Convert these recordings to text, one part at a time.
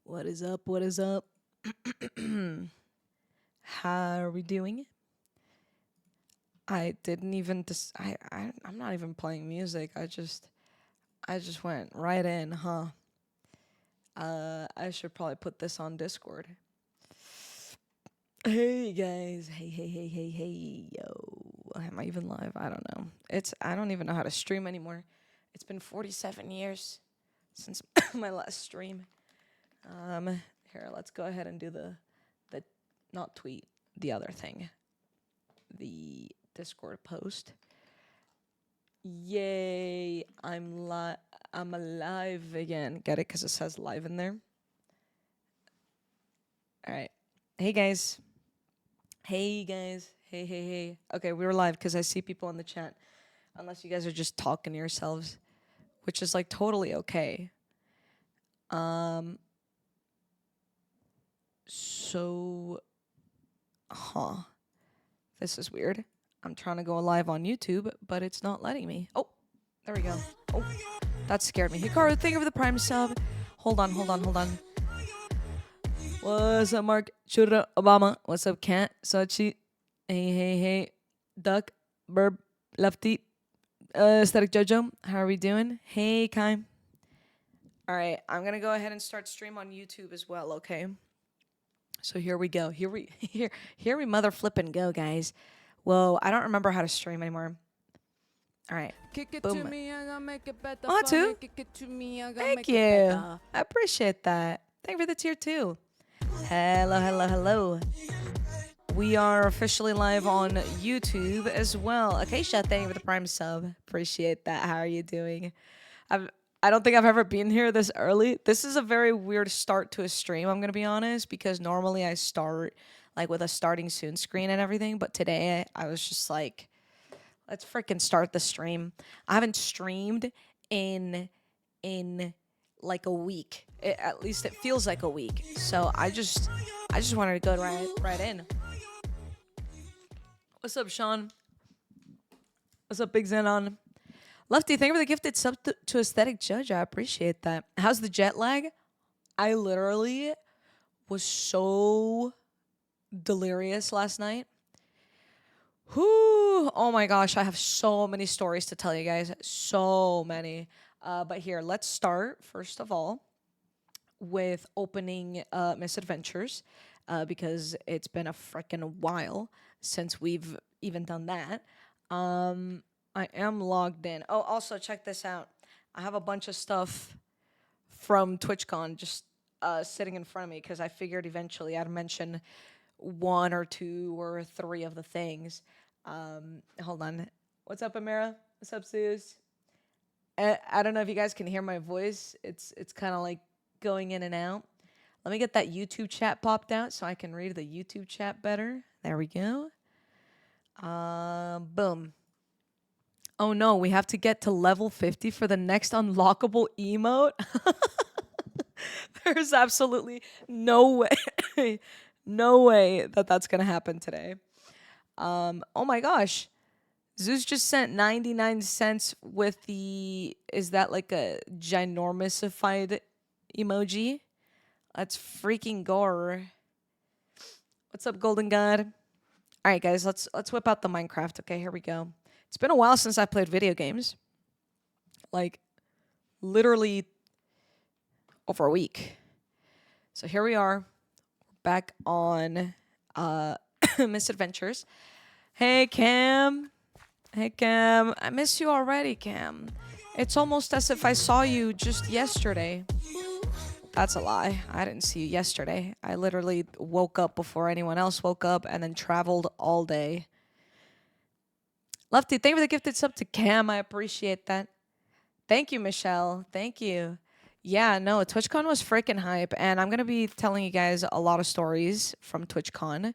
What is up? What is up? How are we doing? I didn't even I'm not even playing music. I just went right in, huh? I should probably put this on Discord. Hey guys. Hey, yo. Am I even live? I don't know. I don't even know how to stream anymore. It's been 47 years since my last stream. Here, let's go ahead and do the not tweet, the other thing. The Discord post. Yay, I'm alive again. Get it? Because it says live in there. All right. Hey, guys. Hey. Okay, we were live because I see people in the chat. Unless you guys are just talking to yourselves, which is like totally okay. So, this is weird. I'm trying to go live on YouTube, but it's not letting me. Oh, there we go. Oh, that scared me. Hikaru, thank you for the Prime sub. Hold on. What's up, Mark? Chura Obama. What's up, Cat? Sachi. Hey. Duck. Burb. Lefty. Aesthetic Jojo. How are we doing? Hey, Kai. All right, I'm gonna go ahead and start stream on YouTube as well. Okay. So here we go. Here we mother flippin' go, guys. Whoa, I don't remember how to stream anymore. All right. Kick it Boom. to me, I'm gonna make it better. Oh, too? Kick it to me, I'm gonna Thank make you. it better. I appreciate that. Thank you for the tier 2. Hello. We are officially live on YouTube as well. Acacia, thank you for the Prime sub. Appreciate that. How are you doing? I don't think I've ever been here this early. This is a very weird start to a stream, I'm going to be honest, because normally I start like with a starting soon screen and everything, but today I was just like, let's freaking start the stream. I haven't streamed in like a week. At least it feels like a week. So I just wanted to go right in. What's up, Sean? What's up, Big Zenon? Lefty, thank you for the gifted sub to Aesthetic Judge. I appreciate that. How's the jet lag? I literally was so delirious last night. Whoo! Oh my gosh, I have so many stories to tell you guys. So many. But here, let's start, first of all, with opening Misadventures, because it's been a freaking while since we've even done that. I am logged in. Oh, also check this out. I have a bunch of stuff from TWITCHCON just sitting in front of me because I figured eventually I'd mention 1 or 2 or 3 of the things. Hold on. What's up, Amira? What's up, Suze? I don't know if you guys can hear my voice. It's kind of like going in and out. Let me get that YouTube chat popped out so I can read the YouTube chat better. There we go. Boom. Oh no, we have to get to level 50 for the next unlockable emote? There's absolutely no way, no way that that's going to happen today. Oh my gosh. Zeus just sent 99 cents with the, is that like a ginormousified emoji? Let's freaking go. What's up, Golden God? All right, guys, let's whip out the Minecraft. Okay, here we go. It's been a while since I played video games. Like, literally over a week. So here we are, back on Misadventures. Hey, Cam. I miss you already, Cam. It's almost as if I saw you just yesterday. That's a lie. I didn't see you yesterday. I literally woke up before anyone else woke up and then traveled all day. Lefty, thank you for the gifted sub to Cam. I appreciate that. Thank you, Michelle. Thank you. Yeah, no, TwitchCon was freaking hype, and I'm going to be telling you guys a lot of stories from TwitchCon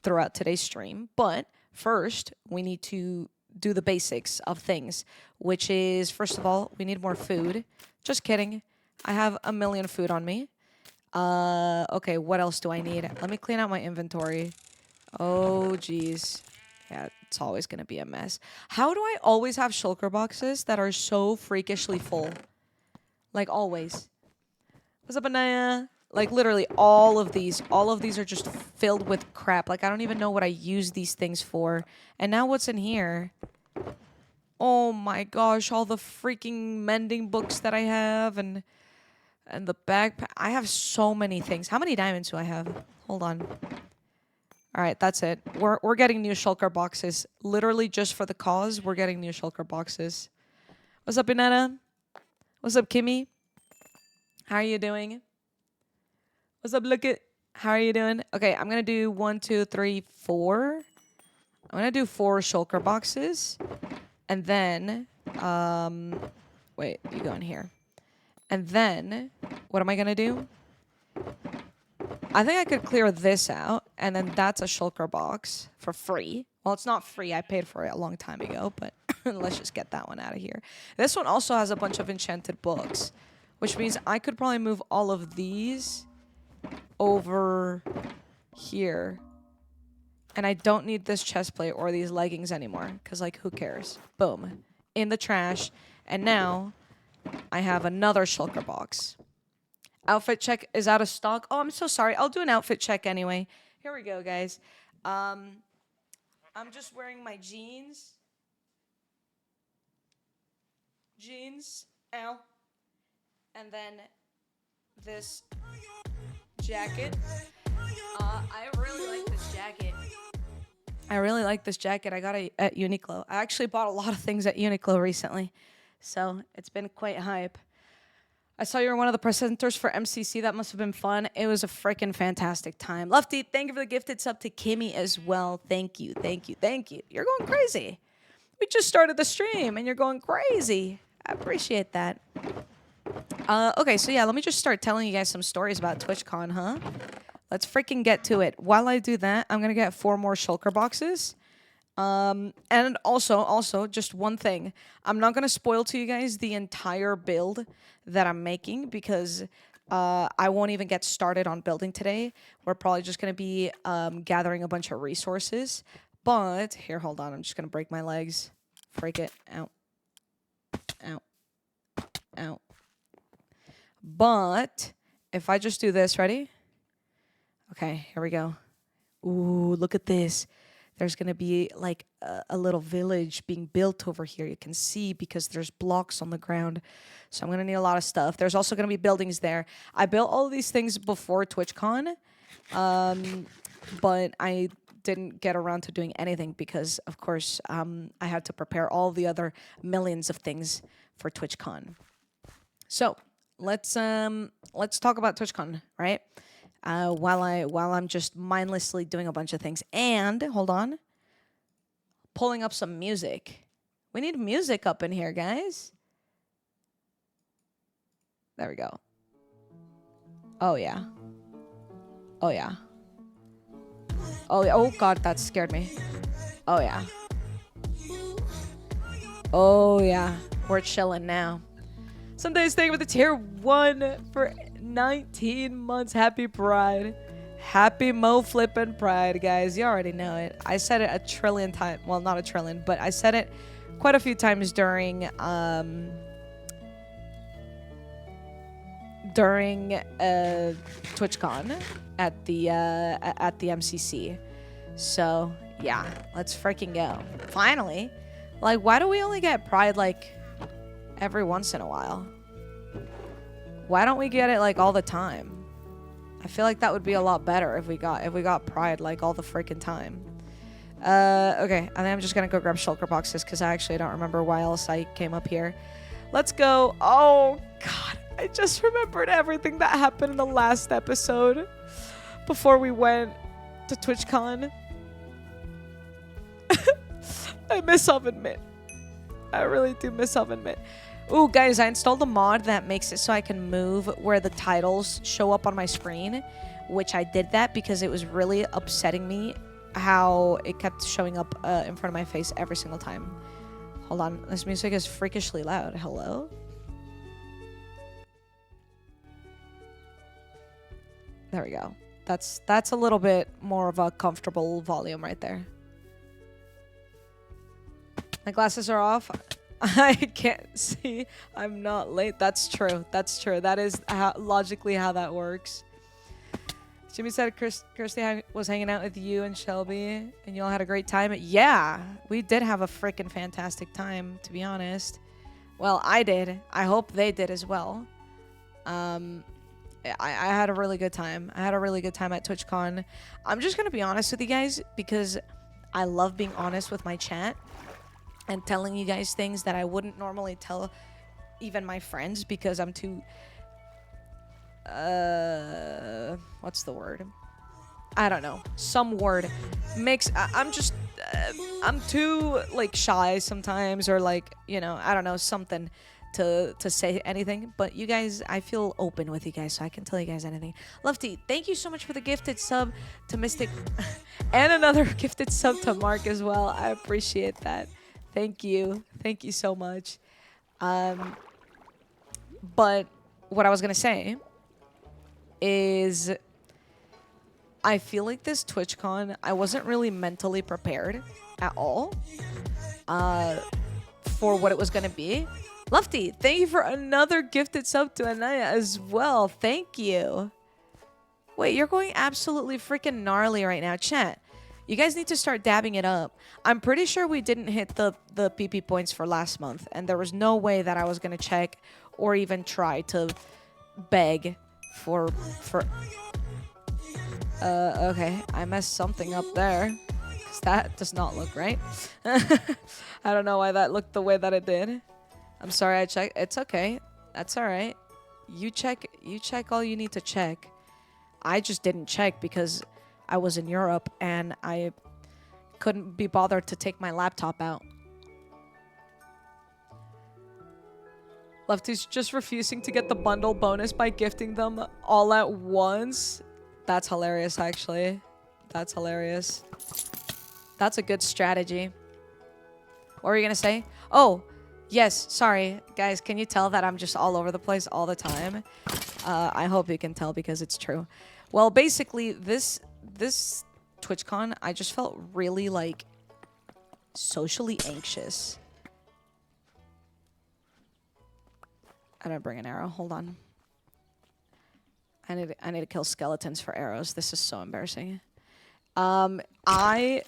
throughout today's stream. But first, we need to do the basics of things, which is, first of all, we need more food. Just kidding. I have a million food on me. Okay, what else do I need? Let me clean out my inventory. Oh, geez. Yeah, it's always going to be a mess. How do I always have shulker boxes that are so freakishly full? Like, always. What's up, Anaya? Like, literally, all of these are just filled with crap. Like, I don't even know what I use these things for. And now what's in here? Oh my gosh, all the freaking mending books that I have and the backpack. I have so many things. How many diamonds do I have? Hold on. All right, that's it. We're getting new shulker boxes. Literally just for the cause, we're getting new shulker boxes. What's up, Inanna? What's up, Kimmy? How are you doing? What's up, look it? How are you doing? Okay, I'm gonna do 1, 2, 3, 4. I'm gonna do 4 shulker boxes. And then, wait, you go in here. And then, what am I gonna do? I think I could clear this out, and then that's a shulker box for free. Well, it's not free. I paid for it a long time ago, but let's just get that one out of here. This one also has a bunch of enchanted books, which means I could probably move all of these over here. And I don't need this chest plate or these leggings anymore, because, like, who cares? Boom. In the trash. And now I have another shulker box. Outfit check is out of stock. Oh, I'm so sorry. I'll do an outfit check anyway. Here we go, guys. I'm just wearing my jeans. Ow. And then this jacket. I really like this jacket. I got it at Uniqlo. I actually bought a lot of things at Uniqlo recently. So it's been quite hype. I saw you were one of the presenters for MCC. That must have been fun. It was a freaking fantastic time. Lefty, thank you for the gifted sub to Kimmy as well. Thank you. You're going crazy. We just started the stream and you're going crazy. I appreciate that. Okay, so yeah, let me just start telling you guys some stories about TwitchCon, huh? Let's freaking get to it. While I do that, I'm going to get 4 more shulker boxes. And also, just one thing. I'm not going to spoil to you guys the entire build that I'm making because I won't even get started on building today. We're probably just going to be gathering a bunch of resources. But, here, hold on. I'm just going to break my legs. Break it. Ow. Ow. Ow. But, if I just do this, ready? Okay, here we go. Ooh, look at this. There's going to be like a little village being built over here. You can see because there's blocks on the ground. So I'm going to need a lot of stuff. There's also going to be buildings there. I built all of these things before TwitchCon, but I didn't get around to doing anything because, of course, I had to prepare all the other millions of things for TwitchCon. So let's talk about TwitchCon, right? While I'm just mindlessly doing a bunch of things. And, hold on, pulling up some music. We need music up in here, guys. There we go. Oh, yeah. Oh, yeah. Oh, yeah. Oh, God, that scared me. Oh, yeah. Oh, yeah. We're chilling now. Sometimes staying with the tier 1 for 19 months. Happy Pride. Happy Mo flippin' Pride, guys. You already know it. I said it a trillion times. Well, not a trillion, but I said it quite a few times during TwitchCon at the MCC. So, yeah, let's freaking go. Finally. Like, why do we only get Pride, like, every once in a while? Why don't we get it like all the time? I feel like that would be a lot better if we got Pride like all the freaking time. Okay, I think I'm just gonna go grab shulker boxes because I actually don't remember why else I came up here. Let's go. Oh God, I just remembered everything that happened in the last episode before we went to TwitchCon. I miss Oven Mitt. I really do miss Oven Mitt. Ooh, guys, I installed a mod that makes it so I can move where the titles show up on my screen, which I did that because it was really upsetting me how it kept showing up in front of my face every single time. Hold on, this music is freakishly loud. Hello? There we go. That's a little bit more of a comfortable volume right there. My glasses are off. I can't see. I'm not late. That's true. That's true. That is logically how that works. Jimmy said Kirsty was hanging out with you and Shelby, and you all had a great time. Yeah, we did have a freaking fantastic time, to be honest. Well, I did. I hope they did as well. I had a really good time. I had a really good time at TWITCHCON. I'm just going to be honest with you guys because I love being honest with my chat and telling you guys things that I wouldn't normally tell even my friends because I'm too... what's the word? I don't know. Some word makes... I'm too, like, shy sometimes or, like, you know, I don't know, something to say anything. But you guys, I feel open with you guys, so I can tell you guys anything. Lefty, thank you so much for the gifted sub to Mystic and another gifted sub to Mark as well. I appreciate that. Thank you. Thank you so much. But what I was going to say is I feel like this TWITCHCON, I wasn't really mentally prepared at all for what it was going to be. Lefty, thank you for another gifted sub to Anaya as well. Thank you. Wait, you're going absolutely freaking gnarly right now. Chat, you guys need to start dabbing it up. I'm pretty sure we didn't hit the PP points for last month, and there was no way that I was going to check or even try to beg for okay, I messed something up there, 'cause that does not look right. I don't know why that looked the way that it did. I'm sorry I checked. It's okay. That's all right. You check all you need to check. I just didn't check because I was in Europe and I couldn't be bothered to take my laptop out. Lefty's just refusing to get the bundle bonus by gifting them all at once. That's hilarious, actually. That's hilarious. That's a good strategy. What were you gonna say? Oh, yes, sorry. Guys, can you tell that I'm just all over the place all the time? I hope you can tell because it's true. Well, basically, this TWITCHCON, I just felt really, like, socially anxious. I didn't bring an arrow. Hold on. I need to kill skeletons for arrows. This is so embarrassing. I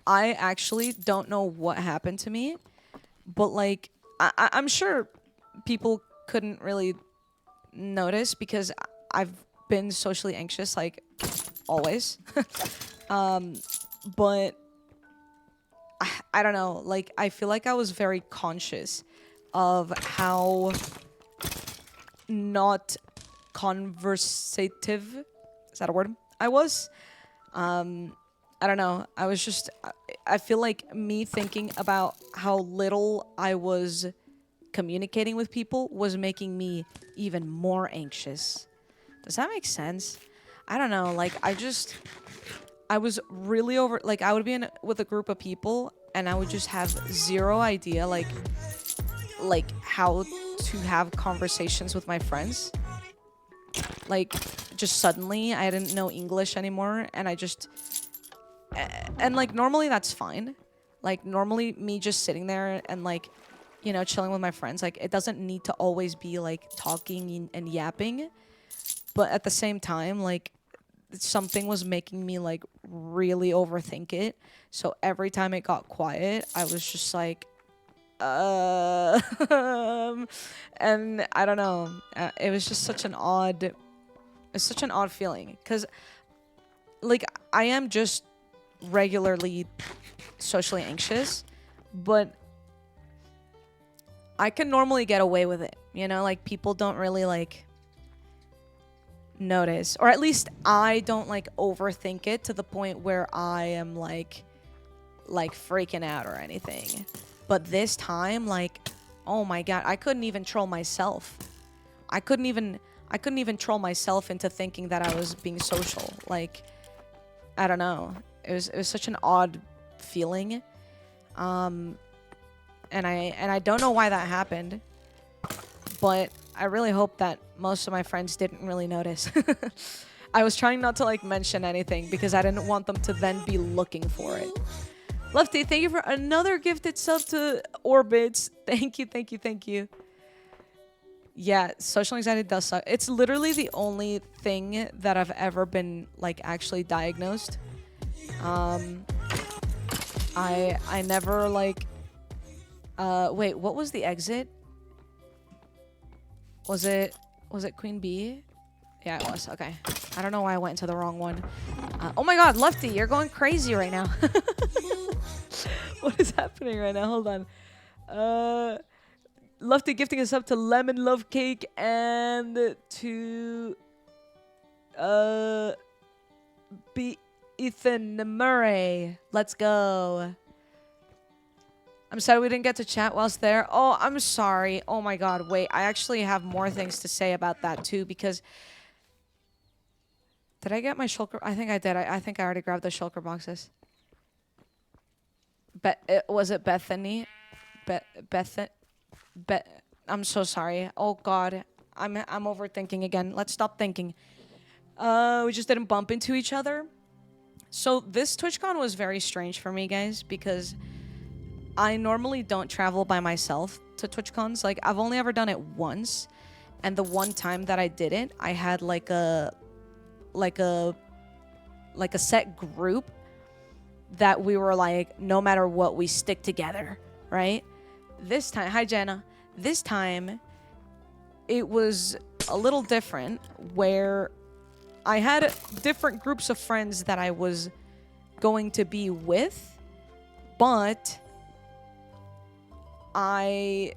actually don't know what happened to me, but like I'm sure people couldn't really notice because I've been socially anxious like always. But I don't know. Like I feel like I was very conscious of how not conversative, is that a word? I was. I don't know. I was just, I feel like me thinking about how little I was communicating with people was making me even more anxious. Does that make sense? I don't know. Like, I was really like, I would be with a group of people and I would just have zero idea, like how to have conversations with my friends. Like, just suddenly, I didn't know English anymore, and I just... And, like, normally that's fine. Like, normally me just sitting there and, like, you know, chilling with my friends, like, it doesn't need to always be, like, talking and yapping. But at the same time, like, something was making me, like, really overthink it. So every time it got quiet, I was just like... and I don't know. It was just such an odd... It's such an odd feeling. Because, like, I am just regularly socially anxious. But I can normally get away with it. You know? Like, people don't really, like, notice. Or at least I don't, like, overthink it to the point where I am, like freaking out or anything. But this time, like, oh my god, I couldn't even troll myself. I couldn't even troll myself into thinking that I was being social. Like, I don't know. It was such an odd feeling. And I don't know why that happened. But I really hope that most of my friends didn't really notice. I was trying not to, like, mention anything because I didn't want them to then be looking for it. Lefty, thank you for another gifted sub to Orbits. Thank you, thank you, thank you. Yeah, social anxiety does suck. It's literally the only thing that I've ever been like actually diagnosed. I never like wait, what was the exit? Was it Queen Bee? Yeah, it was. Okay. I don't know why I went into the wrong one. Oh my god, Lefty, you're going crazy right now. What is happening right now? Hold on. Lefty gifting us up to Lemon Love Cake and to be Ethan Murray. Let's go. I'm sorry we didn't get to chat whilst there. Oh, I'm sorry. Oh my god, wait. I actually have more things to say about that too because did I get my shulker? I think I did. I think I already grabbed the shulker boxes. Was it Bethany? I'm so sorry. Oh god. I'm overthinking again. Let's stop thinking. We just didn't bump into each other. So this TwitchCon was very strange for me, guys, because I normally don't travel by myself to TwitchCons. Like, I've only ever done it once, and the one time that I did it, I had like a set group that we were like, no matter what, we stick together, right? This time, hi Jenna. This time, it was a little different, where I had different groups of friends that I was going to be with, but I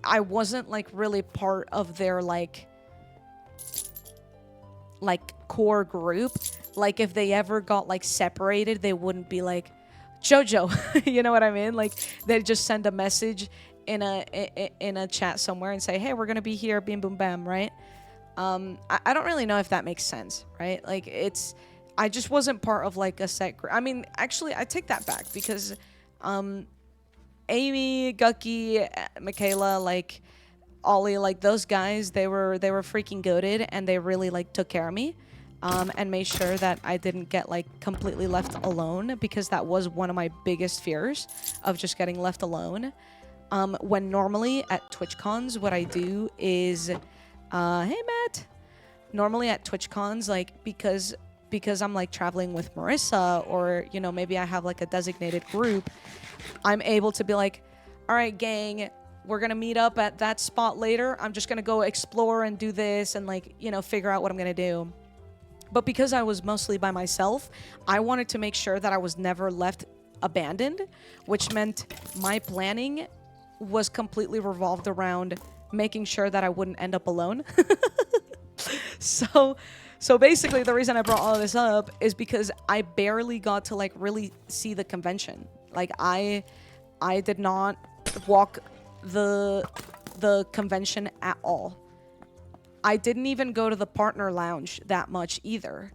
wasn't like really part of their like core group. Like if they ever got like separated, they wouldn't be like Jojo. You know what I mean? Like they'd just send a message in a chat somewhere and say, hey, we're gonna be here, beam boom bam, right? I don't really know if that makes sense, right? Like I just wasn't part of like a set group. I mean, actually I take that back because Amy, Gucky, Michaela, like Ollie, like those guys, they were freaking goated, and they really like took care of me, and made sure that I didn't get like completely left alone, because that was one of my biggest fears of just getting left alone. When normally at TwitchCons, what I do is, hey Matt, normally at TwitchCons, like because I'm like traveling with Marissa, or you know, maybe I have like a designated group, I'm able to be like, all right, gang, we're gonna meet up at that spot later. I'm just gonna go explore and do this and like, you know, figure out what I'm gonna do. But because I was mostly by myself, I wanted to make sure that I was never left abandoned, which meant my planning was completely revolved around making sure that I wouldn't end up alone. So basically the reason I brought all of this up is because I barely got to like really see the convention. Like I did not walk the convention at all. I didn't even go to the partner lounge that much either.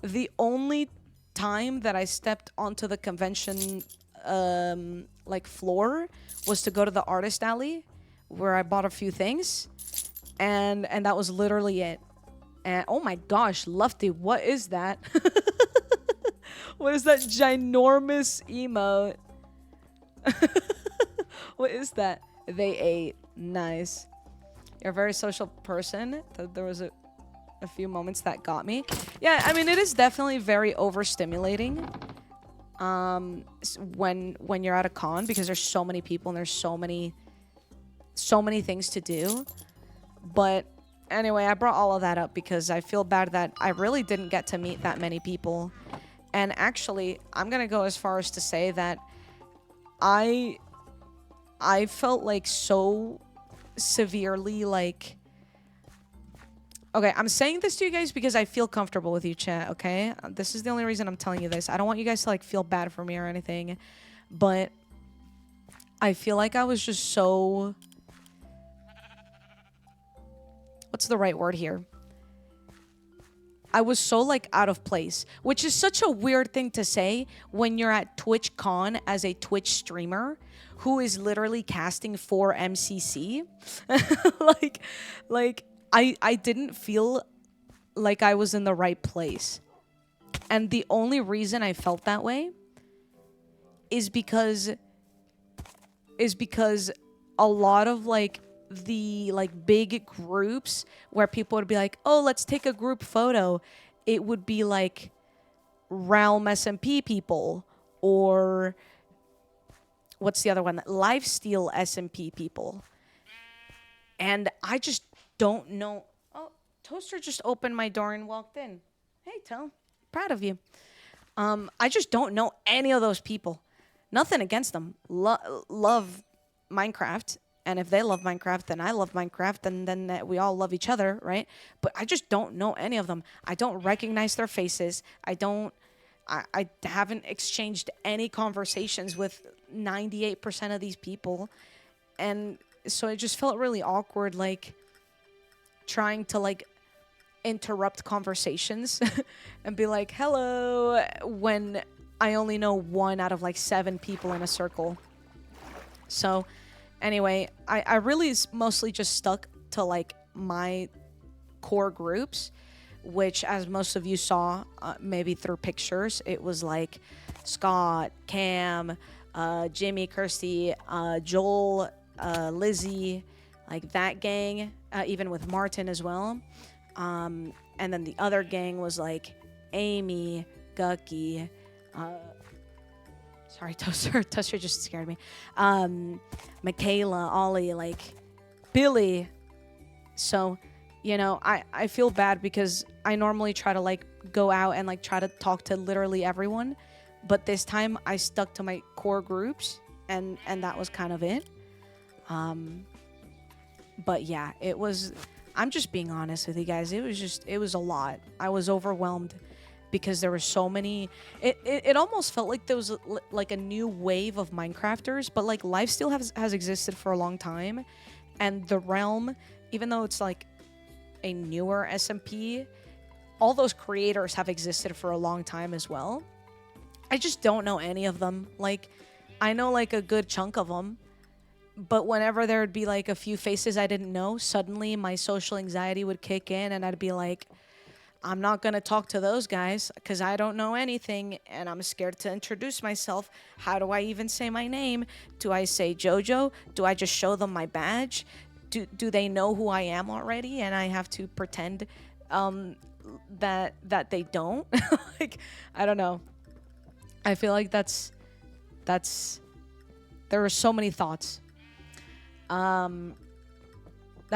The only time that I stepped onto the convention like floor was to go to the artist alley, where I bought a few things, and that was literally it. And oh my gosh, Lufty, what is that? What is that ginormous emote? What is that? They ate. Nice. You're a very social person. There was a few moments that got me. Yeah, I mean, it is definitely very overstimulating when you're at a con, because there's so many people and there's so many things to do. But anyway, I brought all of that up because I feel bad that I really didn't get to meet that many people. And actually, I'm gonna go as far as to say that I felt like so severely like... Okay, I'm saying this to you guys because I feel comfortable with you, chat, okay? This is the only reason I'm telling you this. I don't want you guys to like feel bad for me or anything, but I feel like I was just so... What's the right word here? I was so like out of place, which is such a weird thing to say when you're at TwitchCon as a Twitch streamer who is literally casting for MCC. like I didn't feel like I was in the right place. And the only reason I felt that way is because a lot of like the like big groups where people would be like, oh, let's take a group photo, it would be like Realm SMP people, or what's the other one, Lifesteal SMP people. And I just don't know. Oh, Toaster just opened my door and walked in. Hey, Tom, proud of you. I just don't know any of those people. Nothing against them. Love Minecraft. And if they love Minecraft, then I love Minecraft, and then we all love each other, right? But I just don't know any of them. I don't recognize their faces. I haven't exchanged any conversations with 98% of these people. And so it just felt really awkward, like, trying to, like, interrupt conversations and be like, hello, when I only know 1 out of, like, 7 people in a circle. So anyway, I really mostly just stuck to, like, my core groups, which, as most of you saw, maybe through pictures, it was, like, Scott, Cam, Jimmy, Kirsty, Joel, Lizzie, like, that gang, even with Martin as well. And then the other gang was, like, Amy, Gucky, sorry, Toaster just scared me. Michaela, Ollie, like, Billy. So, you know, I feel bad because I normally try to, like, go out and, like, try to talk to literally everyone. But this time I stuck to my core groups, and that was kind of it. But yeah, it was, I'm just being honest with you guys. It was a lot. I was overwhelmed because there were so many. It almost felt like there was like a new wave of Minecrafters, but like Lifesteal has existed for a long time, and the Realm, even though it's like a newer SMP, all those creators have existed for a long time as well. I just don't know any of them. Like, I know like a good chunk of them, but whenever there would be like a few faces I didn't know, suddenly my social anxiety would kick in, and I'd be like, I'm not going to talk to those guys because I don't know anything, and I'm scared to introduce myself. How do I even say my name? Do I say Jojo? Do I just show them my badge? Do they know who I am already, and I have to pretend that they don't? Like, I don't know. I feel like that's there were so many thoughts. That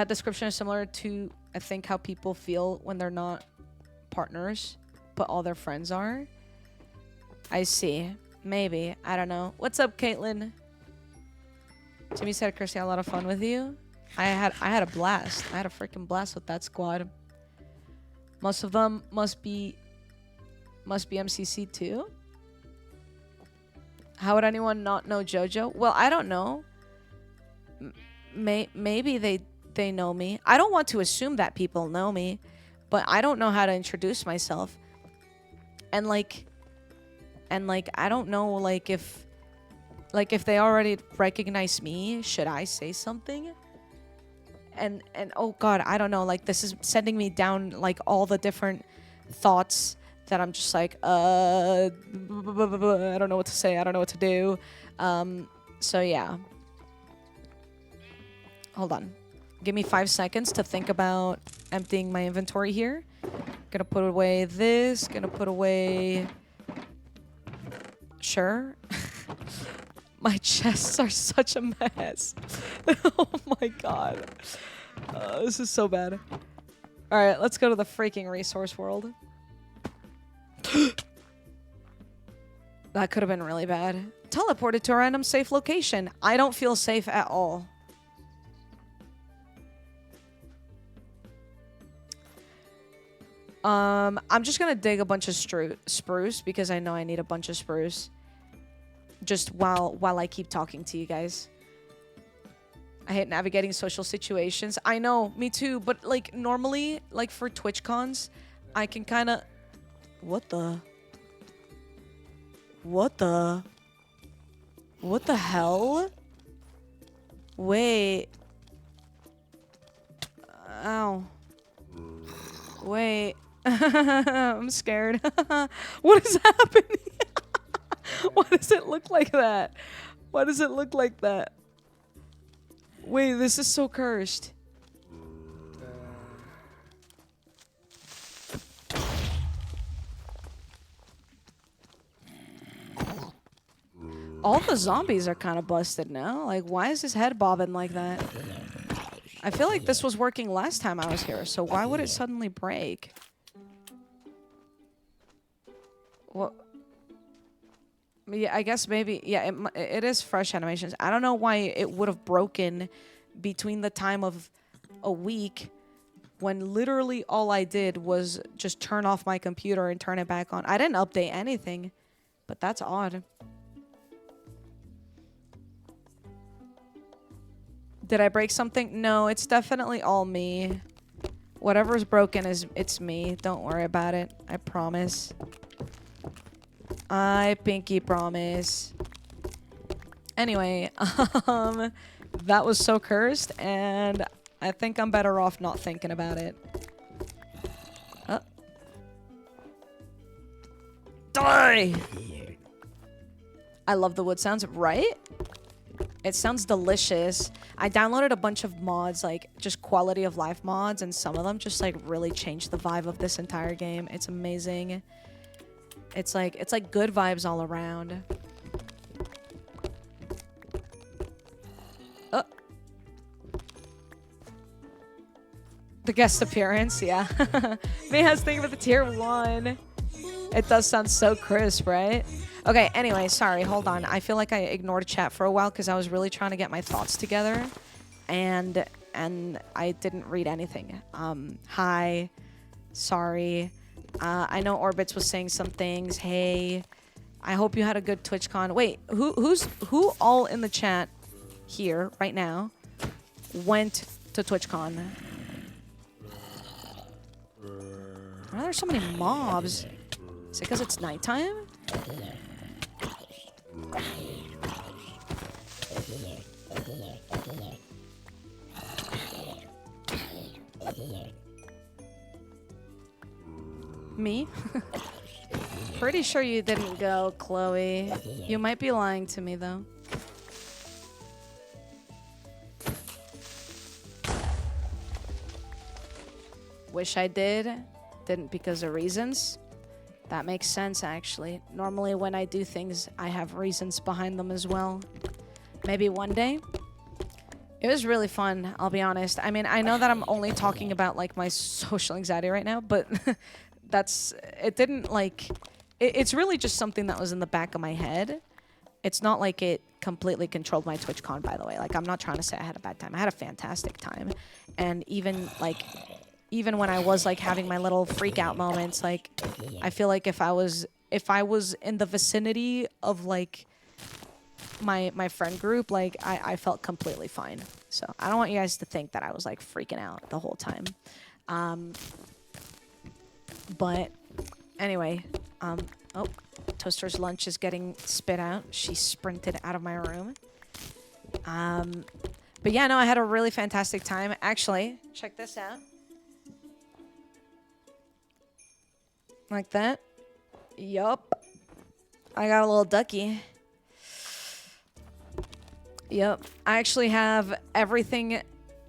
description is similar to, I think, how people feel when they're not partners, but all their friends are. I see. Maybe. I don't know. What's up, Caitlin? Jimmy said, Kirsty, I had a lot of fun with you. I had a blast. I had a freaking blast with that squad. Most of them must be MCC too. How would anyone not know Jojo? Well, I don't know. Maybe they know me. I don't want to assume that people know me, but I don't know how to introduce myself. And like I don't know like if they already recognize me, should I say something? And oh god, I don't know, like this is sending me down like all the different thoughts that I'm just like I don't know what to say, I don't know what to do. So yeah. Hold on. Give me 5 seconds to think about emptying my inventory here. Gonna put away this, gonna put away... Sure. My chests are such a mess. Oh my god. This is so bad. Alright, let's go to the freaking resource world. That could have been really bad. Teleported to a random safe location. I don't feel safe at all. I'm just gonna dig a bunch of spruce because I know I need a bunch of spruce. Just while I keep talking to you guys. I hate navigating social situations. I know, me too. But like normally, like for TwitchCons, I can kind of. What the hell? Wait. Ow. Wait. I'm scared. What is happening? Why does it look like that? Why does it look like that? Wait, this is so cursed. All the zombies are kind of busted now. Like, why is his head bobbing like that? I feel like this was working last time I was here, so why would it suddenly break? Well, yeah, I guess maybe, yeah, it is fresh animations. I don't know why it would have broken between the time of a week when literally all I did was just turn off my computer and turn it back on. I didn't update anything, but that's odd. Did I break something? No, it's definitely all me. Whatever's broken it's me. Don't worry about it. I promise. I pinky promise. Anyway, that was so cursed, and I think I'm better off not thinking about it. Die! I love the wood sounds, right? It sounds delicious. I downloaded a bunch of mods, like just quality of life mods, and some of them just like really changed the vibe of this entire game. It's amazing. It's like good vibes all around. Oh. The guest appearance, yeah. May has thing with the tier 1. It does sound so crisp, right? Okay, anyway, sorry, hold on. I feel like I ignored chat for a while because I was really trying to get my thoughts together. And I didn't read anything. Hi. Sorry. I know Orbits was saying some things. Hey. I hope you had a good TwitchCon. Wait, who all in the chat here right now went to TwitchCon? Why are there so many mobs? Is it because it's nighttime? Me? Pretty sure you didn't go, Chloe. You might be lying to me, though. Wish I did. Didn't because of reasons. That makes sense, actually. Normally, when I do things, I have reasons behind them as well. Maybe one day. It was really fun, I'll be honest. I mean, I know that I'm only talking about, like, my social anxiety right now, but it didn't, like... It's really just something that was in the back of my head. It's not like it completely controlled my TwitchCon, by the way. Like, I'm not trying to say I had a bad time. I had a fantastic time. And even, like... Even when I was, like, having my little freak-out moments, like, I feel like if I was in the vicinity of, like, my friend group, like, I felt completely fine. So, I don't want you guys to think that I was, like, freaking out the whole time. But, anyway, oh, Toaster's lunch is getting spit out. She sprinted out of my room. But, yeah, no, I had a really fantastic time. Actually, check this out. Like that. Yup. I got a little ducky. Yup. I actually have everything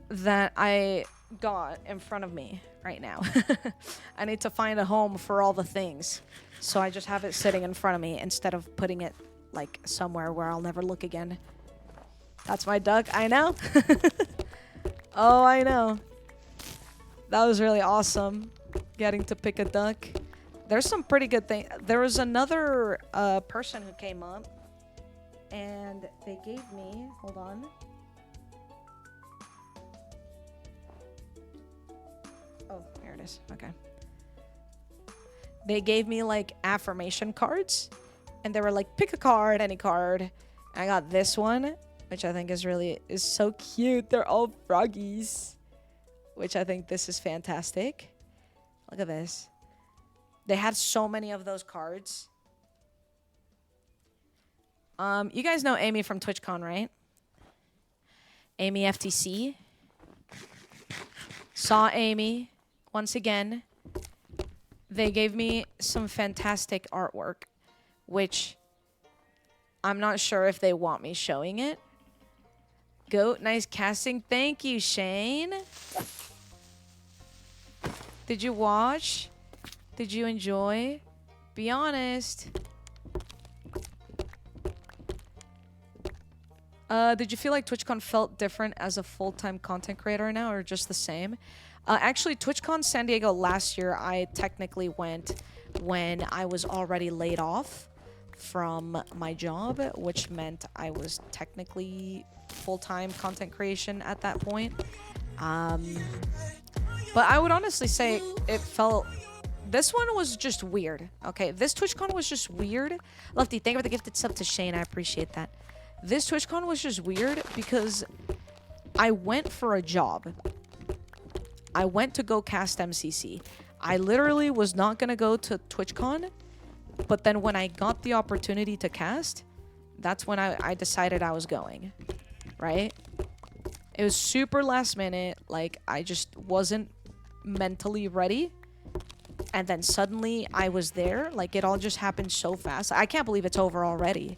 that I got in front of me right now. I need to find a home for all the things. So I just have it sitting in front of me instead of putting it, like, somewhere where I'll never look again. That's my duck. I know. Oh, I know. That was really awesome. Getting to pick a duck. There's some pretty good things. There was another person who came up, and they gave me, hold on. Oh, here it is. Okay. They gave me, like, affirmation cards, and they were like, pick a card, any card. I got this one, which I think is so cute. They're all froggies, which I think this is fantastic. Look at this. They had so many of those cards. You guys know Amy from TwitchCon, right? Amy FTC. Saw Amy once again. They gave me some fantastic artwork, which I'm not sure if they want me showing it. Goat, nice casting. Thank you, Shane. Did you watch? Did you enjoy? Be honest. Did you feel like TwitchCon felt different as a full-time content creator now, or just the same? Actually, TwitchCon San Diego last year, I technically went when I was already laid off from my job, which meant I was technically full-time content creation at that point. But I would honestly say it felt... This one was just weird, okay? This TwitchCon was just weird. Lefty, thank you for the gifted sub to Shane. I appreciate that. This TwitchCon was just weird because I went for a job. I went to go cast MCC. I literally was not going to go to TwitchCon, but then when I got the opportunity to cast, that's when I decided I was going, right? It was super last minute. Like, I just wasn't mentally ready. And then suddenly I was there. Like, it all just happened so fast. I can't believe it's over already.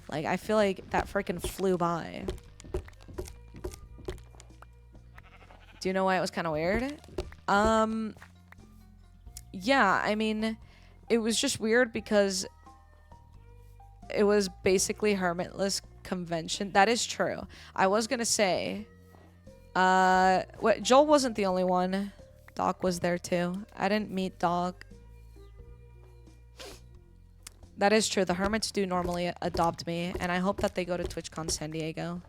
Like, I feel like that freaking flew by. Do you know why it was kind of weird? Yeah, I mean, it was just weird because it was basically hermitless convention. That is true. I was gonna say, Joel wasn't the only one. Doc was there too. I didn't meet Doc. That is true. The hermits do normally adopt me, and I hope that they go to TwitchCon San Diego.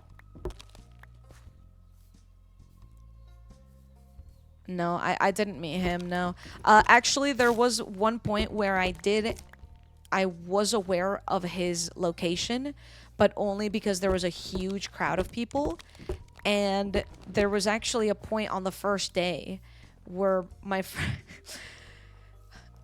No, I didn't meet him, no. Actually, there was one point where I was aware of his location, but only because there was a huge crowd of people. And there was actually a point on the first day where my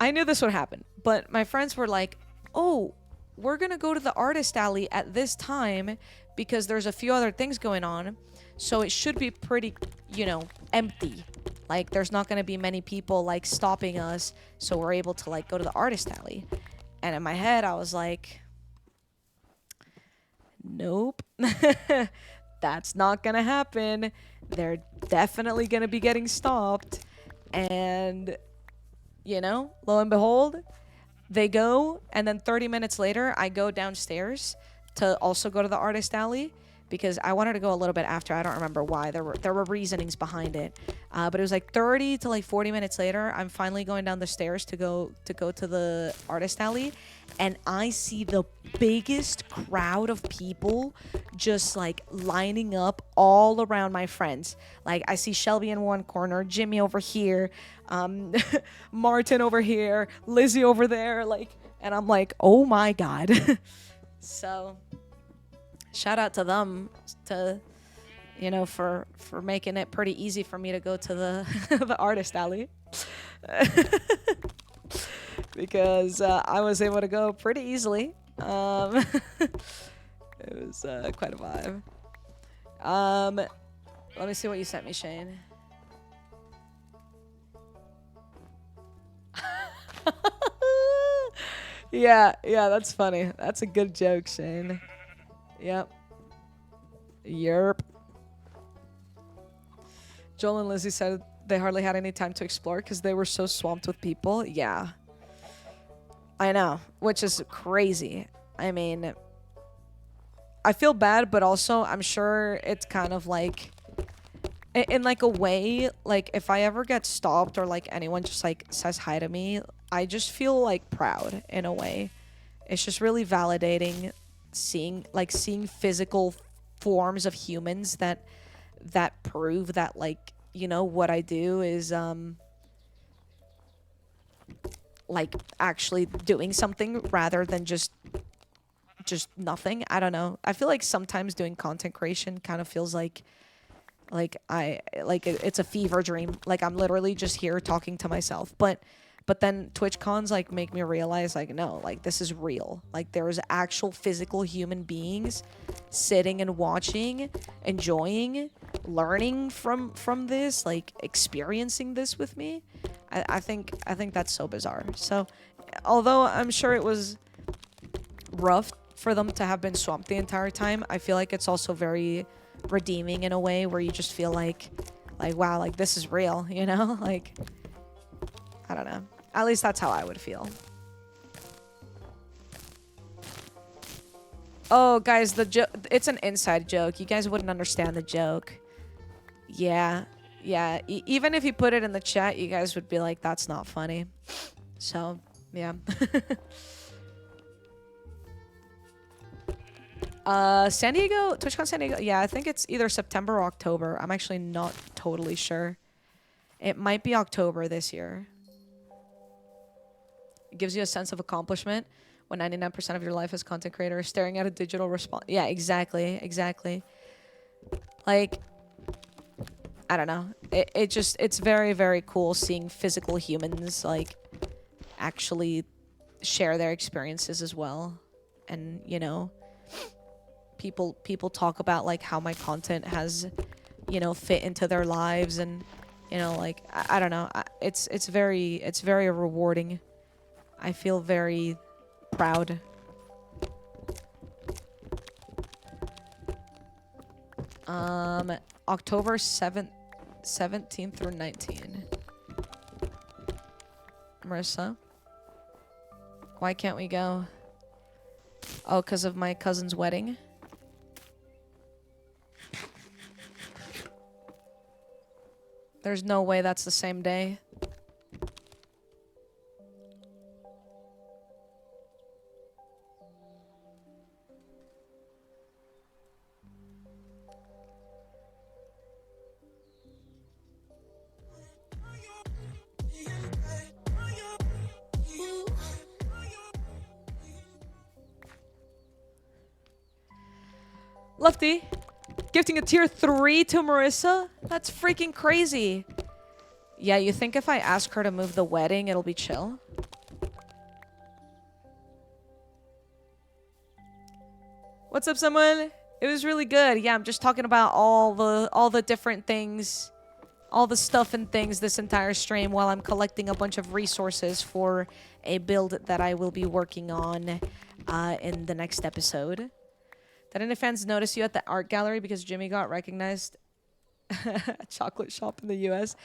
I knew this would happen, but my friends were like, oh, we're gonna go to the artist alley at this time because there's a few other things going on, so it should be pretty, you know, empty. Like, there's not gonna be many people, like, stopping us, so we're able to, like, go to the artist alley. And in my head, I was like, nope. That's not gonna happen. They're definitely gonna be getting stopped. And, you know, lo and behold, they go, and then 30 minutes later, I go downstairs to also go to the artist alley because I wanted to go a little bit after. I don't remember why. There were reasonings behind it. But it was like 30 to like 40 minutes later, I'm finally going down the stairs to go to the artist alley, and I see the biggest crowd of people just like lining up all around my friends. Like, I see Shelby in one corner, Jimmy over here, Martin over here, Lizzie over there, like, and I'm like, oh my god. So shout out to them, to, you know, for making it pretty easy for me to go to the the artist alley. Because I was able to go pretty easily. It was quite a vibe. Let me see what you sent me, Shane. Yeah, that's funny. That's a good joke, Shane. Yep. Yerp. Joel and Lizzie said they hardly had any time to explore because they were so swamped with people. Yeah. I know, which is crazy. I mean, I feel bad, but also I'm sure it's kind of like, in like a way, like if I ever get stopped or like anyone just like says hi to me, I just feel like proud in a way. It's just really validating seeing physical forms of humans that prove that, like, you know, what I do is like actually doing something rather than just nothing. I don't know. I feel like sometimes doing content creation kind of feels like it's a fever dream. Like, I'm literally just here talking to myself. But then TwitchCons like make me realize, like, no, like, this is real. Like, there's actual physical human beings sitting and watching, enjoying, learning from this, like, experiencing this with me. I think that's so bizarre. So, although I'm sure it was rough for them to have been swamped the entire time, I feel like it's also very redeeming in a way where you just feel like wow, like this is real, you know? Like, I don't know. At least that's how I would feel. Oh, guys, the joke, it's an inside joke. You guys wouldn't understand the joke. Yeah. Yeah. Even if you put it in the chat, you guys would be like, that's not funny. So, yeah. San Diego, TwitchCon San Diego. Yeah, I think it's either September or October. I'm actually not totally sure. It might be October this year. It gives you a sense of accomplishment when 99% of your life as content creator is staring at a digital response. Yeah, exactly. Exactly. Like, I don't know. It's very, very cool seeing physical humans, like, actually share their experiences as well. And, you know, people talk about, like, how my content has, you know, fit into their lives. And, you know, like, I don't know. It's very rewarding. I feel very proud. October 17th through 19th. Marissa? Why can't we go? Oh, because of my cousin's wedding? There's no way that's the same day. Lefty, gifting a tier 3 to Marissa? That's freaking crazy. Yeah, you think if I ask her to move the wedding, it'll be chill? What's up, someone? It was really good. Yeah, I'm just talking about all the different things, all the stuff and things this entire stream while I'm collecting a bunch of resources for a build that I will be working on in the next episode. Did any fans notice you at the art gallery because Jimmy got recognized at a chocolate shop in the US?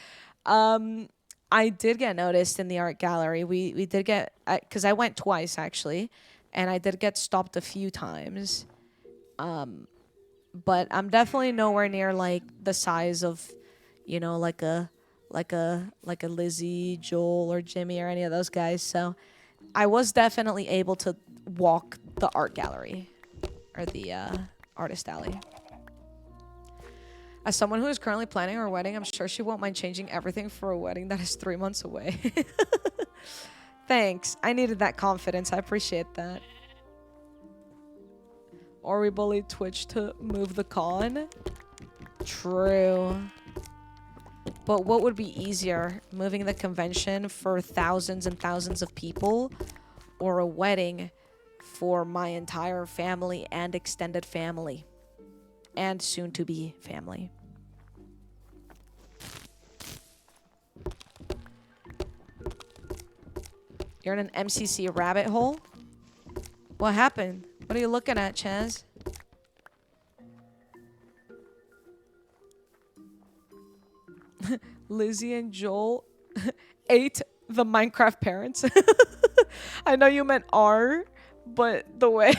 I did get noticed in the art gallery. We did get, because I went twice actually, and I did get stopped a few times. But I'm definitely nowhere near like the size of, you know, like a Lizzie, Joel, or Jimmy, or any of those guys. So I was definitely able to walk the art gallery. Or the artist alley. As someone who is currently planning her wedding, I'm sure she won't mind changing everything for a wedding that is 3 months away. Thanks. I needed that confidence. I appreciate that. Or we bullied Twitch to move the con. True. But what would be easier? Moving the convention for thousands and thousands of people? Or a wedding for my entire family and extended family and soon to be family? You're in an MCC rabbit hole? What happened? What are you looking at, Chaz? Lizzie and Joel ate the Minecraft parents. I know you meant R, but the way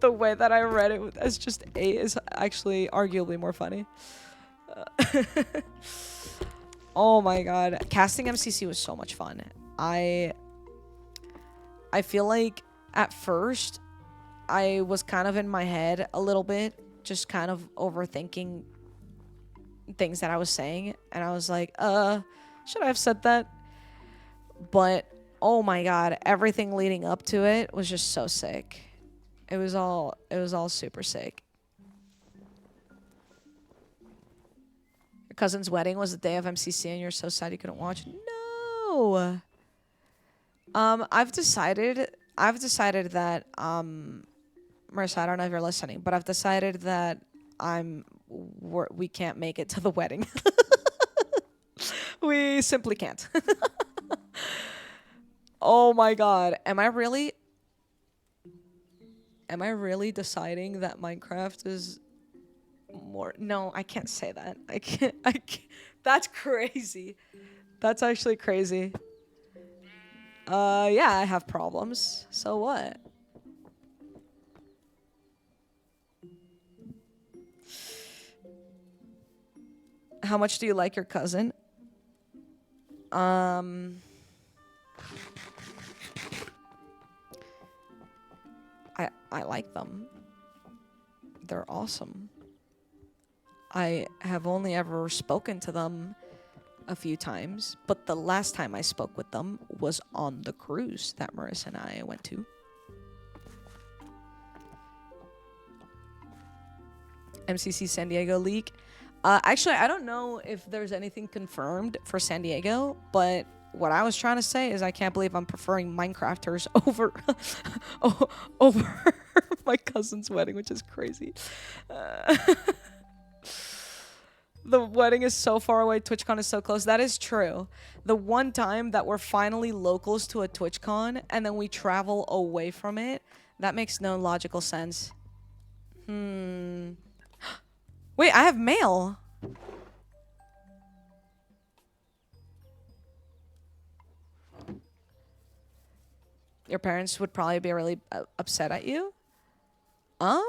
that I read it as just A is actually arguably more funny. Oh my god, casting MCC was so much fun. I feel like at first I was kind of in my head a little bit, just kind of overthinking things that I was saying, and I was like, should I have said that? But oh my god, everything leading up to it was just so sick. It was all super sick. Your cousin's wedding was the day of MCC and you're so sad you couldn't watch? No. I've decided that Marissa, I don't know if you're listening, but I've decided that we can't make it to the wedding. We simply can't. Oh my god. Am I really? Am I really deciding that Minecraft is more? No, I can't say that. I can't. That's crazy. That's actually crazy. Yeah, I have problems. So what? How much do you like your cousin? I like them. They're awesome. I have only ever spoken to them a few times, but the last time I spoke with them was on the cruise that Marissa and I went to. MCC San Diego leak. Actually, I don't know if there's anything confirmed for San Diego, but what I was trying to say is I can't believe I'm preferring Minecrafters over over my cousin's wedding, which is crazy. The wedding is so far away. TwitchCon is so close. That is true. The one time that we're finally locals to a TwitchCon and then we travel away from it, that makes no logical sense. Wait, I have mail. Your parents would probably be really upset at you. I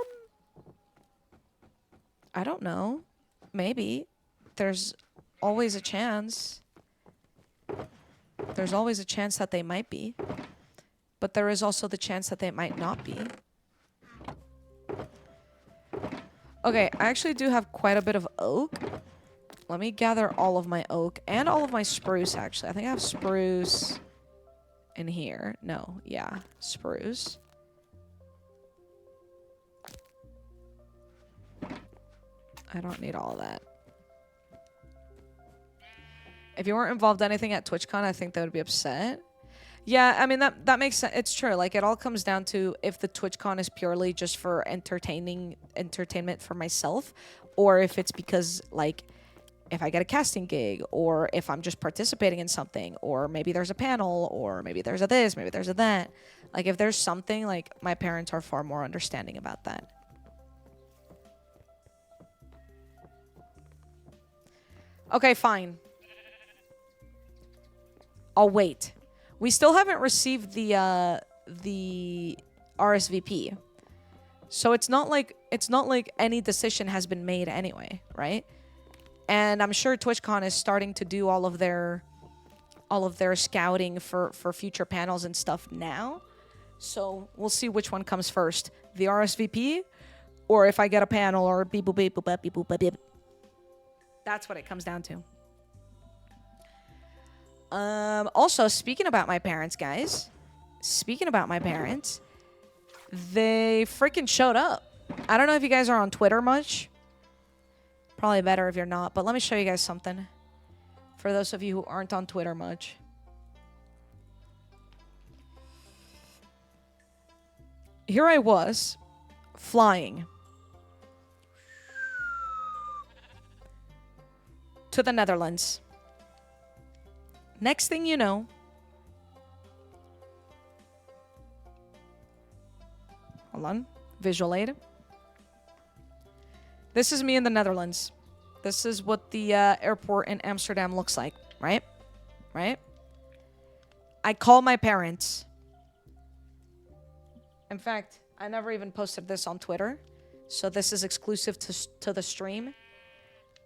don't know. Maybe. There's always a chance. There's always a chance that they might be. But there is also the chance that they might not be. Okay, I actually do have quite a bit of oak. Let me gather all of my oak and all of my spruce, actually. I think I have spruce in here. No, yeah, spruce. I don't need all of that. If you weren't involved in anything at TwitchCon, I think they would be upset. Yeah, I mean, that makes sense. It's true. Like, it all comes down to if the TwitchCon is purely just for entertainment for myself, or if it's because, like, if I get a casting gig, or if I'm just participating in something, or maybe there's a panel, or maybe there's a this, maybe there's a that. Like, if there's something, like, my parents are far more understanding about that. Okay, fine. I'll wait. We still haven't received the RSVP. So it's not like any decision has been made anyway, right? And I'm sure TwitchCon is starting to do all of their scouting for future panels and stuff now. So we'll see which one comes first. The RSVP or if I get a panel or beep boop beep boop beep boop beep beep. That's what it comes down to. Also, speaking about my parents, guys. Speaking about my parents. They freaking showed up. I don't know if you guys are on Twitter much. Probably better if you're not. But let me show you guys something. For those of you who aren't on Twitter much. Here I was. Flying. To the Netherlands. Next thing you know, hold on, visual aid. This is me in the Netherlands. This is what the airport in Amsterdam looks like, right? Right? I call my parents. In fact, I never even posted this on Twitter, so this is exclusive to the stream.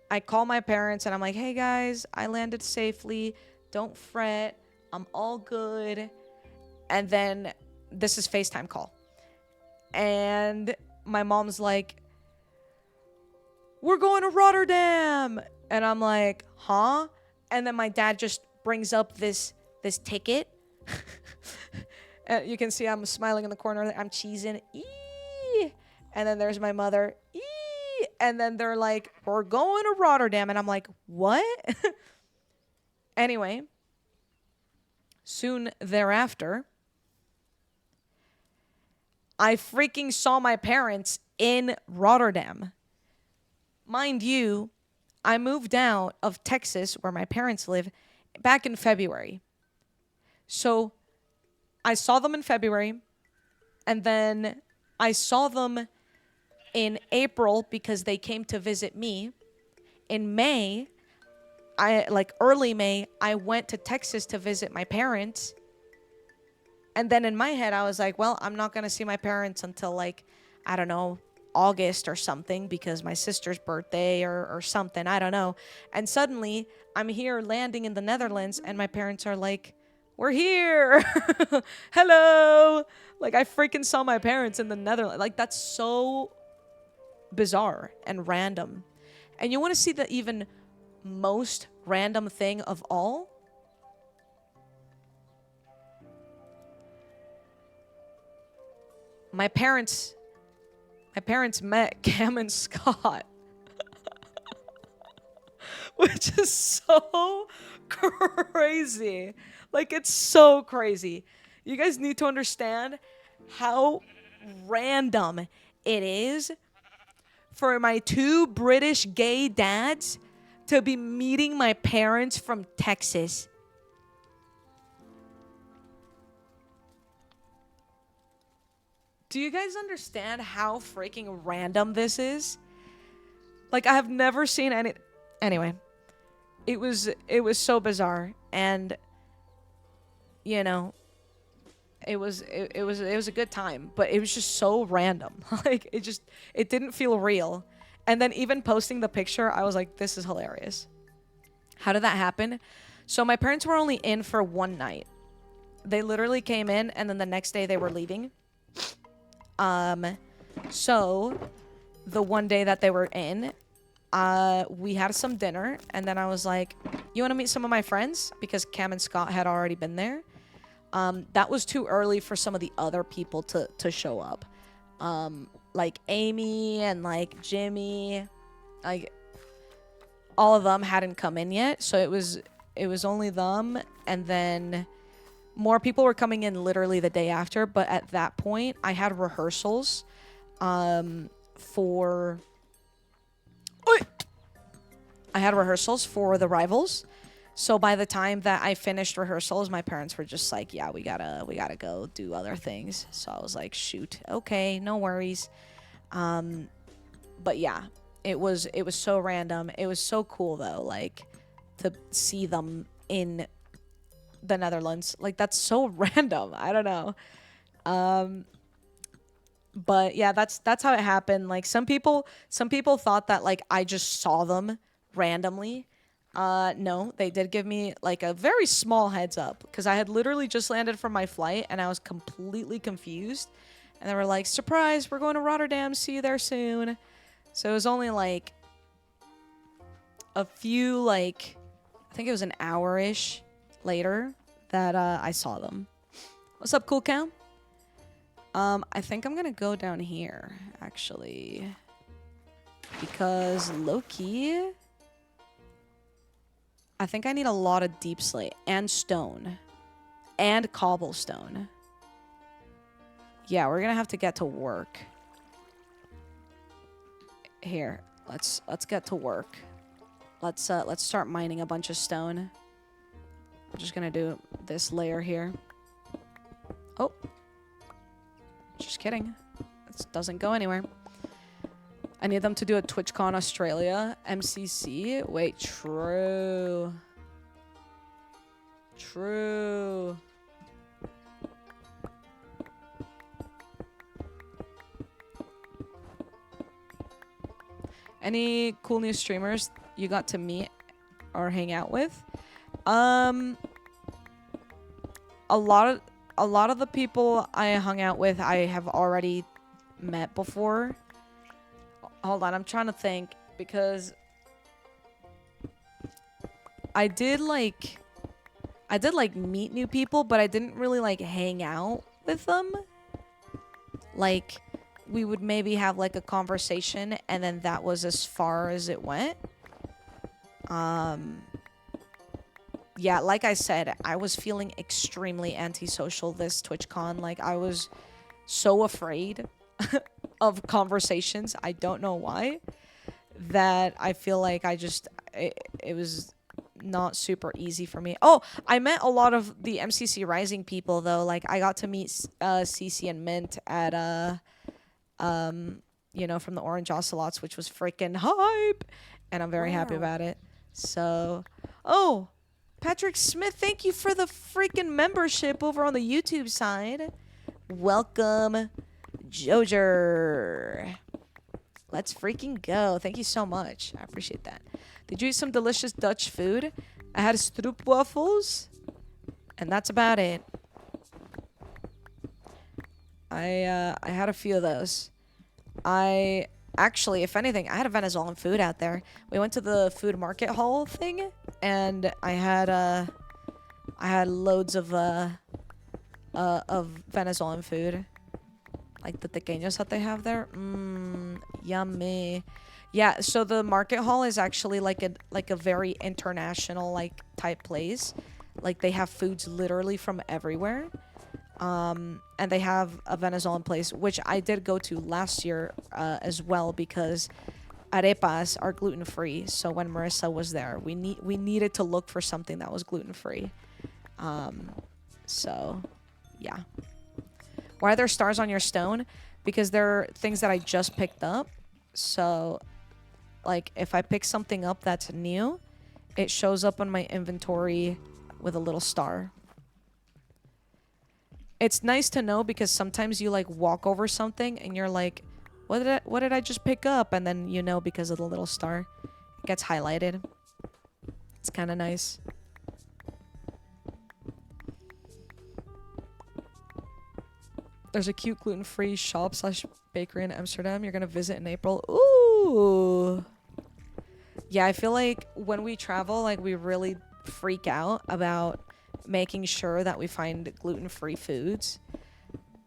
I call my parents and I'm like, hey guys, I landed safely. Don't fret. I'm all good. And then this is FaceTime call. And my mom's like, we're going to Rotterdam. And I'm like, huh? And then my dad just brings up this ticket. You can see I'm smiling in the corner. I'm cheesing. Eee! And then there's my mother. Eee! And then they're like, we're going to Rotterdam. And I'm like, what? Anyway, soon thereafter, I freaking saw my parents in Rotterdam. Mind you, I moved out of Texas, where my parents live, back in February. So I saw them in February, and then I saw them in April because they came to visit me. In May, early May, I went to Texas to visit my parents. And then in my head, I was like, well, I'm not going to see my parents until like, I don't know, August or something because my sister's birthday or something. I don't know. And suddenly I'm here landing in the Netherlands and my parents are like, we're here. Hello. Like I freaking saw my parents in the Netherlands. Like that's so bizarre and random. And you want to see the even most random thing of all? My parents met Cam and Scott. Which is so crazy. Like it's so crazy. You guys need to understand how random it is for my two British gay dads to be meeting my parents from Texas. Do you guys understand how freaking random this is? Like I have never seen any. Anyway, it was so bizarre, and you know, it was a good time, but it was just so random. Like it didn't feel real. And then even posting the picture, I was like, this is hilarious. How did that happen? So my parents were only in for one night. They literally came in and then the next day they were leaving. So the one day that they were in, we had some dinner and then I was like, you want to meet some of my friends? Because Cam and Scott had already been there. That was too early for some of the other people to show up. Like Amy and like Jimmy, like all of them hadn't come in yet. So it was only them. And then more people were coming in literally the day after. But at that point I had rehearsals, for the rivals. So by the time that I finished rehearsals, my parents were just like, yeah, we gotta go do other things. So I was like, shoot, okay, no worries. But yeah, it was so random. It was so cool though, like to see them in the Netherlands. Like that's so random. I don't know. But yeah, that's how it happened. Like some people thought that like I just saw them randomly. No, they did give me like a very small heads up because I had literally just landed from my flight and I was completely confused. And they were like, surprise, we're going to Rotterdam. See you there soon. So it was only like a few, like, I think it was an hour-ish later that I saw them. What's up, Cool Cow? I think I'm going to go down here, actually. Because low-key, I think I need a lot of deep slate and stone and cobblestone. Yeah, we're gonna have to get to work. Here, let's get to work. Let's start mining a bunch of stone. I'm just gonna do this layer here. Oh, just kidding. This doesn't go anywhere. I need them to do a TWITCHCON Australia MCC. Wait, true. True. Any cool new streamers you got to meet or hang out with? A lot of the people I hung out with I have already met before. Hold on, I'm trying to think because I did like meet new people, but I didn't really like hang out with them. Like we would maybe have like a conversation and then that was as far as it went. Yeah, like I said, I was feeling extremely antisocial this TwitchCon. Like I was so afraid of conversations. I don't know why. That I feel like it was not super easy for me. Oh, I met a lot of the MCC Rising people though. Like I got to meet CC and Mint at you know, from the Orange Ocelots, which was freaking hype. And I'm very happy Wow. about it. So, oh, Patrick Smith, thank you for the freaking membership over on the YouTube side. Welcome, Jojer. Let's freaking go. Thank you so much. I appreciate that. Did you eat some delicious Dutch food? I had stroopwafels, and that's about it. I had a few of those. I actually, if anything, I had a Venezuelan food out there. We went to the food market hall thing, and I had loads of Venezuelan food, like the tequeños that they have there. Yummy. Yeah, so the market hall is actually like a very international like type place. Like they have foods literally from everywhere. And they have a Venezuelan place, which I did go to last year as well, because arepas are gluten-free. So when Marissa was there, we needed to look for something that was gluten-free. So yeah. Why are there stars on your stone? Because they're things that I just picked up. So like if I pick something up that's new, it shows up on my inventory with a little star. It's nice to know because sometimes you like walk over something and you're like, what did I just pick up? And then you know because of the little star. It gets highlighted. It's kind of nice. There's a cute gluten-free shop / bakery in Amsterdam you're gonna visit in April. Ooh. Yeah, I feel like when we travel, like we really freak out about making sure that we find gluten-free foods.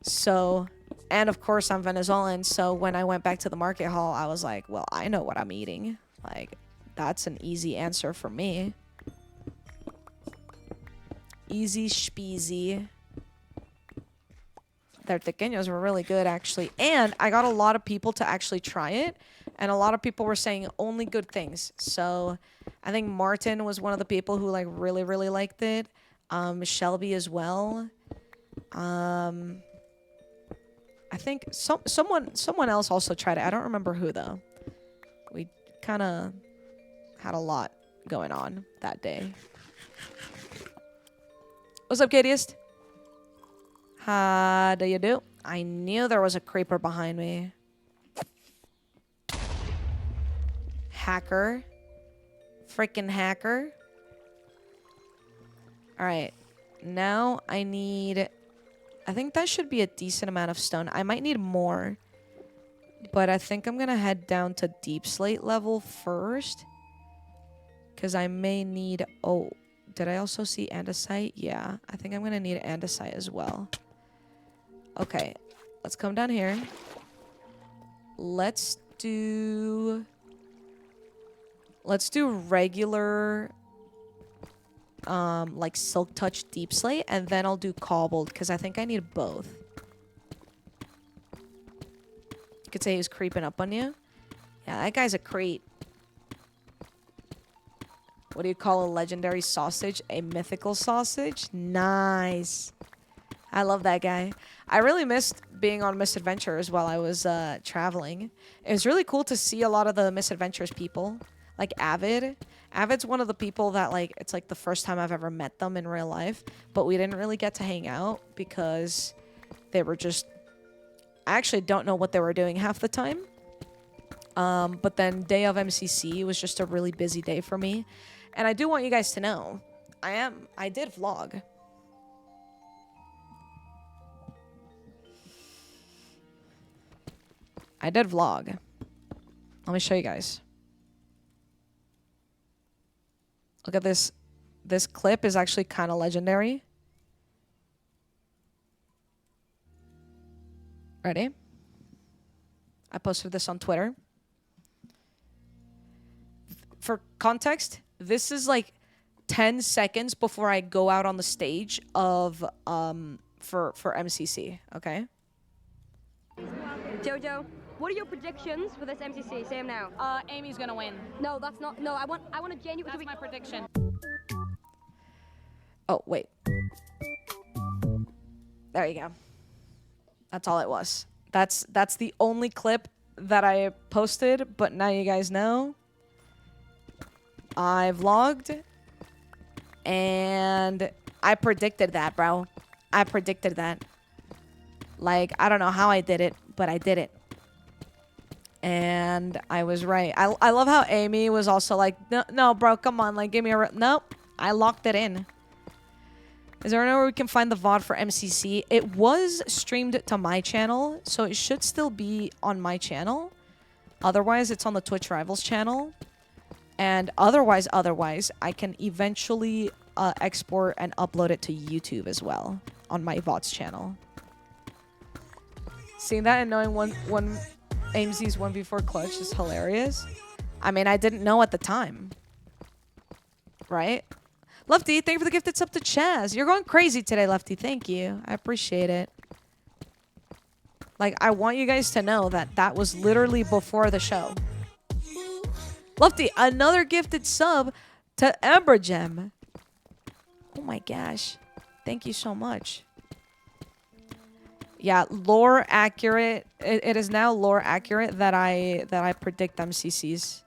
So, and of course I'm Venezuelan, so when I went back to the market hall, I was like, well, I know what I'm eating. Like, that's an easy answer for me. Easy speasy. Their tequeños were really good, actually. And I got a lot of people to actually try it. And a lot of people were saying only good things. So I think Martin was one of the people who like really, really liked it. Shelby as well. I think someone else also tried it. I don't remember who though. We kind of had a lot going on that day. What's up, Katieist? How do you do? I knew there was a creeper behind me. Hacker. Freaking hacker. Alright. Now I need... I think that should be a decent amount of stone. I might need more. But I think I'm going to head down to deep slate level first. Because I may need... Oh, did I also see andesite? Yeah, I think I'm going to need andesite as well. Okay, let's come down here. Let's do regular like silk touch deep slate, and then I'll do cobbled because I think I need both. You could say he's creeping up on you. Yeah, that guy's a creep. What do you call a legendary sausage? A mythical sausage? Nice. I love that guy. I really missed being on Misadventures while I was traveling. It was really cool to see a lot of the Misadventures people. Like Avid. Avid's one of the people that like, it's like the first time I've ever met them in real life. But we didn't really get to hang out because they were just... I actually don't know what they were doing half the time. But then day of MCC was just a really busy day for me. And I do want you guys to know, I did vlog. I did vlog. Let me show you guys. Look at this. This clip is actually kind of legendary. Ready? I posted this on Twitter. For context, this is like 10 seconds before I go out on the stage of for MCC, okay? Jojo, what are your predictions for this MCC? Say them now. Amy's gonna win. No, that's not. No, I want a genuine. That's my prediction. Oh, wait. There you go. That's all it was. That's the only clip that I posted, but now you guys know. I vlogged, and I predicted that, bro. I predicted that. Like, I don't know how I did it, but I did it. And I was right. I love how Amy was also like, no, bro, come on, like, give me a... Nope, I locked it in. Is there anywhere we can find the VOD for MCC? It was streamed to my channel, so it should still be on my channel. Otherwise, it's on the Twitch Rivals channel. And otherwise, I can eventually export and upload it to YouTube as well on my VOD's channel. Seeing that and knowing one AMZ's 1v4 clutch is hilarious. I mean, I didn't know at the time. Right? Lefty, thank you for the gifted sub to Chaz. You're going crazy today, Lefty. Thank you. I appreciate it. Like, I want you guys to know that that was literally before the show. Lefty, another gifted sub to Embergem. Oh my gosh. Thank you so much. Yeah, lore accurate. It is now lore accurate that I predict MCCs.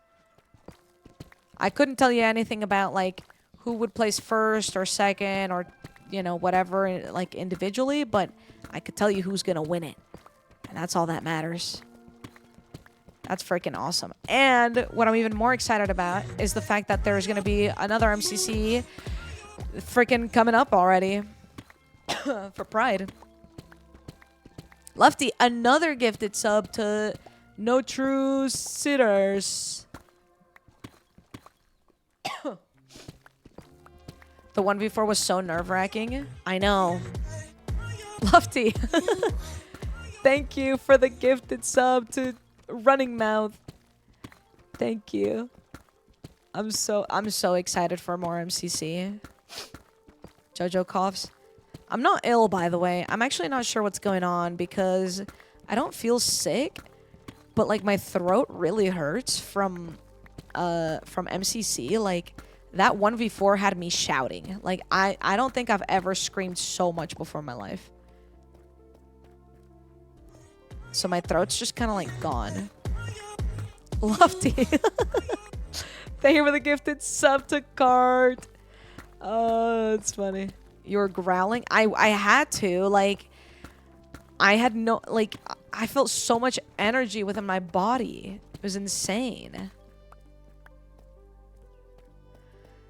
I couldn't tell you anything about, like, who would place first or second or, you know, whatever, like, individually, but I could tell you who's gonna win it. And that's all that matters. That's freaking awesome. And what I'm even more excited about is the fact that there's gonna be another MCC freaking coming up already for Pride. Lefty, another gifted sub to No True Sitters. The 1v4 was so nerve-wracking. I know. Lefty. Thank you for the gifted sub to Running Mouth. Thank you. I'm so excited for more MCC. Jojo coughs. I'm not ill, by the way. I'm actually not sure what's going on because I don't feel sick, but like my throat really hurts from MCC. Like that 1v4 had me shouting. Like I don't think I've ever screamed so much before in my life. So my throat's just kind of like gone. Lofty. Thank you for the gifted sub to Cart. Oh, it's funny. You were growling? I had to. Like, I had no... Like, I felt so much energy within my body. It was insane.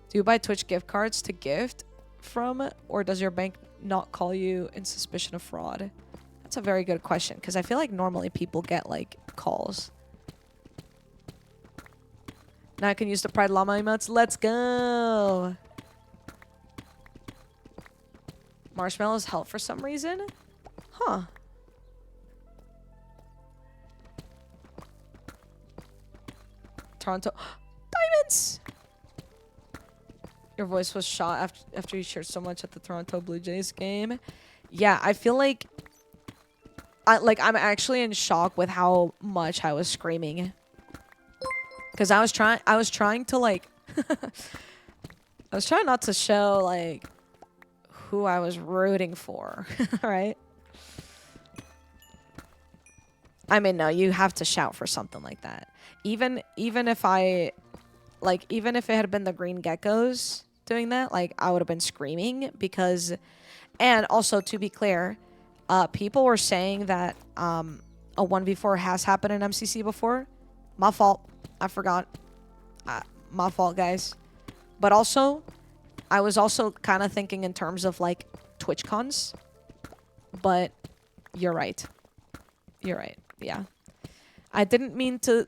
Do you buy Twitch gift cards to gift from? Or does your bank not call you in suspicion of fraud? That's a very good question. Because I feel like normally people get, like, calls. Now I can use the Pride Llama emotes. Let's go! Marshmallows help for some reason? Huh. Toronto. Diamonds! Your voice was shot after you shared so much at the Toronto Blue Jays game. Yeah, I feel like... I'm actually in shock with how much I was screaming. Because I was trying to, like... I was trying not to show, like... who I was rooting for, right? I mean, no, you have to shout for something like that. Even if I, like, even if it had been the Green Geckos doing that, like, I would have been screaming because, and also to be clear, people were saying that a 1v4 has happened in MCC before. My fault. I forgot. My fault, guys. But also... I was also kind of thinking in terms of, like, TwitchCons. But you're right. You're right. Yeah. I didn't mean to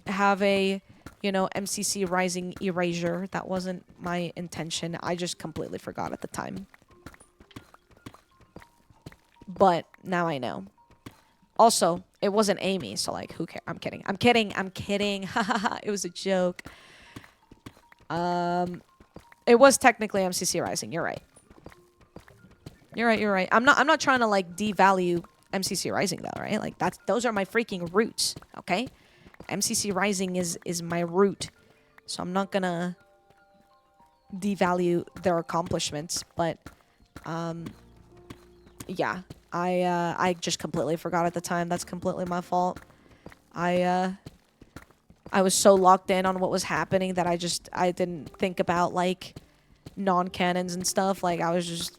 have a, you know, MCC Rising erasure. That wasn't my intention. I just completely forgot at the time. But now I know. Also, it wasn't Amy, so, like, who cares? I'm kidding. I'm kidding. I'm kidding. Hahaha. It was a joke. It was technically MCC Rising. You're right. You're right. You're right. I'm not trying to like devalue MCC Rising though, right? Like those are my freaking roots. Okay, MCC Rising is my root, so I'm not gonna devalue their accomplishments. But yeah, I just completely forgot at the time. That's completely my fault. I was so locked in on what was happening that I didn't think about like non-canons and stuff. Like I was just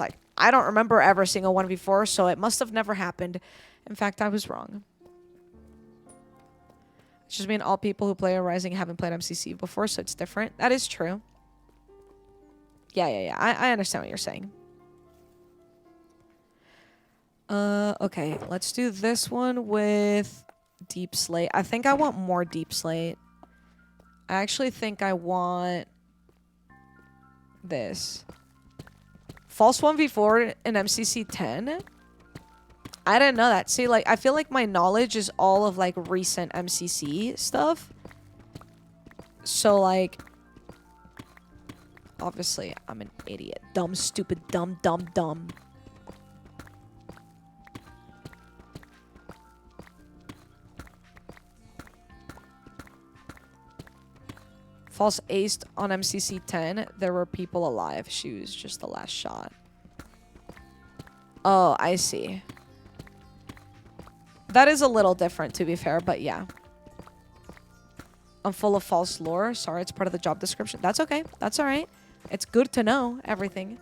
like, I don't remember ever seeing a 1v4, so it must have never happened. In fact, I was wrong. It's just mean all people who play Rising haven't played MCC before, so it's different. That is true. Yeah. I understand what you're saying. Okay, let's do this one with Deep Slate. I think I want more Deep Slate. I actually think I want this. False 1v4 in MCC 10? I didn't know that. See, like, I feel like my knowledge is all of, like, recent MCC stuff. So, like, obviously, I'm an idiot. Dumb, stupid, dumb. False aced on MCC 10. There were people alive. She was just the last shot. Oh, I see. That is a little different, to be fair, but yeah. I'm full of false lore. Sorry, it's part of the job description. That's okay. That's alright. It's good to know everything.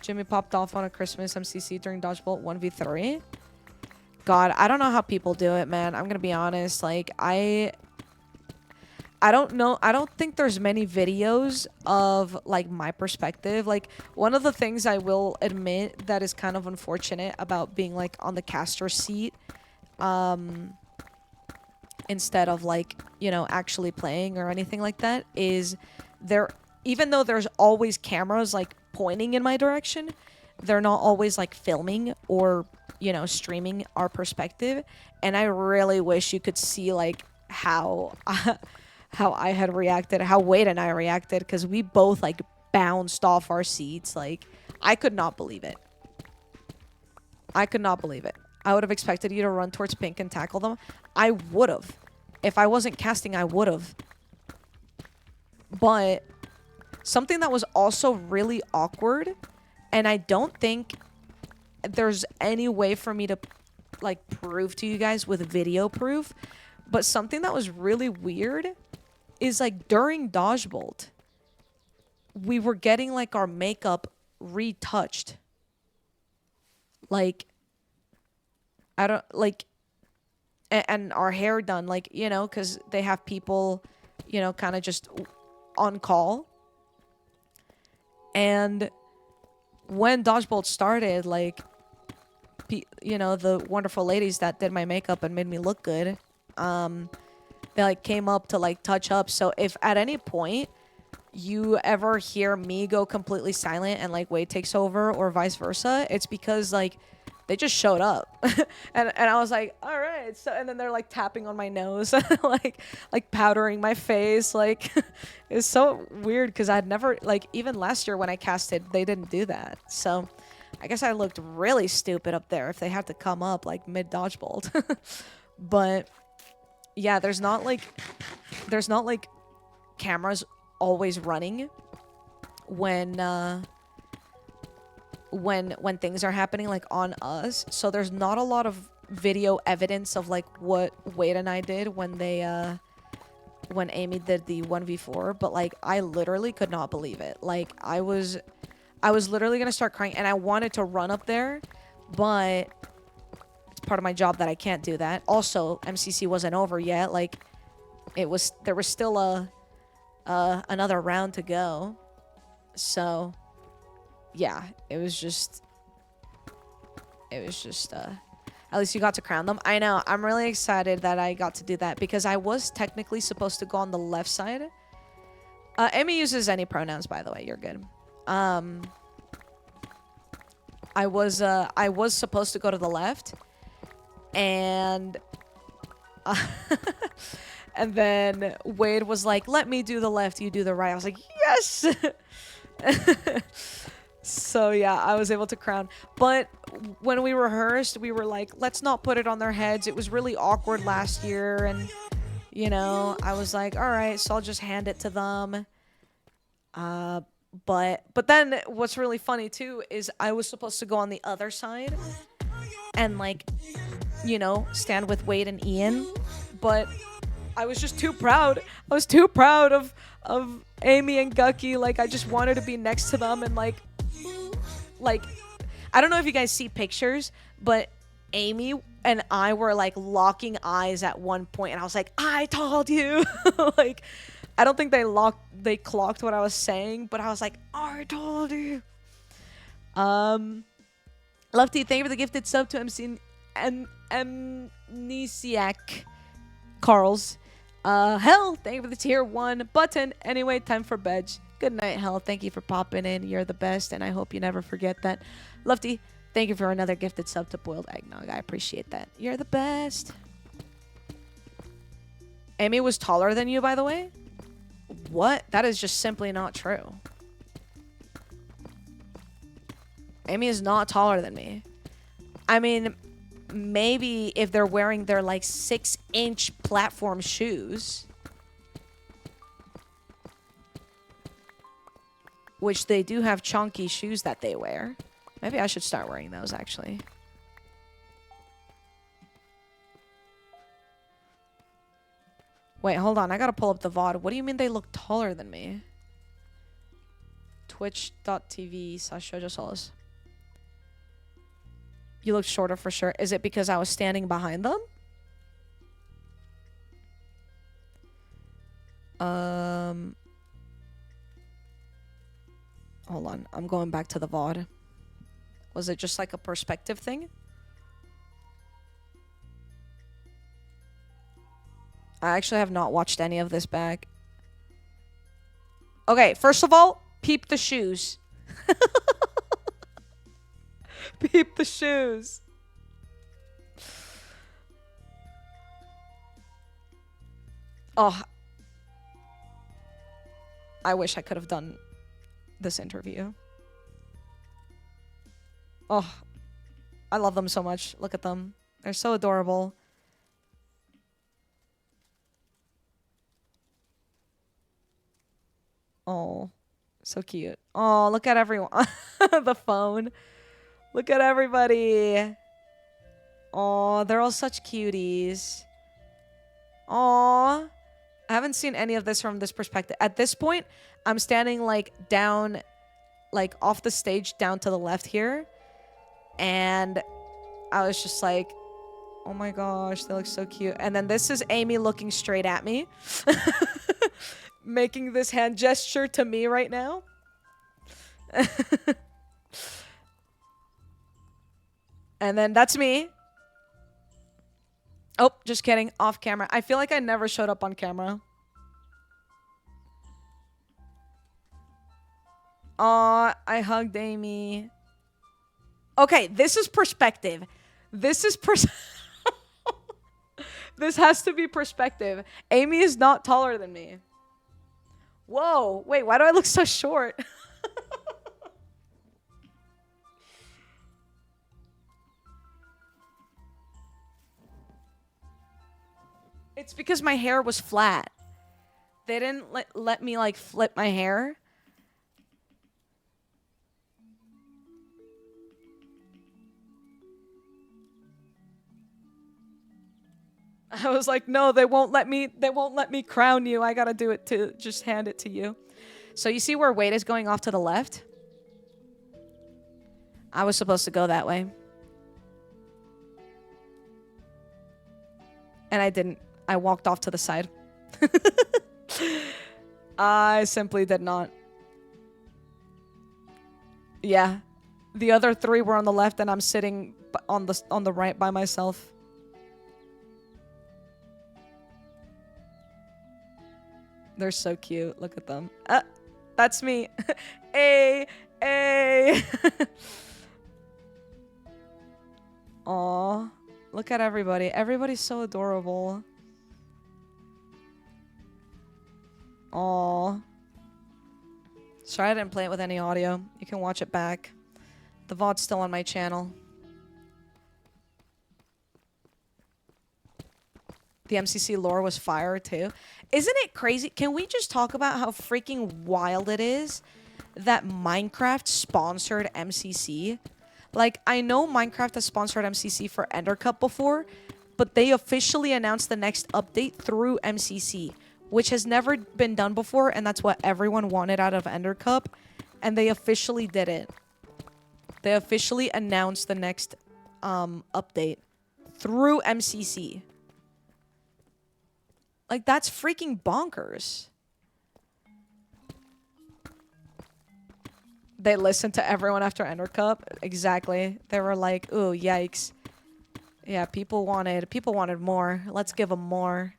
Jimmy popped off on a Christmas MCC during Dodgeball 1v3. God, I don't know how people do it, man. I'm gonna be honest. Like, I don't know. I don't think there's many videos of, like, my perspective. Like, one of the things I will admit that is kind of unfortunate about being, like, on the caster seat, instead of, like, you know, actually playing or anything like that, is even though there's always cameras, like, pointing in my direction, they're not always, like, filming or, you know, streaming our perspective. And I really wish you could see, like, how I had reacted, how Wade and I reacted, because we both, like, bounced off our seats. Like, I could not believe it. I could not believe it. I would have expected you to run towards Pink and tackle them. I would have. If I wasn't casting, I would have. But something that was also really awkward, and I don't think there's any way for me to, like, prove to you guys with video proof, but something that was really weird is, like, during Dodgebolt, we were getting, like, our makeup retouched. Like, I don't, like, and our hair done, like, you know, because they have people, you know, kind of just on call. And when Dodgebolt started, like, you know, the wonderful ladies that did my makeup and made me look good, they, like, came up to, like, touch up. So if at any point you ever hear me go completely silent and, like, Wade takes over or vice versa, it's because, like, they just showed up. and I was like, all right. So, and then they're, like, tapping on my nose, like powdering my face. Like, it's so weird because I'd never, like, even last year when I casted, they didn't do that. So I guess I looked really stupid up there if they had to come up, like, mid Dodgebolt. But yeah, there's not like cameras always running when things are happening, like, on us. So there's not a lot of video evidence of, like, what Wade and I did when Amy did the 1v4, but, like, I literally could not believe it. Like, I was literally gonna start crying, and I wanted to run up there, but it's part of my job that I can't do that. Also, MCC wasn't over yet. Like, there was still another round to go. So yeah, it was just at least you got to crown them. I know, I'm really excited that I got to do that because I was technically supposed to go on the left side. Amy uses any pronouns, by the way. You're good. I was supposed to go to the left, and and then Wade was like, let me do the left, you do the right. I was like, yes. So yeah, I was able to crown. But when we rehearsed, we were like, let's not put it on their heads. It was really awkward last year, and, you know, I was like, all right, so I'll just hand it to them. But then what's really funny too is I was supposed to go on the other side and like, you know, stand with Wade and Ian, but I was just too proud. I was too proud of Amy and Gucky. Like I just wanted to be next to them and like I don't know if you guys see pictures, but Amy and I were like locking eyes at one point and I was like, I told you. Like I don't think they clocked what I was saying, but I was like, I told you. Lefty, thank you for the gifted sub to MC Amnesiac Carls. Hell, thank you for the tier 1 button. Anyway, time for bed. Good night, Hell. Thank you for popping in. You're the best, and I hope you never forget that. Lefty, thank you for another gifted sub to Boiled Eggnog. I appreciate that. You're the best. Amy was taller than you, by the way? What? That is just simply not true. Amy is not taller than me. I mean, maybe if they're wearing their like 6-inch platform shoes, which they do have chunky shoes that they wear. Maybe I should start wearing those actually. Wait, hold on. I gotta pull up the VOD. What do you mean they look taller than me? Twitch.tv/JojoSolis. You look shorter for sure. Is it because I was standing behind them? Hold on. I'm going back to the VOD. Was it just like a perspective thing? I actually have not watched any of this back. Okay, first of all, peep the shoes. Peep the shoes. Oh. I wish I could have done this interview. Oh. I love them so much. Look at them. They're so adorable. Oh, so cute. Oh, look at everyone. The phone. Look at everybody. Oh, they're all such cuties. Oh, I haven't seen any of this from this perspective. At this point, I'm standing like down, like off the stage down to the left here. And I was just like, oh my gosh, they look so cute. And then this is Amy looking straight at me. Making this hand gesture to me right now. And then that's me. Oh, just kidding. Off camera. I feel like I never showed up on camera. Aw, I hugged Amy. Okay, this is perspective. This is This has to be perspective. Amy is not taller than me. Whoa, wait, why do I look so short? It's because my hair was flat. They didn't let me like flip my hair. I was like, no, they won't let me crown you. I gotta do it to just hand it to you. So you see where Wade is going off to the left? I was supposed to go that way. And I didn't. I walked off to the side. I simply did not. Yeah. The other three were on the left and I'm sitting on the right by myself. They're so cute. Look at them. That's me. Hey, hey. Aw. Look at everybody. Everybody's so adorable. Aw. Sorry I didn't play it with any audio. You can watch it back. The VOD's still on my channel. The MCC lore was fire too. Isn't it crazy? Can we just talk about how freaking wild it is that Minecraft sponsored MCC. Like, I know Minecraft has sponsored MCC for Ender Cup before, but they officially announced the next update through MCC, which has never been done before, and that's what everyone wanted out of Ender Cup, and they officially did it. They officially announced the next update through MCC. Like, that's freaking bonkers. They listened to everyone after Ender Cup. Exactly. They were like, ooh, yikes. Yeah, people wanted more. Let's give them more.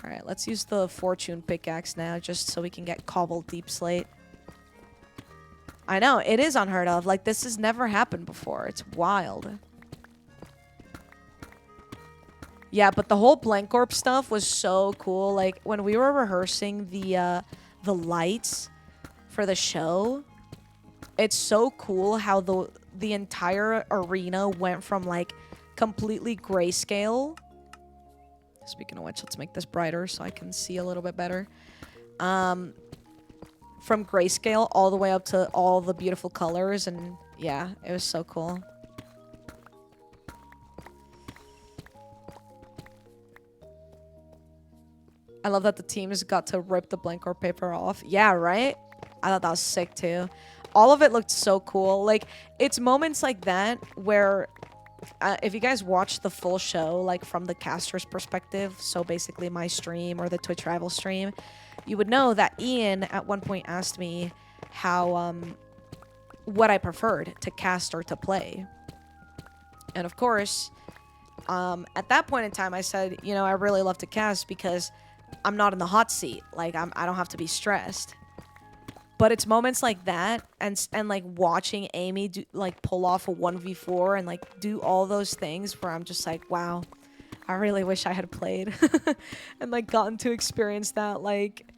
All right, let's use the fortune pickaxe now just so we can get cobbled deep slate. I know, it is unheard of. Like, this has never happened before. It's wild. Yeah, but the whole Blancorp stuff was so cool. Like, when we were rehearsing the lights for the show, it's so cool how the entire arena went from, like, completely grayscale. Speaking of which, let's make this brighter so I can see a little bit better. From grayscale all the way up to all the beautiful colors, and yeah, it was so cool. I love that the teams got to rip the Blancorp paper off. Yeah, right? I thought that was sick too. All of it looked so cool. Like, it's moments like that where if you guys watch the full show, like from the caster's perspective, so basically my stream or the Twitch rival stream, you would know that Ian at one point asked me how, what I preferred, to cast or to play. And of course, at that point in time, I said, you know, I really love to cast because I'm not in the hot seat. Like, I don't have to be stressed. But it's moments like that and like watching Amy pull off a 1v4 and like do all those things where I'm just like, wow, I really wish I had played and like gotten to experience that like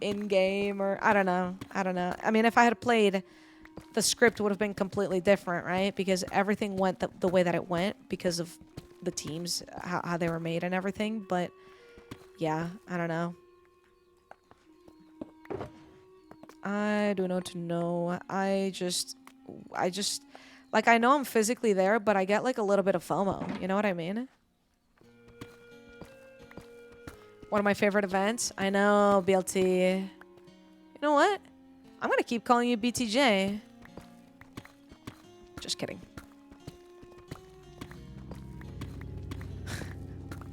in game, or I don't know. I mean, if I had played, the script would have been completely different, right? Because everything went the way that it went because of the teams, how they were made and everything. But yeah, I don't know. I do not know. I just, like, I know I'm physically there, but I get, like, a little bit of FOMO. You know what I mean? One of my favorite events? I know, BLT. You know what? I'm gonna keep calling you BTJ. Just kidding.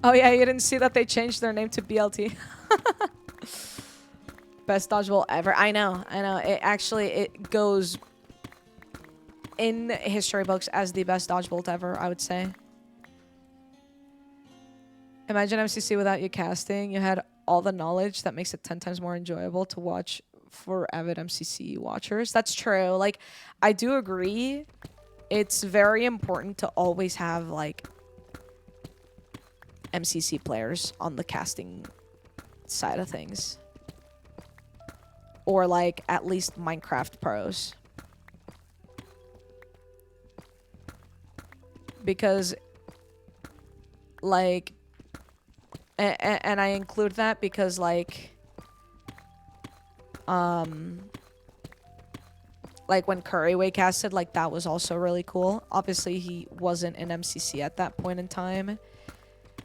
Oh, yeah, you didn't see that they changed their name to BLT. Best dodgeball ever. I know. It goes in history books as the best dodgeball ever, I would say. Imagine MCC without you casting. You had all the knowledge that makes it 10 times more enjoyable to watch for avid MCC watchers. That's true. Like, I do agree. It's very important to always have, like, MCC players on the casting side of things. Or, like, at least Minecraft pros. Because, like, and I include that because, like when Curryway casted, like, that was also really cool. Obviously, he wasn't in MCC at that point in time.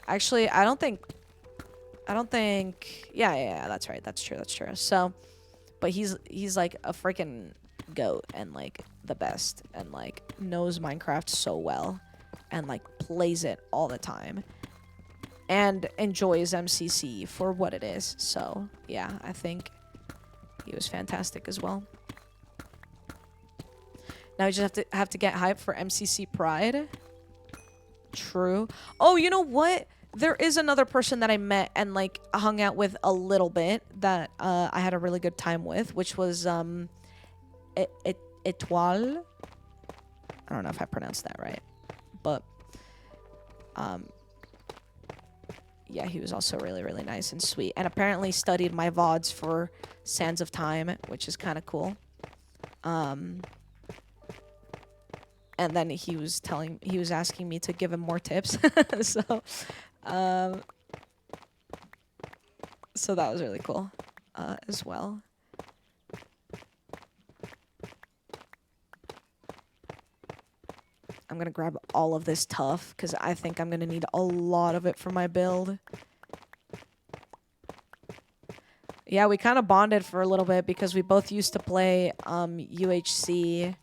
Actually, I don't think, yeah, that's right. That's true. So, but he's like a freaking goat and like the best and like knows Minecraft so well and like plays it all the time and enjoys MCC for what it is. So yeah, I think he was fantastic as well. Now we just have to get hyped for MCC Pride. True. Oh, you know what? There is another person that I met and like hung out with a little bit that I had a really good time with, which was Etoile. I don't know if I pronounced that right, but yeah, he was also really, really nice and sweet, and apparently studied my VODs for Sands of Time, which is kind of cool. And then he was asking me to give him more tips. So that was really cool, as well. I'm gonna grab all of this tough because I think I'm gonna need a lot of it for my build. Yeah, we kind of bonded for a little bit because we both used to play UHC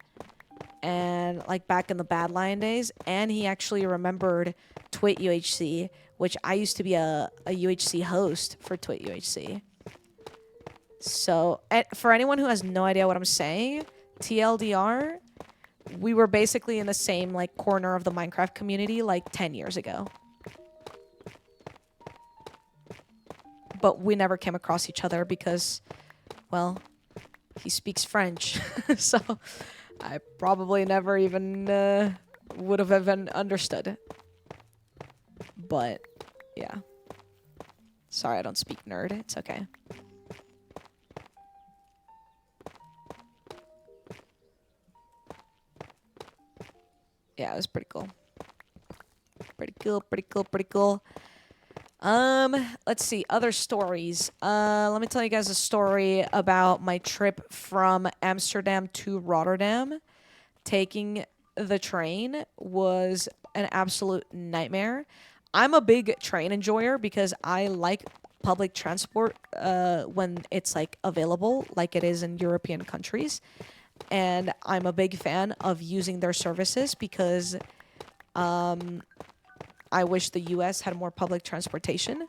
and like back in the Badlion days, and he actually remembered Twit UHC, which I used to be a UHC host for Twit UHC. So, for anyone who has no idea what I'm saying, TLDR, we were basically in the same like corner of the Minecraft community like 10 years ago. But we never came across each other because, well, he speaks French. So I probably never even would have even understood. But, yeah. Sorry, I don't speak nerd. It's okay. Yeah, it was pretty cool. Pretty cool, pretty cool, pretty cool. Let's see, other stories. Let me tell you guys a story about my trip from Amsterdam to Rotterdam. Taking the train was an absolute nightmare. I'm a big train enjoyer because I like public transport when it's like available, like it is in European countries. And I'm a big fan of using their services because I wish the US had more public transportation.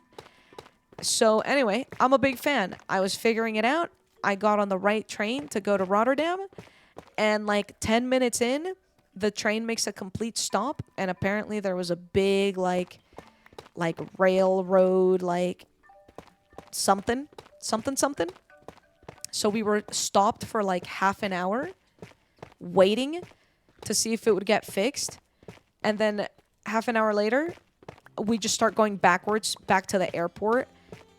So anyway, I'm a big fan. I was figuring it out. I got on the right train to go to Rotterdam. And like 10 minutes in, the train makes a complete stop. And apparently there was a big like railroad, like something. So we were stopped for like half an hour waiting to see if it would get fixed. And then half an hour later, we just start going backwards back to the airport.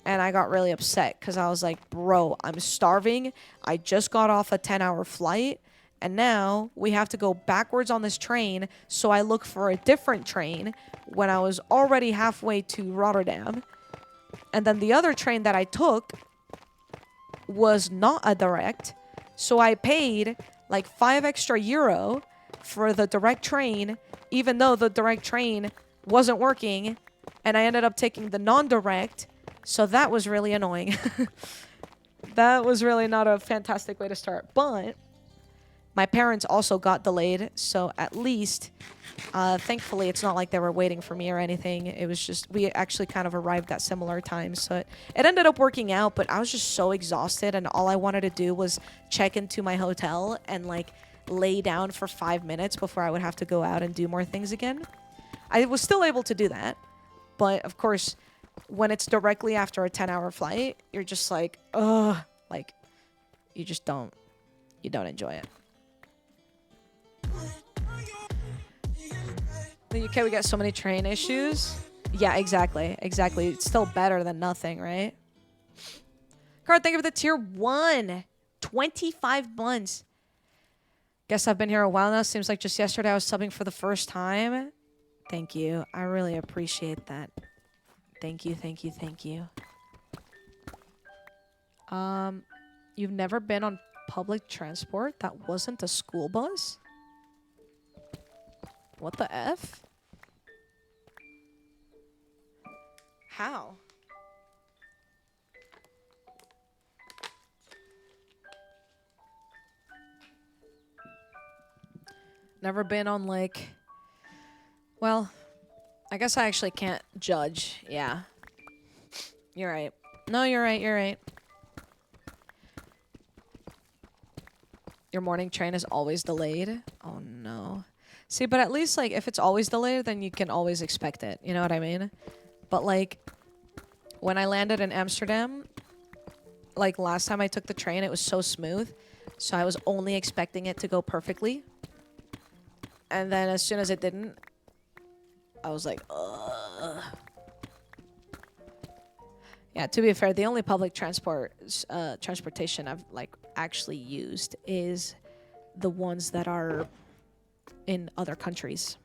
And I got really upset because I was like, bro, I'm starving. I just got off a 10-hour flight. And now we have to go backwards on this train. So I look for a different train when I was already halfway to Rotterdam. And then the other train that I took was not a direct. So I paid like €5 extra for the direct train, even though the direct train wasn't working, and I ended up taking the non-direct, so that was really annoying. That was really not a fantastic way to start, but my parents also got delayed, so at least, thankfully, it's not like they were waiting for me or anything. It was just, we actually kind of arrived at similar times, so it ended up working out, but I was just so exhausted, and all I wanted to do was check into my hotel and, like, lay down for 5 minutes before I would have to go out and do more things again. I was still able to do that, but of course, when it's directly after a 10-hour flight, you're just like, ugh, like, you don't enjoy it. In the UK, we got so many train issues. Yeah, exactly. It's still better than nothing, right? Card, thank you for the tier 1. 25 months. Guess I've been here a while now. Seems like just yesterday I was subbing for the first time. Thank you. I really appreciate that. Thank you. You've never been on public transport that wasn't a school bus? What the F? How? Never been on, like... Well, I guess I actually can't judge. Yeah. You're right. No, you're right. Your morning train is always delayed? Oh, no. See, but at least, like, if it's always delayed, then you can always expect it. You know what I mean? But, like, when I landed in Amsterdam, like, last time I took the train, it was so smooth. So I was only expecting it to go perfectly. And then as soon as it didn't, I was like, ugh. Yeah, to be fair, the only public transportation I've, like, actually used is the ones that are in other countries.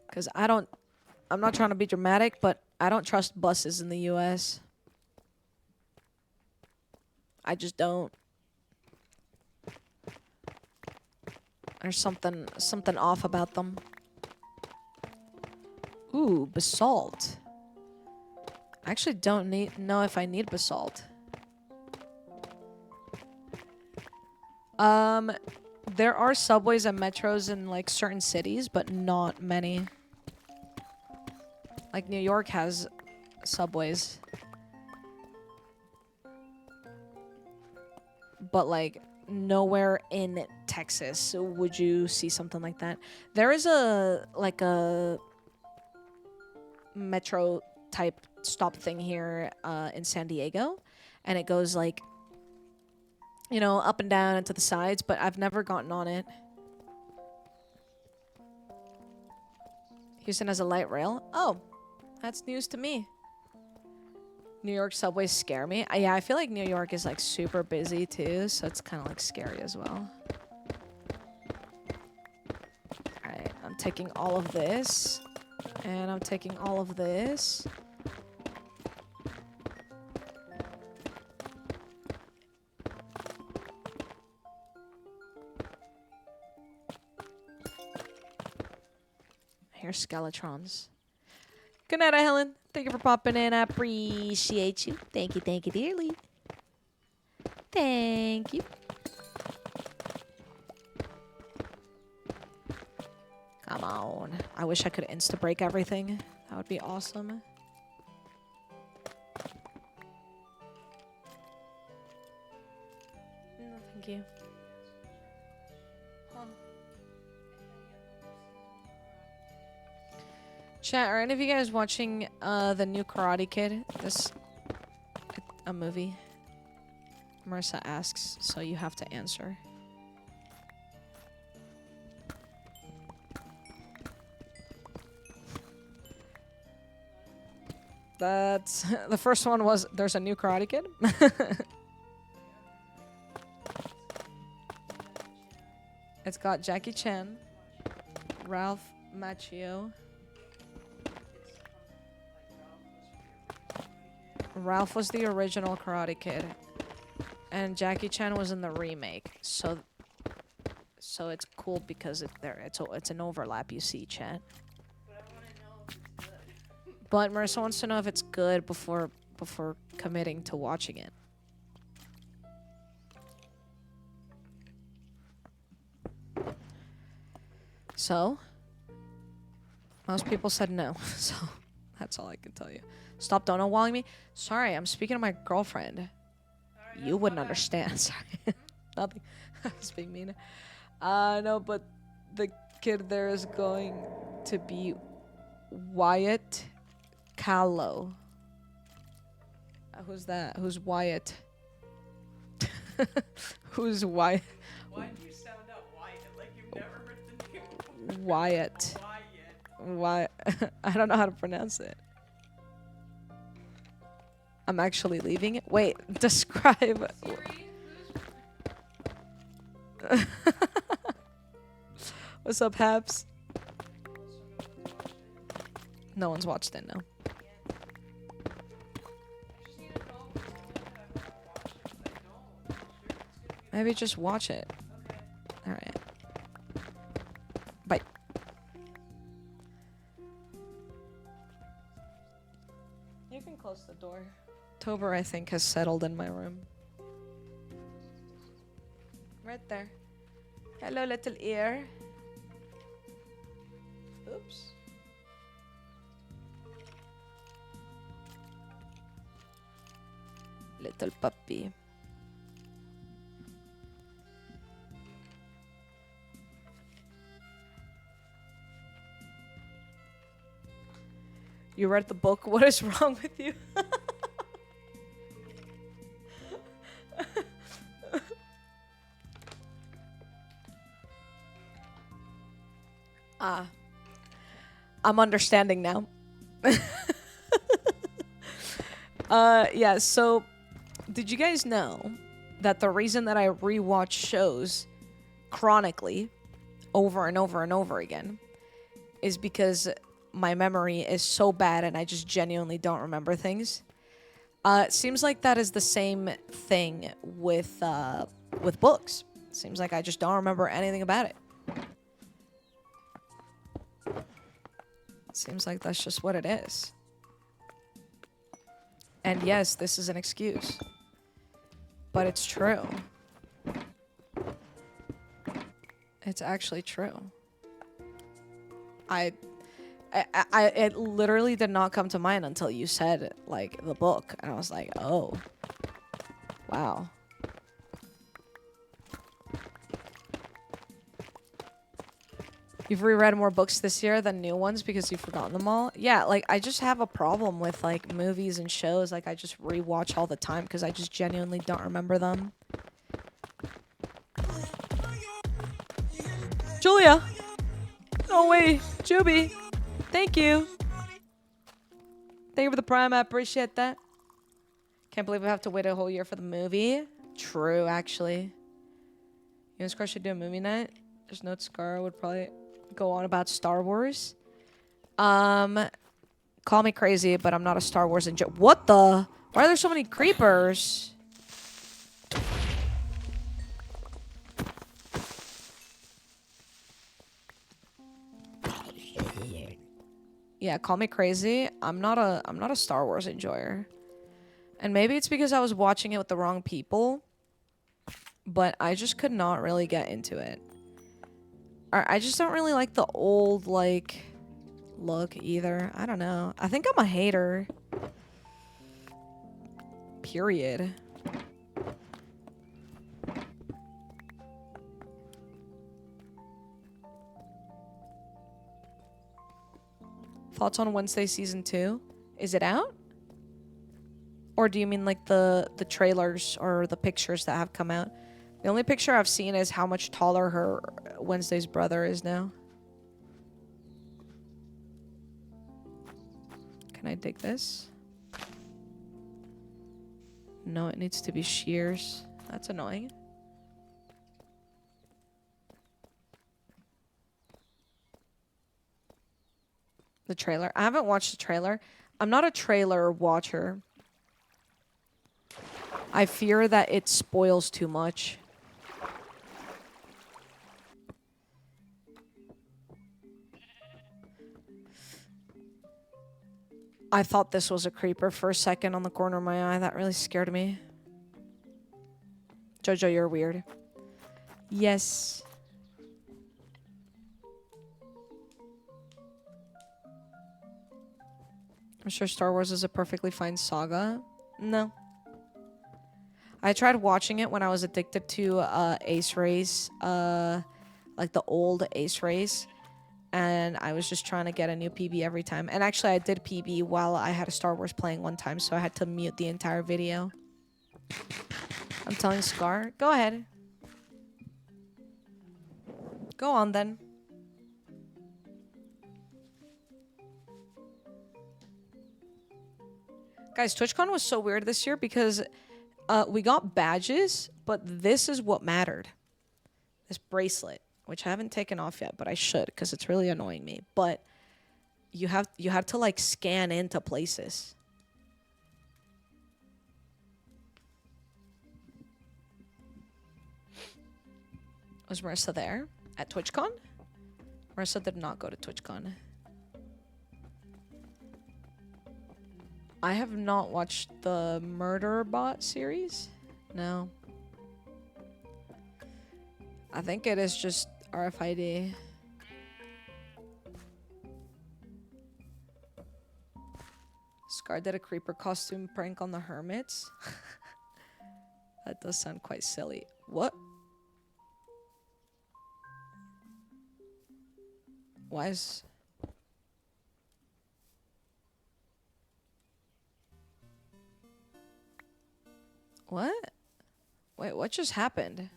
Because I'm not trying to be dramatic, but I don't trust buses in the US. I just don't. There's something off about them. Ooh, basalt. I actually don't know if I need basalt. There are subways and metros in like certain cities, but not many. Like New York has subways. But like nowhere in Texas would you see something like that. There is a metro type stop thing here in San Diego, and it goes like, you know, up and down and to the sides, but I've never gotten on it. Houston has a light rail. Oh, that's news to me. New York subways scare me. Yeah, I feel like New York is like super busy too, so it's kind of like scary as well. Alright, I'm taking all of this. And I'm taking all of this. Here's Skeletrons. Good night, Helen. Thank you for popping in. I appreciate you. Thank you dearly. Thank you. Come on. I wish I could insta-break everything. That would be awesome. No, thank you. Chat, are any of you guys watching the new Karate Kid? A movie? Marissa asks, so you have to answer. That's the first one was there's a new Karate Kid. It's got Jackie Chan, Ralph Macchio. Ralph was the original Karate Kid, and Jackie Chan was in the remake. So it's cool because it's an overlap. You see, chat. But Marissa wants to know if it's good before committing to watching it. So, most people said no. So, that's all I can tell you. Stop donut walling me. Sorry, I'm speaking to my girlfriend. You wouldn't understand. Sorry. Nothing. I was being mean. No, but the kid there is going to be Wyatt Callow. Who's that? Who's Wyatt? Who's Wyatt? Why do you sound out Wyatt? Like you've never heard the name before. Wyatt. Wyatt. I don't know how to pronounce it. I'm actually leaving it. Wait, describe. Siri, What's up, Habs? No one's watched it, no. Maybe just watch it. Alright. Bye. You can close the door. Tober, I think, has settled in my room. Right there. Hello, little ear. Oops. Little puppy. You read the book? What is wrong with you? I'm understanding now. Yeah, so did you guys know that the reason that I rewatch shows chronically over and over and over again is because my memory is so bad and I just genuinely don't remember things? It seems like that is the same thing with books. It seems like I just don't remember anything about it. Seems like that's just what it is. And yes, this is an excuse. But it's true. It's actually true. It literally did not come to mind until you said, like, the book. And I was like, oh. Wow. You've reread more books this year than new ones because you've forgotten them all? Yeah, like, I just have a problem with, like, movies and shows. Like, I just rewatch all the time because I just genuinely don't remember them. Julia! No way! Juby! Thank you! Thank you for the prime, I appreciate that. Can't believe we have to wait a whole year for the movie. True, actually. You and Scar should do a movie night. There's no Scar would probably go on about Star Wars. Call me crazy, but I'm not a Star Wars enjoyer. What the? Why are there so many creepers? Yeah, call me crazy. I'm not a Star Wars enjoyer. And maybe it's because I was watching it with the wrong people, but I just could not really get into it. I just don't really like the old, like, look either. I don't know. I think I'm a hater. Period. Thoughts on Wednesday season 2? Is it out? Or do you mean like the trailers or the pictures that have come out? The only picture I've seen is how much taller her Wednesday's brother is now. Can I dig this? No, it needs to be shears. That's annoying. The trailer. I haven't watched the trailer. I'm not a trailer watcher. I fear that it spoils too much. I thought this was a creeper for a second on the corner of my eye. That really scared me. Jojo, you're weird. Yes. I'm sure Star Wars is a perfectly fine saga. No. I tried watching it when I was addicted to Ace Race, like the old Ace Race, and I was just trying to get a new PB every time. And actually, I did PB while I had a Star Wars playing one time, so I had to mute the entire video. I'm telling Scar, go ahead. Go on then. Guys, TwitchCon was so weird this year because we got badges, but this is what mattered. This bracelet, which I haven't taken off yet, but I should because it's really annoying me. But you have to like scan into places. Was Marissa there at TwitchCon? Marissa did not go to TwitchCon. I have not watched the Murder Bot series. No. I think it is just RFID. Scar did a creeper costume prank on the hermits. That does sound quite silly. What? Why is... What? Wait, what just happened?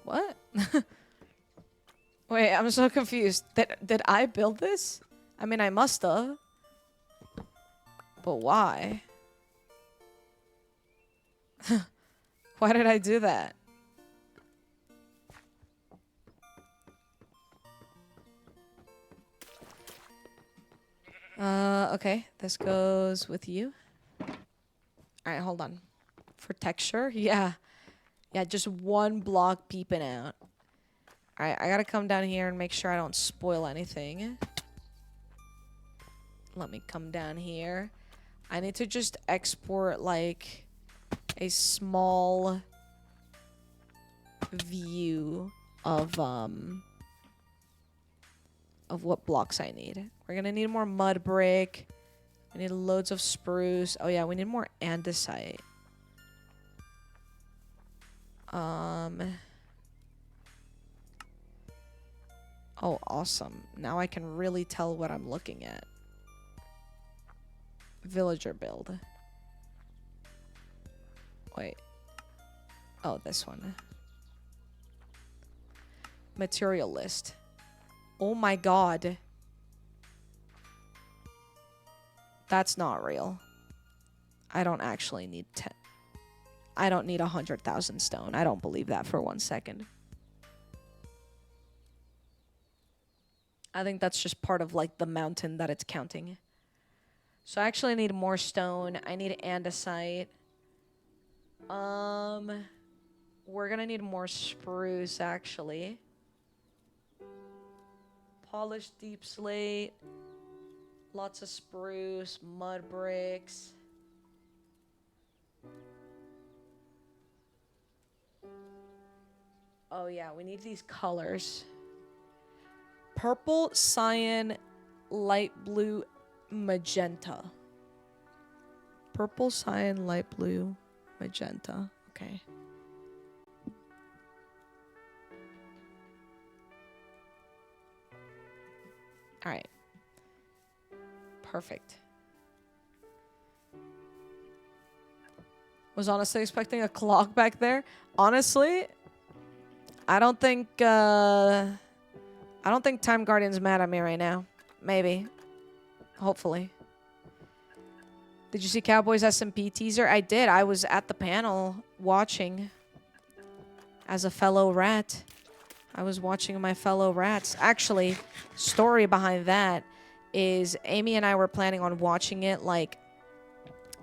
What? Wait, I'm so confused. Did I build this? I mean, I must have. But why? Why did I do that? Okay, this goes with you. Alright, All right, hold on. For texture, yeah. Yeah, just one block peeping out. All right, I gotta come down here and make sure I don't spoil anything. Let me come down here. I need to just export like a small view of what blocks I need. We're gonna need more mud brick. We need loads of spruce. Oh yeah, we need more andesite. Oh, awesome. Now I can really tell what I'm looking at. Villager build. Wait. Oh, this one. Material list. Oh my god. That's not real. I don't actually need 10. I don't need 100,000 stone. I don't believe that for 1 second. I think that's just part of like the mountain that it's counting. So I actually need more stone. I need andesite. We're gonna need more spruce actually. Polished deep slate. Lots of spruce, mud bricks. Oh yeah, we need these colors. Purple, cyan, light blue, magenta. Purple, cyan, light blue, magenta. Okay. All right. Perfect. Was honestly expecting a clock back there. Honestly, I don't think Time Guardian's mad at me right now. Maybe. Hopefully. Did you see Cowboys SMP teaser? I did. I was at the panel watching as a fellow rat. I was watching my fellow rats. Actually, story behind that is Amy and I were planning on watching it like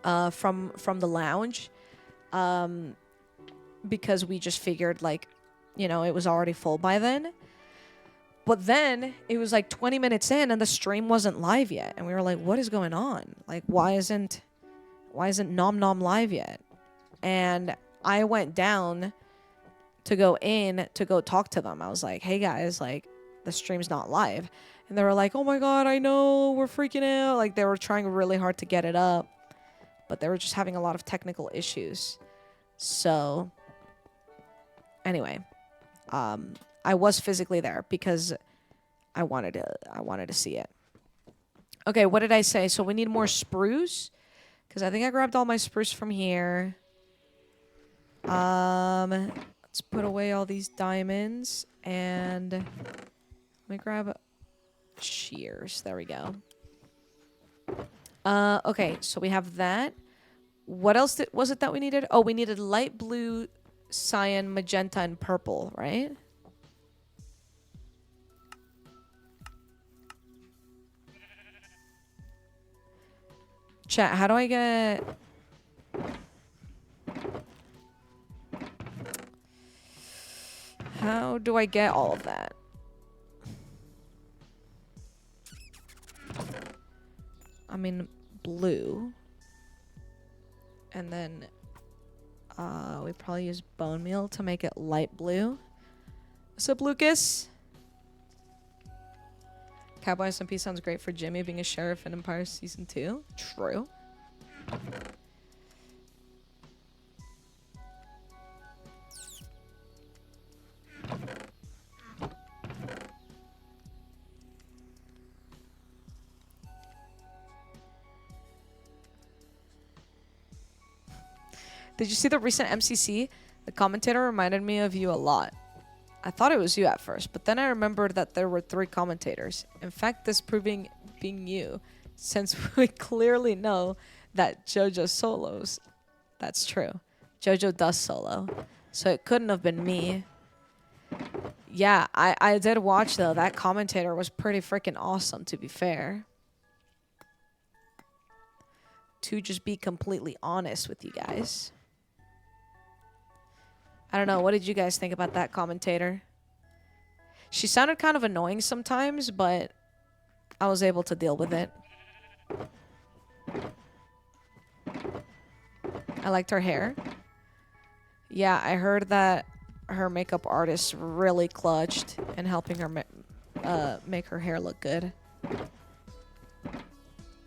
from the lounge because we just figured like, you know, it was already full by then. But then it was like 20 minutes in and the stream wasn't live yet. And we were like, what is going on? Like, why isn't Nom Nom live yet? And I went down to go in to go talk to them. I was like, hey guys, like the stream's not live. And they were like, oh my God, I know, we're freaking out. Like they were trying really hard to get it up, but they were just having a lot of technical issues. So anyway, I was physically there because I wanted to see it. Okay, what did I say? So we need more spruce because I think I grabbed all my spruce from here. Let's put away all these diamonds and let me grab shears. There we go. Okay, so we have that. What else was it that we needed? Oh, we needed light blue, cyan, magenta, and purple, right? Chat, how do I get... How do I get all of that? I mean, blue. And then we probably use bone meal to make it light blue. What's up, Lucas? Cowboy SMP sounds great for Jimmy being a sheriff in Empire Season 2. True. Did you see the recent MCC? The commentator reminded me of you a lot. I thought it was you at first, but then I remembered that there were 3 commentators. In fact, this proving being you, since we clearly know that JoJo solos. That's true. JoJo does solo. So it couldn't have been me. Yeah, I did watch, though. That commentator was pretty freaking awesome, to be fair. to just be completely honest with you guys. I don't know. What did you guys think about that commentator? She sounded kind of annoying sometimes, but I was able to deal with it. I liked her hair. Yeah, I heard that her makeup artist really clutched in helping her make her hair look good.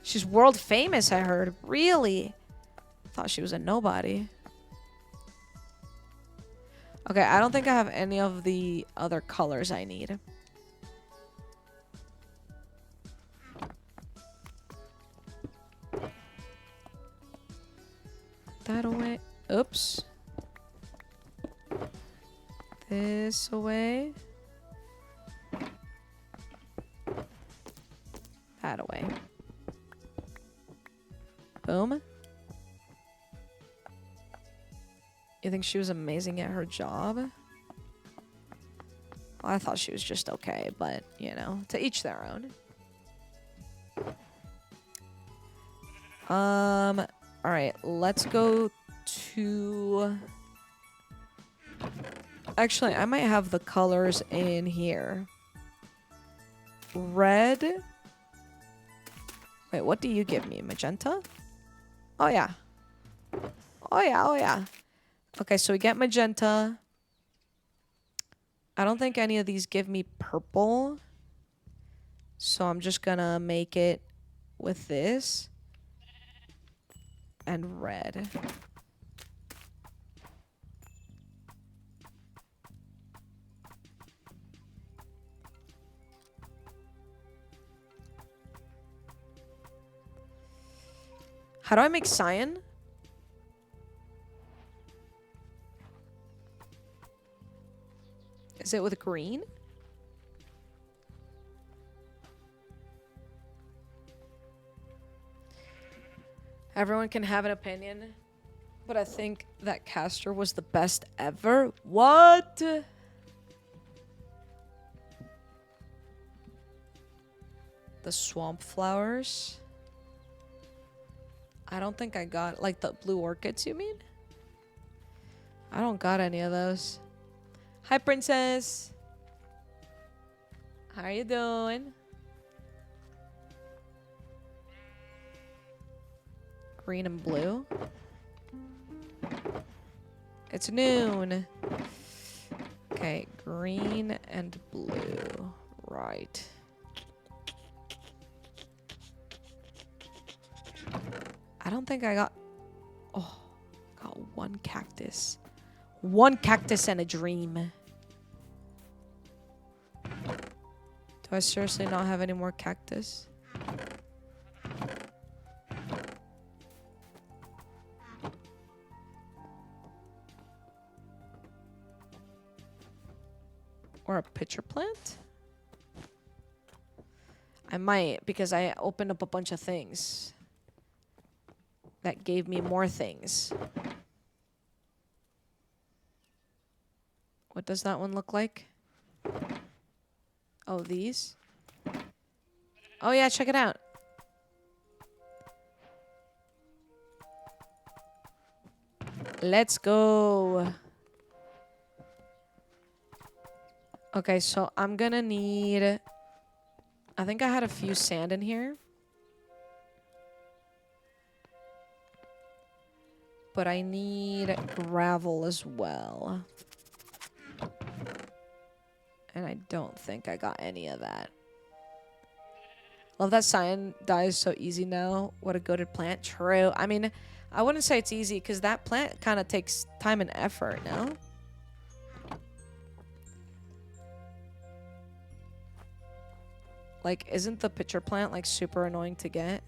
She's world famous, I heard. Really? Thought she was a nobody. Okay, I don't think I have any of the other colors I need. That away. Oops. This away. That away. Boom. You think she was amazing at her job? Well, I thought she was just okay, but, you know, to each their own. Alright, let's go to... Actually, I might have the colors in here. Red. Wait, what do you give me? Magenta? Oh, yeah. Oh, yeah, oh, yeah. Okay, so we get magenta. I don't think any of these give me purple. So I'm just gonna make it with this. And red. How do I make cyan? Is it with green? Everyone can have an opinion, but I think that Castor was the best ever. What? The swamp flowers. I don't think I got, like the blue orchids, you mean? I don't got any of those. Hi, princess. How are you doing? Green and blue. It's noon. Okay, green and blue. Right. I don't think I got... Oh, got one cactus. One cactus and a dream. Do I seriously not have any more cactus? Or a pitcher plant? I might, because I opened up a bunch of things that gave me more things. What does that one look like? Oh, these? Oh yeah, check it out. Let's go. Okay, so I'm gonna need... I think I had a few sand in here. But I need gravel as well. And I don't think I got any of that. Love that cyan dies so easy now. What a goated plant. True. I mean, I wouldn't say it's easy because that plant kind of takes time and effort, no? Like, isn't the pitcher plant, like, super annoying to get?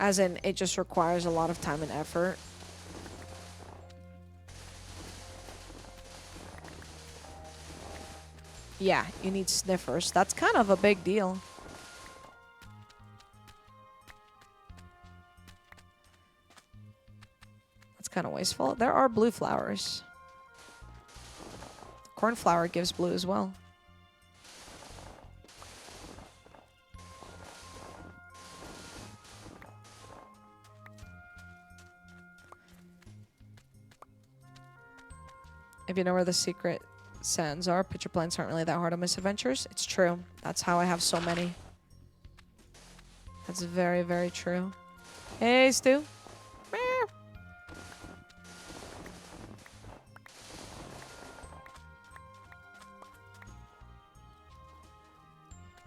As in, it just requires a lot of time and effort. Yeah, you need sniffers. That's kind of a big deal. That's kind of wasteful. There are blue flowers. Cornflower gives blue as well. If you know where the secret sands are, picture plants aren't really that hard on misadventures. It's true. That's how I have so many. That's very, very true. Hey, Stu. Meow.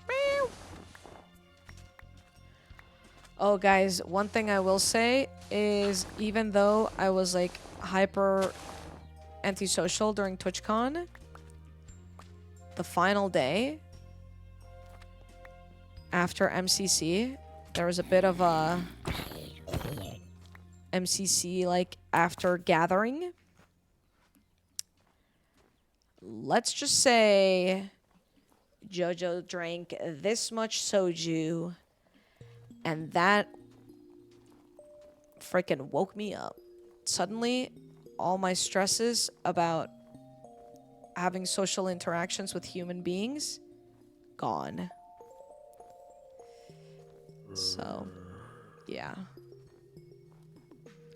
Meow. Oh, guys, one thing I will say is even though I was like hyper antisocial during TWITCHCON, the final day after MCC, there was a bit of a MCC like after gathering. Let's just say Jojo drank this much soju and that freaking woke me up. Suddenly, all my stresses about having social interactions with human beings gone. So, yeah.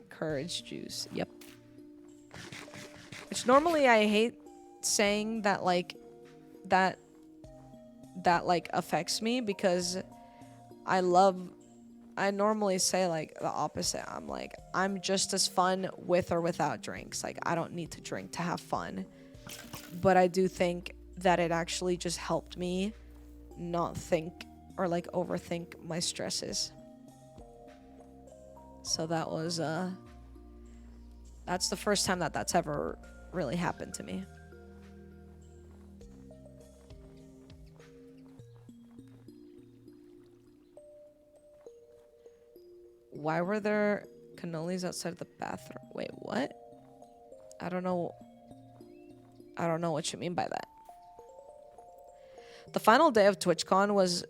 Courage juice. Yep. Which normally I hate saying that like that like affects me because I normally say like the opposite. I'm like, I'm just as fun with or without drinks. Like I don't need to drink to have fun. But I do think that it actually just helped me not think or like overthink my stresses. So that was that's the first time that that's ever really happened to me. Why were there cannolis outside of the bathroom? Wait, what? I don't know what you mean by that. The final day of TWITCHCON was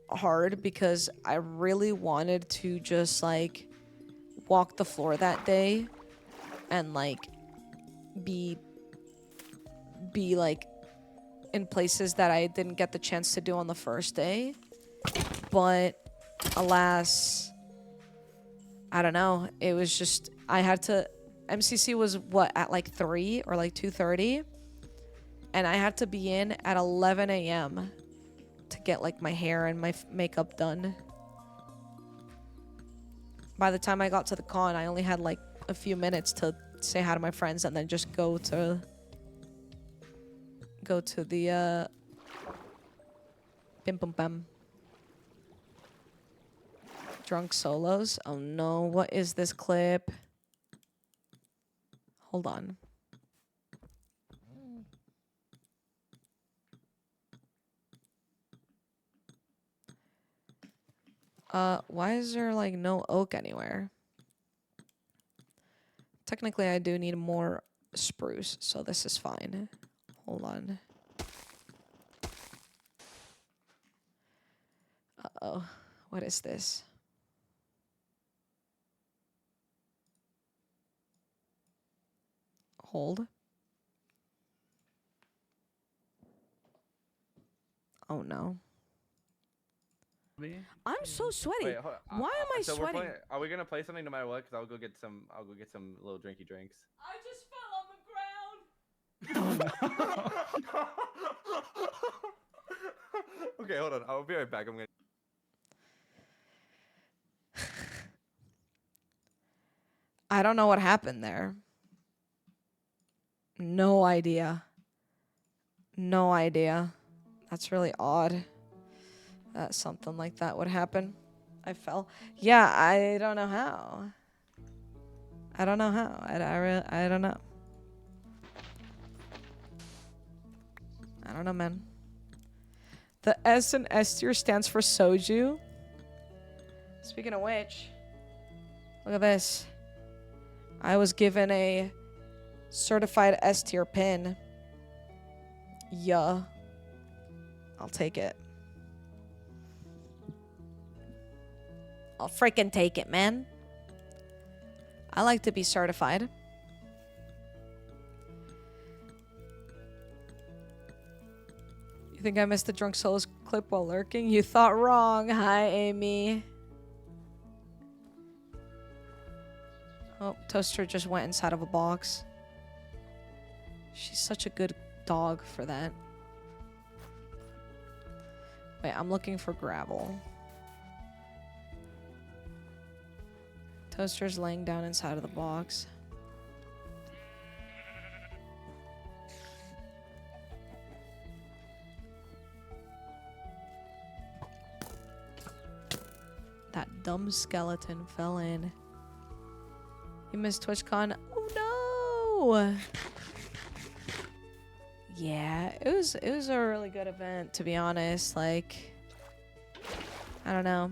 hard because I really wanted to just like walk the floor that day and like be like in places that I didn't get the chance to do on the first day. But alas, I don't know. It was just I had to MCC was what at like 3 or like 2:30 and I had to be in at 11 a.m. to get like my hair and my makeup done. By the time I got to the con, I only had like a few minutes to say hi to my friends and then just go to the bim bum bam. Drunk solos. Oh no, what is this clip? Hold on. Why is there like no oak anywhere? Technically, I do need more spruce, so this is fine. Hold on. Uh-oh. What is this? Hold. Oh no. I'm so sweaty. Wait, hold on. Why am I so sweating? Are we gonna play something no matter what? Cause I'll go get some little drinky drinks. I just fell on the ground. Okay, hold on. I'll be right back. I'm gonna. I don't know what happened there. No idea. No idea. That's really odd. That something like that would happen. I fell. Yeah, I don't know how. I don't know how. I don't know. I don't know, man. The S in S tier stands for soju. Speaking of which, look at this. I was given a certified S tier pin. Yeah. I'll take it. I'll freaking take it, man. I like to be certified. You think I missed the Drunk Souls clip while lurking? You thought wrong. Hi, Amy. Oh, Toaster just went inside of a box. She's such a good dog for that. Wait, I'm looking for gravel. Toaster's laying down inside of the box. That dumb skeleton fell in. You missed TwitchCon? Oh no! Yeah, it was a really good event, to be honest. Like, I don't know.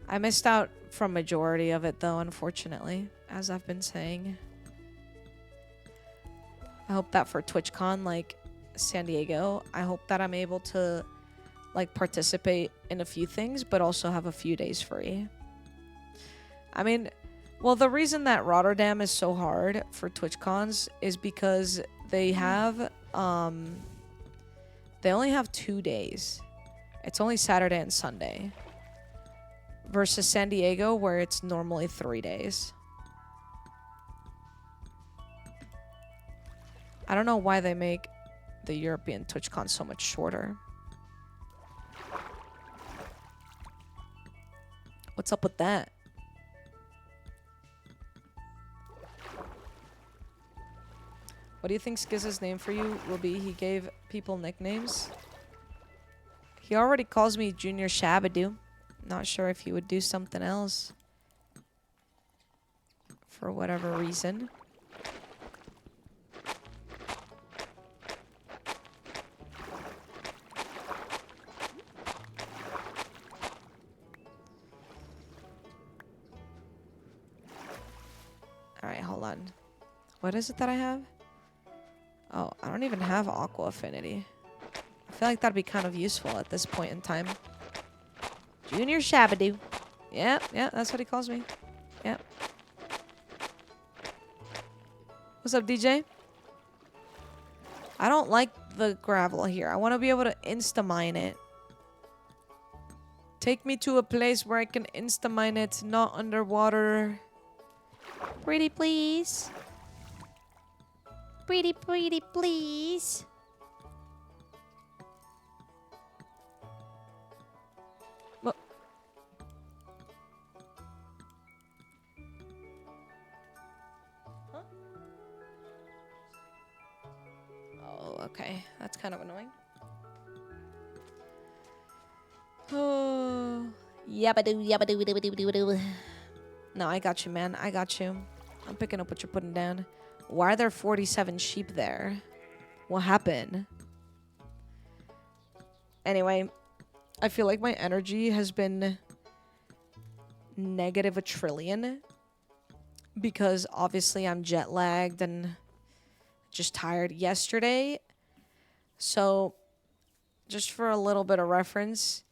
I missed out from majority of it though, unfortunately, as I've been saying. I hope that for TwitchCon, like San Diego, I hope that I'm able to like participate in a few things, but also have a few days free. I mean, well, the reason that Rotterdam is so hard for TwitchCons is because they have, they only have 2 days. It's only Saturday and Sunday. Versus San Diego, where it's normally 3 days. I don't know why they make the European TwitchCon so much shorter. What's up with that? What do you think Skiz's name for you will be? He gave people nicknames. He already calls me Junior Shabadoo. Not sure if he would do something else. For whatever reason. Alright, hold on. What is it that I have? Oh, I don't even have Aqua Affinity. I feel like that'd be kind of useful at this point in time. Junior Shabadoo. Yeah, that's what he calls me. Yeah. What's up, DJ? I don't like the gravel here. I want to be able to insta-mine it. Take me to a place where I can insta-mine it, not underwater. Pretty please. Pretty please. What? Huh? Oh, okay. That's kind of annoying. Oh, yabadoo, yabadoo, yabadoo, yabadoo. No, I got you, man. I got you. I'm picking up what you're putting down. Why are there 47 sheep there? What happened? Anyway, I feel like my energy has been negative 1 trillion. Because obviously I'm jet lagged and just tired yesterday. So, just for a little bit of reference,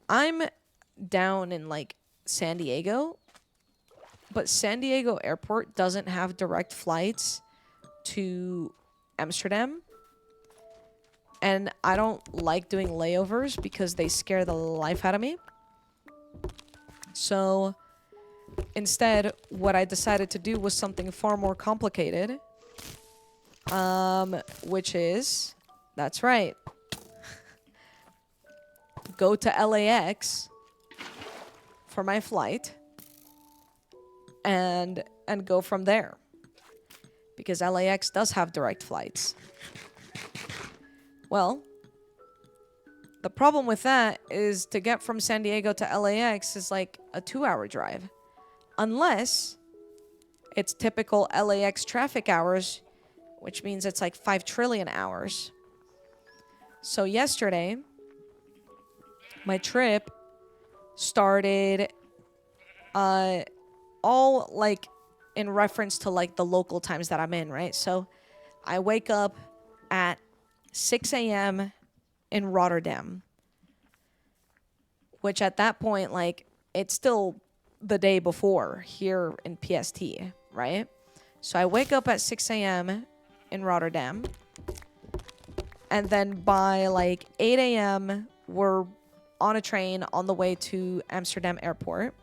I'm down in like San Diego, but San Diego Airport doesn't have direct flights to Amsterdam. And I don't like doing layovers because they scare the life out of me. So instead, what I decided to do was something far more complicated. Which is, that's right, go to LAX for my flight and go from there, because LAX does have direct flights. Well, the problem with that is to get from San Diego to LAX is like a 2-hour drive, unless it's typical LAX traffic hours, which means it's like 5 trillion hours. So yesterday, my trip started all like in reference to like the local times that I'm in, right? So I wake up at 6 a.m. in Rotterdam, which at that point, like, it's still the day before here in PST, right? So I wake up at 6 a.m. in Rotterdam, and then by like 8 a.m. we're on a train on the way to Amsterdam Airport.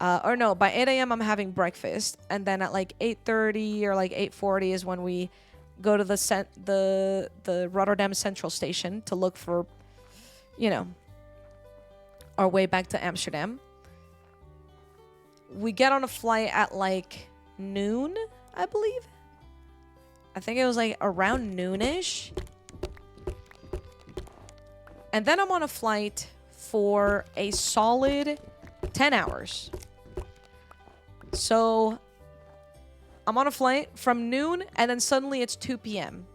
Or no, by 8 a.m. I'm having breakfast, and then at like 8:30 or like 8:40 is when we go to the Rotterdam Central Station to look for, you know, our way back to Amsterdam. We get on a flight at like noon, I believe. I think it was like around noonish. And then I'm on a flight for a solid 10 hours. So I'm on a flight from noon, and then suddenly it's 2 p.m.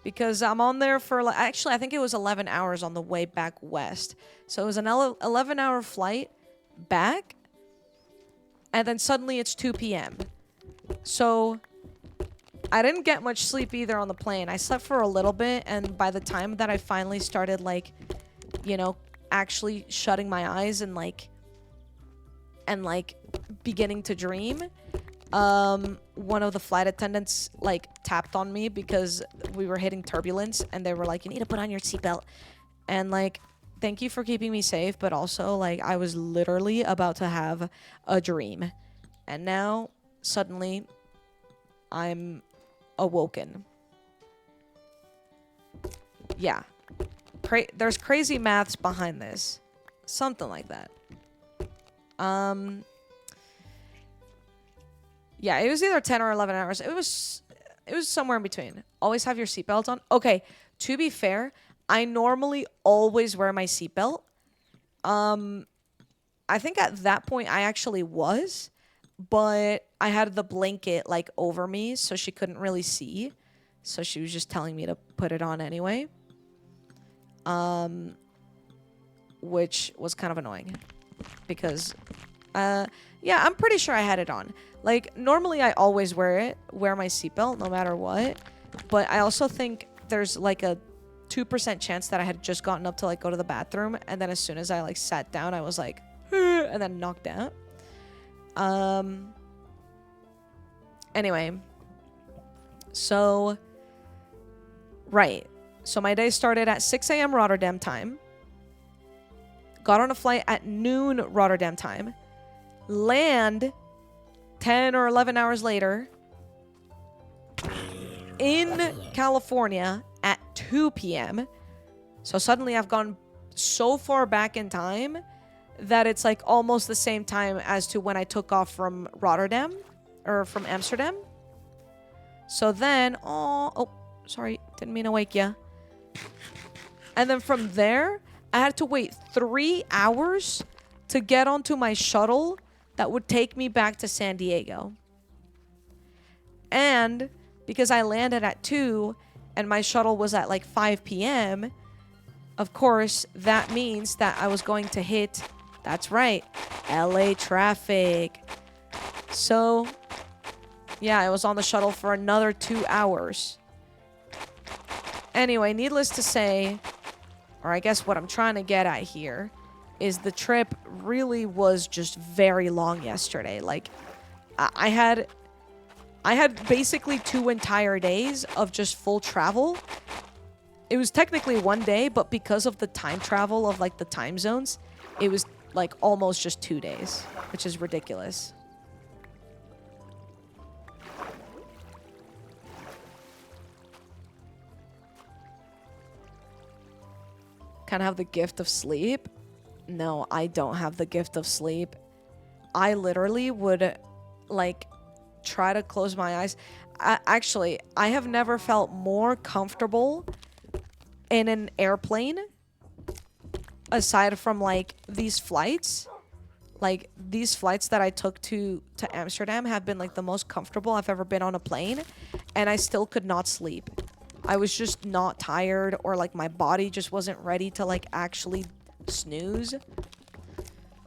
Because I'm on there for, like, actually, I think it was 11 hours on the way back west. So it was an 11-hour flight back, and then suddenly it's 2 p.m. So I didn't get much sleep either on the plane. I slept for a little bit, and by the time that I finally started, like, you know, actually shutting my eyes and beginning to dream, one of the flight attendants like tapped on me because we were hitting turbulence, and they were like, you need to put on your seatbelt. And like, thank you for keeping me safe, but also like I was literally about to have a dream, and now suddenly I'm awoken. Yeah, there's crazy maths behind this, something like that. Yeah, it was either 10 or 11 hours. It was somewhere in between. Always have your seatbelt on. Okay, to be fair, I normally always wear my seatbelt. I think at that point I actually was, but I had the blanket like over me, so she couldn't really see. So she was just telling me to put it on anyway. Which was kind of annoying because yeah, I'm pretty sure I had it on. Like, normally I always wear my seatbelt no matter what, but I also think there's like a 2% chance that I had just gotten up to like go to the bathroom, and then as soon as I like sat down, I was like and then knocked out. Anyway, so right, so my day started at 6 a.m. Rotterdam time, got on a flight at noon Rotterdam time, land 10 or 11 hours later in California at 2 p.m. So suddenly I've gone so far back in time that it's like almost the same time as to when I took off from Rotterdam or from Amsterdam. So then, oh, sorry, didn't mean to wake ya. And then from there, I had to wait 3 hours to get onto my shuttle that would take me back to San Diego. And because I landed at 2 and my shuttle was at like 5 p.m., of course, that means that I was going to hit, that's right, LA traffic. So, yeah, I was on the shuttle for another 2 hours. Anyway, needless to say, or I guess what I'm trying to get at here, is the trip really was just very long yesterday. Like, I had basically 2 entire days of just full travel. It was technically 1 day, but because of the time travel of like the time zones, it was like almost just 2 days, which is ridiculous. Kind of have the gift of sleep. No, I don't have the gift of sleep. I literally would like try to close my eyes. Actually, I have never felt more comfortable in an airplane aside from like these flights. Like these flights that I took to Amsterdam have been like the most comfortable I've ever been on a plane, and I still could not sleep. I was just not tired, or like my body just wasn't ready to like actually snooze.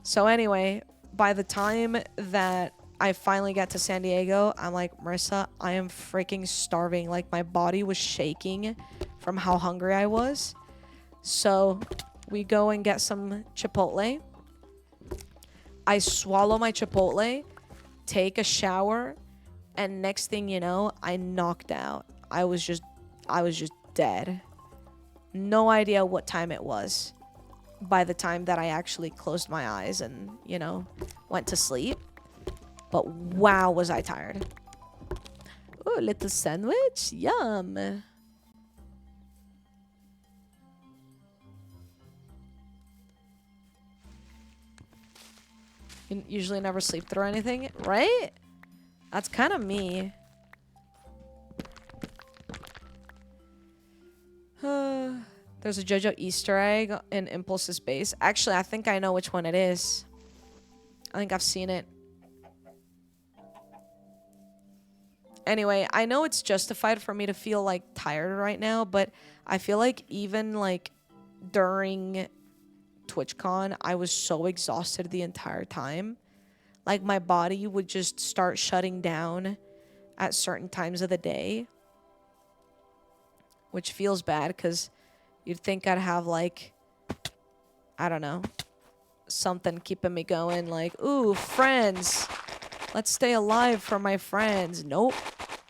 So anyway, by the time that I finally got to San Diego, I'm like, Marissa, I am freaking starving. Like my body was shaking from how hungry I was. So we go and get some Chipotle. I swallow my Chipotle, take a shower, and next thing you know, I knocked out. I was just dead. No idea what time it was. by the time that I actually closed my eyes and, you know, went to sleep. But wow, was I tired. Ooh, little sandwich. Yum. You usually never sleep through anything, right? That's kind of me. There's a JoJo Easter egg in Impulse's base. Actually, I think I know which one it is. I think I've seen it. Anyway, I know it's justified for me to feel like tired right now, but I feel like even like during TwitchCon, I was so exhausted the entire time. Like my body would just start shutting down at certain times of the day, which feels bad because you'd think I'd have like, I don't know, something keeping me going, like, ooh, friends, let's stay alive for my friends. Nope.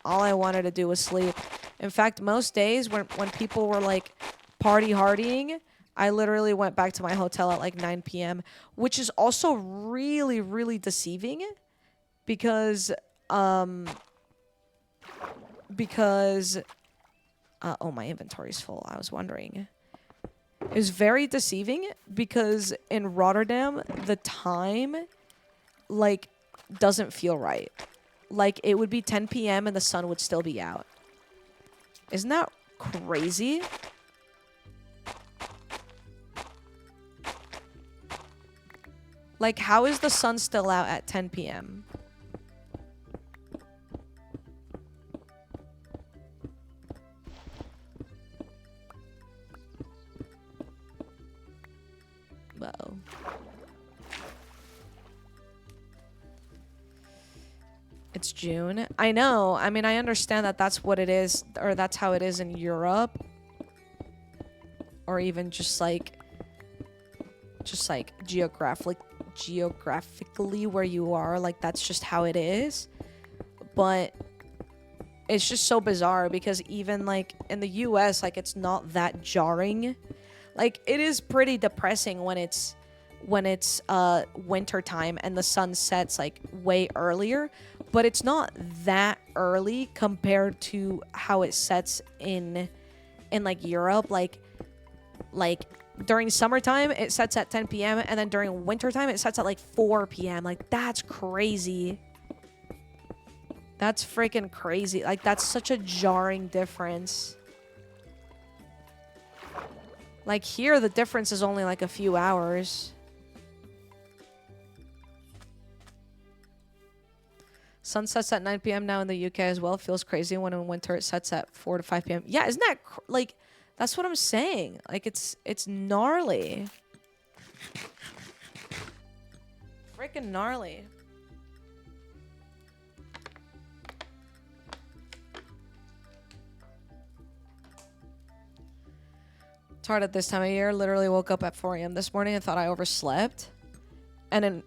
All I wanted to do was sleep. In fact, most days when people were like partying, I literally went back to my hotel at like 9 p.m., which is also really, really deceiving because, oh, my inventory's full. I was wondering. It was very deceiving because in Rotterdam, the time, like, doesn't feel right. Like, it would be 10 p.m. and the sun would still be out. Isn't that crazy? Like, how is the sun still out at 10 p.m.? Uh-oh. It's June. I know. I mean, I understand that that's what it is, or that's how it is in Europe. Or even just like geographically where you are, like that's just how it is. But it's just so bizarre because even like in the US, like it's not that jarring. Like it is pretty depressing when it's winter time and the sun sets like way earlier, but it's not that early compared to how it sets in like Europe. Like during summertime it sets at 10 p.m. and then during wintertime it sets at like 4 p.m. Like that's crazy. That's freaking crazy. Like that's such a jarring difference. Like here the difference is only like a few hours. Sun sets at 9 p.m. now in the UK as well. Feels crazy when in winter it sets at 4 to 5 p.m. Yeah, isn't that like, that's what I'm saying. Like it's gnarly. Freaking gnarly. It's hard at this time of year. Literally woke up at 4 a.m. this morning and thought I overslept. And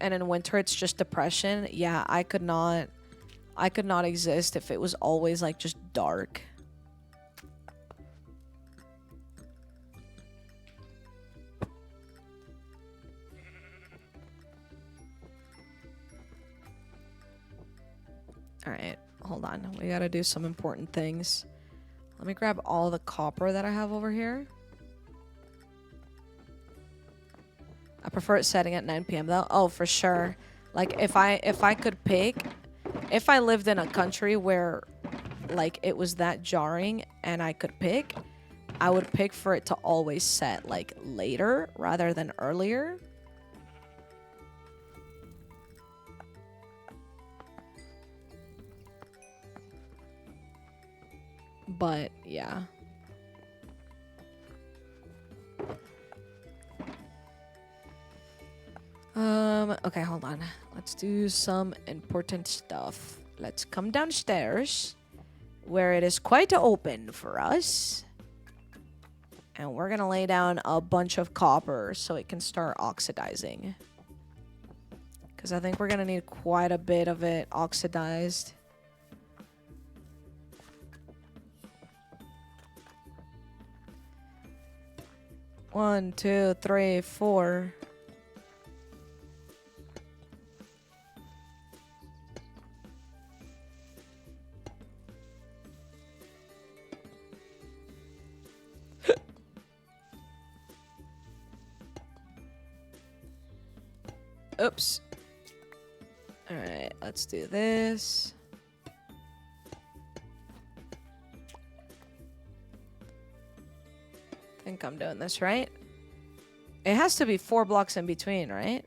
in winter it's just depression. Yeah, I could not exist if it was always like just dark. All right, hold on. We got to do some important things. Let me grab all the copper that I have over here. I prefer it setting at 9 p.m. though. Oh, for sure. Like if I could pick, if I lived in a country where like it was that jarring and I could pick, I would pick for it to always set like later rather than earlier. But yeah. Okay, hold on. Let's do some important stuff. Let's come downstairs where it is quite open for us. And we're gonna lay down a bunch of copper so it can start oxidizing. Because I think we're gonna need quite a bit of it oxidized. 1, 2, 3, 4. Oops. Alright, let's do this. I think I'm doing this right. It has to be 4 blocks in between, right?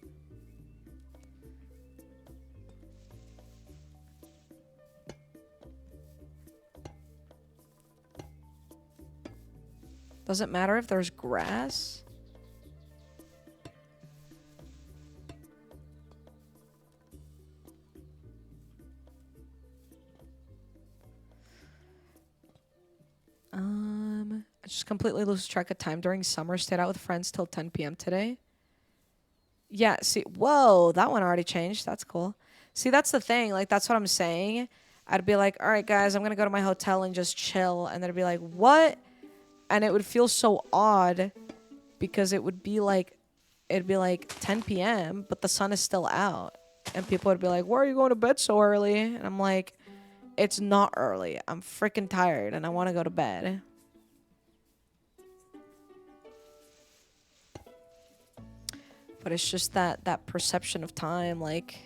Does it matter if there's grass? I just completely lose track of time during summer. Stayed out with friends till 10 p.m. today. Yeah, see, whoa, that one already changed. That's cool. See, that's the thing. Like, that's what I'm saying. I'd be like, all right, guys, I'm going to go to my hotel and just chill. And then it'd be like, what? And it would feel so odd because it would be like, it'd be like 10 p.m., but the sun is still out. And people would be like, why are you going to bed so early? And I'm like, it's not early. I'm freaking tired and I want to go to bed. But it's just that perception of time, like,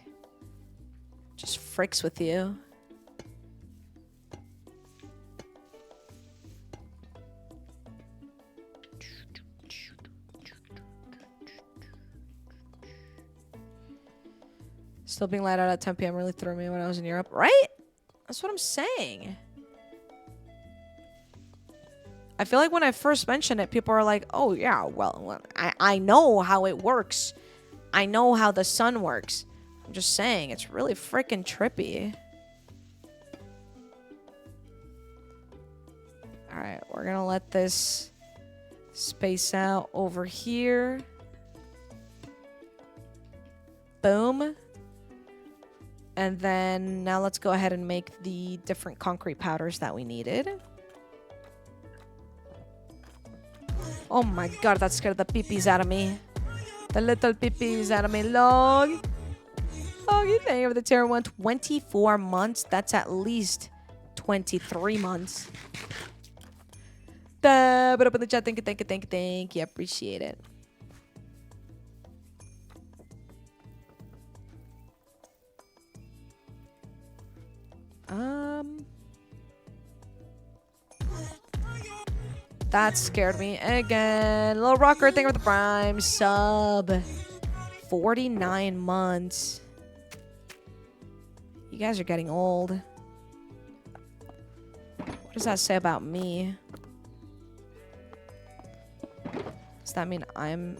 just freaks with you. Still being let out at 10 p.m. really threw me when I was in Europe. Right? That's what I'm saying. I feel like when I first mentioned it, people are like, oh, yeah, well I know how it works. I know how the sun works. I'm just saying, it's really freaking trippy. All right, we're going to let this space out over here. Boom. And then now let's go ahead and make the different concrete powders that we needed. Oh my god, that scared the peepees out of me. The little peepees out of me. Log. Loggy thing over the tier 1. 24 months. That's at least 23 months. But up in the chat. Thank you. Appreciate it. That scared me again. Little rocker thing with the prime sub. 49 months. You guys are getting old. What does that say about me? Does that mean I'm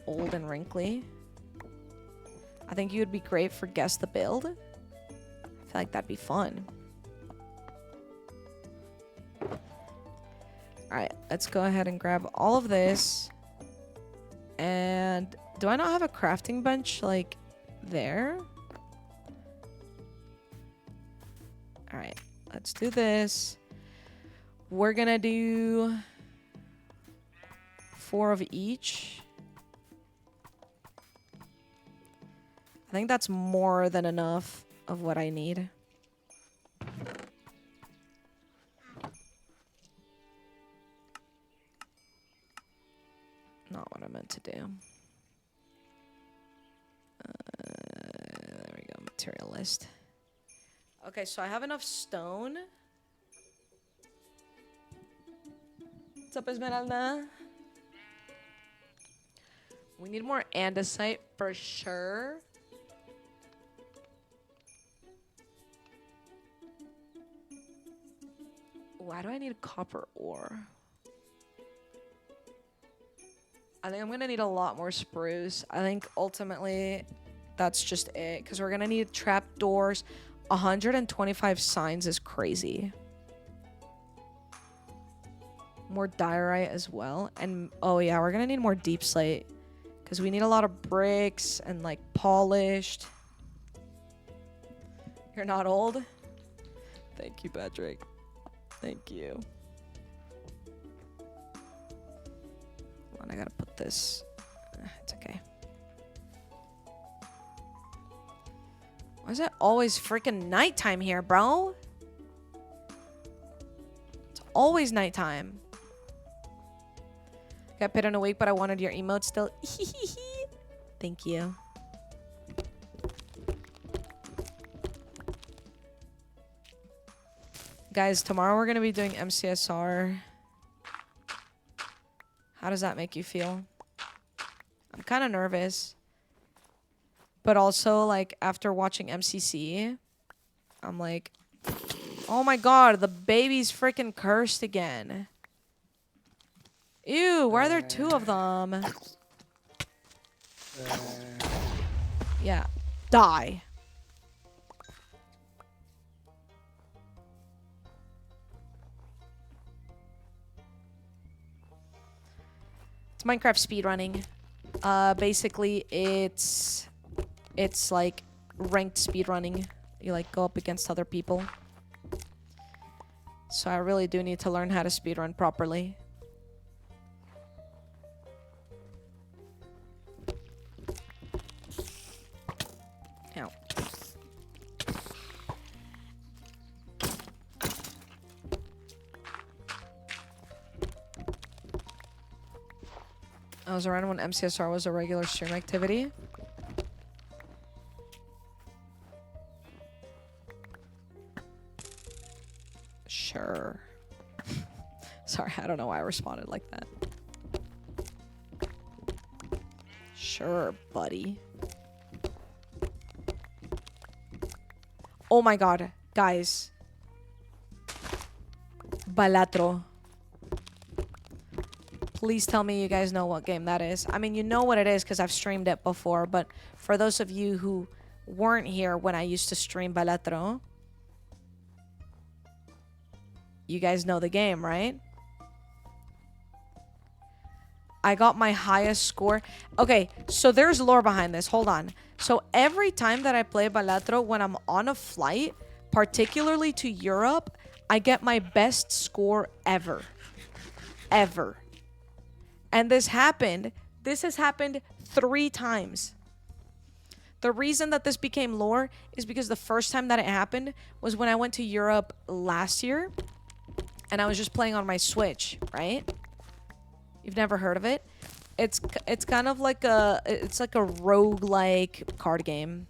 old and wrinkly? I think you would be great for guess the build. I feel like that'd be fun. Alright, let's go ahead and grab all of this. And do I not have a crafting bench, like, there? Alright, let's do this. We're gonna do 4 of each. I think that's more than enough of what I need. Not what I meant to do. There we go, material list. Okay, so I have enough stone. What's up, Esmeralda? We need more andesite for sure. Why do I need copper ore? I think I'm gonna need a lot more spruce. I think ultimately that's just it. Because we're gonna need trapdoors. 125 signs is crazy. More diorite as well. And oh yeah, we're gonna need more deep slate. Because we need a lot of bricks and like polished. You're not old? Thank you, Patrick. Thank you. I gotta put this. It's okay. Why is it always freaking nighttime here, bro? It's always nighttime. Got paid in a week, but I wanted your emote still. Thank you. Guys, tomorrow we're going to be doing MCSR. How does that make you feel? I'm kind of nervous. But also, like, after watching MCC, I'm like, oh my god, the baby's freaking cursed again. Ew, why are there two of them? Yeah. Die. It's Minecraft speedrunning. Basically, it's like ranked speedrunning. You like go up against other people. So I really do need to learn how to speedrun properly. Ow. I was around when MCSR was a regular stream activity. Sure. Sorry, I don't know why I responded like that. Sure, buddy. Oh my god, guys. Balatro. Please tell me you guys know what game that is. I mean, you know what it is because I've streamed it before, but for those of you who weren't here when I used to stream Balatro, you guys know the game, right? I got my highest score. Okay, so there's lore behind this. Hold on. So every time that I play Balatro, when I'm on a flight, particularly to Europe, I get my best score ever. Ever. And this has happened 3 times. The reason that this became lore is because the first time that it happened was when I went to Europe last year. And I was just playing on my Switch, right? You've never heard of it? It's kind of like it's like a roguelike card game.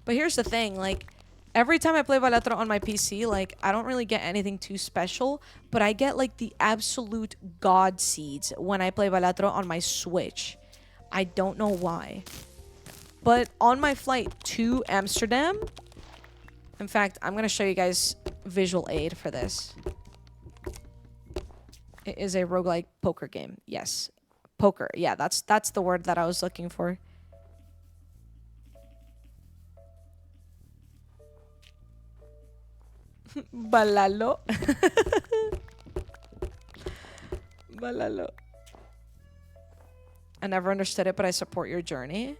But here's the thing, like, every time I play Balatro on my PC, like, I don't really get anything too special, but I get, like, the absolute god seeds when I play Balatro on my Switch. I don't know why. But on my flight to Amsterdam, in fact, I'm going to show you guys visual aid for this. It is a roguelike poker game. Yes. Poker. Yeah, that's the word that I was looking for. Balalo. Balalo. I never understood it, but I support your journey.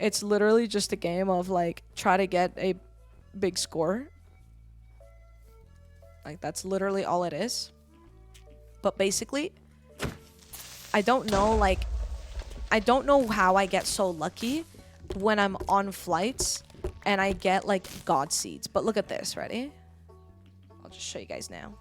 It's literally just a game of, like, try to get a big score. Like, that's literally all it is. But basically, I don't know, like, I don't know how I get so lucky when I'm on flights and I get, like, god seeds. But look at this. Ready? I'll just show you guys now.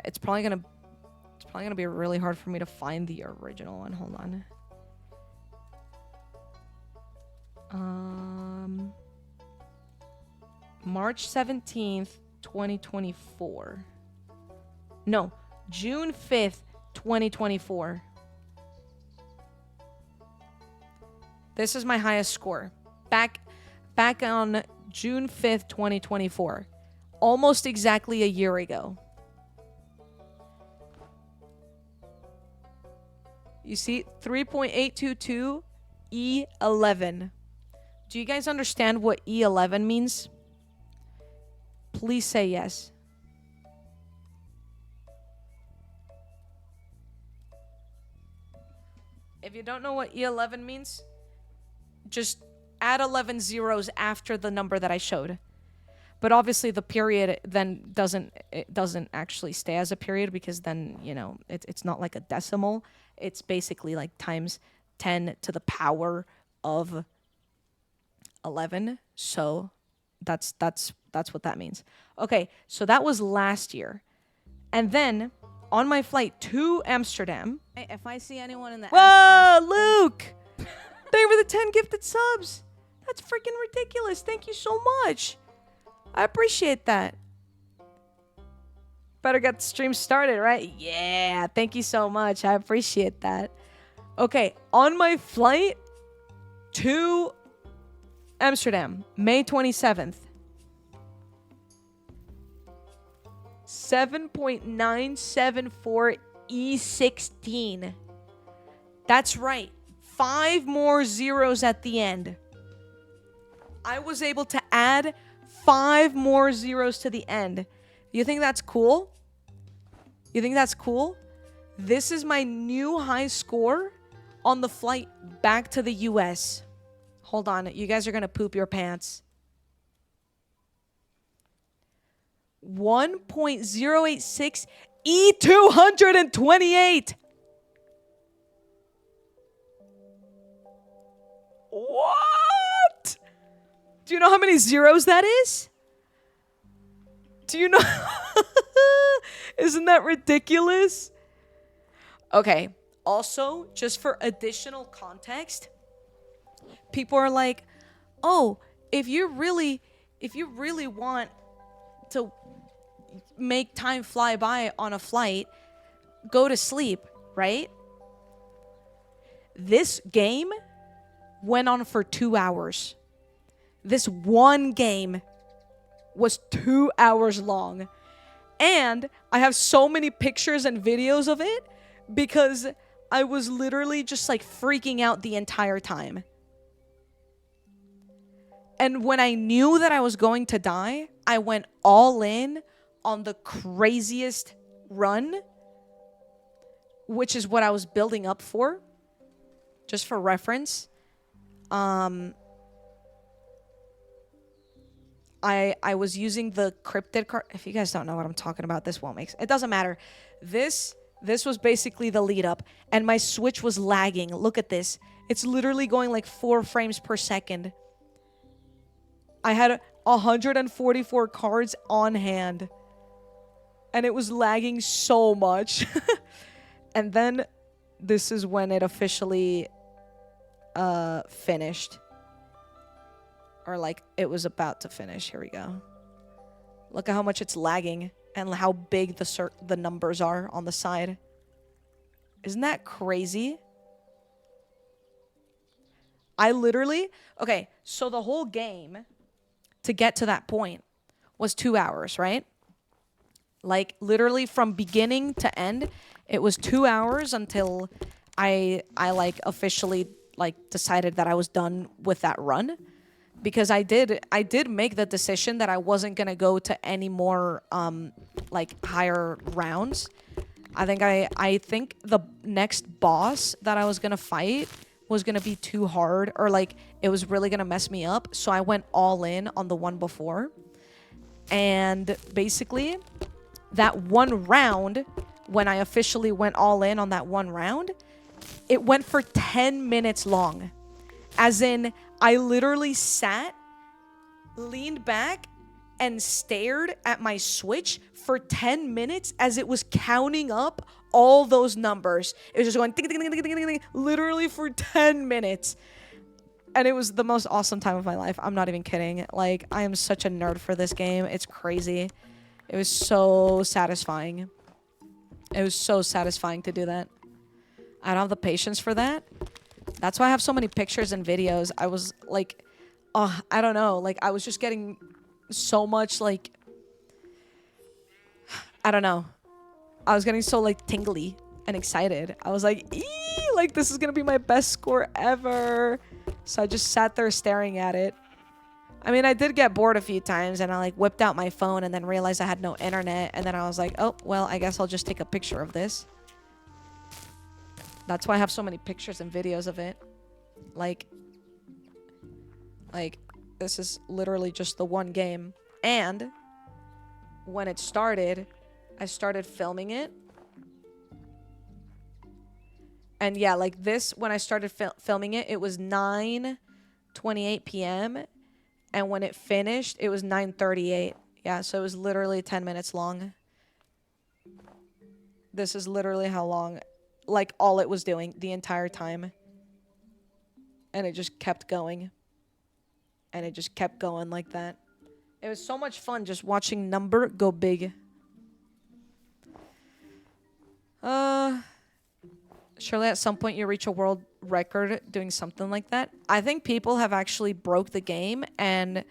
It's probably gonna be really hard for me to find the original one. Hold on. March 17th, 2024. No, June 5th, 2024. This is my highest score. Back on June 5th, 2024. Almost exactly a year ago. You see, 3.822 E11. Do you guys understand what E11 means? Please say yes. If you don't know what E11 means, just add 11 zeros after the number that I showed. But obviously the period then doesn't actually stay as a period, because then, you know, it's not like a decimal. It's basically like times 10 to the power of 11. So that's what that means. Okay, so that was last year. And then on my flight to Amsterdam. If I see anyone in the Whoa, Luke! Thank you for the 10 gifted subs. That's freaking ridiculous. Thank you so much. I appreciate that. Better get the stream started, right? Yeah, thank you so much. I appreciate that. Okay, on my flight to Amsterdam, May 27th. 7.974 E16. That's right. 5 more zeros at the end. I was able to add 5 more zeros to the end. You think that's cool? You think that's cool? This is my new high score on the flight back to the US. Hold on. You guys are going to poop your pants. 1.086 E228. What? Do you know how many zeros that is? Do you know? Isn't that ridiculous? Okay. Also, just for additional context, people are like, "Oh, if you really want to make time fly by on a flight, go to sleep," right? This game went on for 2 hours. This one game was 2 hours long. And I have so many pictures and videos of it because I was literally just like freaking out the entire time. And when I knew that I was going to die, I went all in on the craziest run, which is what I was building up for. Just for reference. I was using the cryptid card. If you guys don't know what I'm talking about, this won't make sense. It doesn't matter. This was basically the lead up, and my Switch was lagging. Look at this. It's literally going like 4 frames per second. I had 144 cards on hand, and it was lagging so much. And then this is when it officially finished. Or like it was about to finish. Here we go. Look at how much it's lagging and how big the numbers are on the side. Isn't that crazy? I literally... Okay, so the whole game to get to that point was 2 hours, right? Like literally from beginning to end, it was 2 hours until I like officially like decided that I was done with that run. Because I did make the decision that I wasn't gonna go to any more like higher rounds. I think the next boss that I was gonna fight was gonna be too hard, or like it was really gonna mess me up. So I went all in on the one before. And basically, that one round, when I officially went all in on that one round, it went for 10 minutes long. As in, I literally sat, leaned back, and stared at my Switch for 10 minutes as it was counting up all those numbers. It was just going ding, ding, ding, ding, ding, ding, ding, literally for 10 minutes. And it was the most awesome time of my life. I'm not even kidding. Like, I am such a nerd for this game. It's crazy. It was so satisfying. It was so satisfying to do that. I don't have the patience for that. That's why I have so many pictures and videos. I was like, I don't know. Like, I was just getting so much, like, I don't know. I was getting so, like, tingly and excited. I was like, like, this is going to be my best score ever. So I just sat there staring at it. I mean, I did get bored a few times, and I, like, whipped out my phone and then realized I had no internet. And then I was like, oh, well, I guess I'll just take a picture of this. That's why I have so many pictures and videos of it. Like this is literally just the one game. And when it started, I started filming it. And yeah, like this, when I started filming it, it was 9:28 p.m. And when it finished, it was 9:38. Yeah, so it was literally 10 minutes long. This is literally how long, like, all it was doing the entire time. And it just kept going. And it just kept going like that. It was so much fun just watching number go big. Surely at some point you reach a world record doing something like that. I think people have actually broke the game and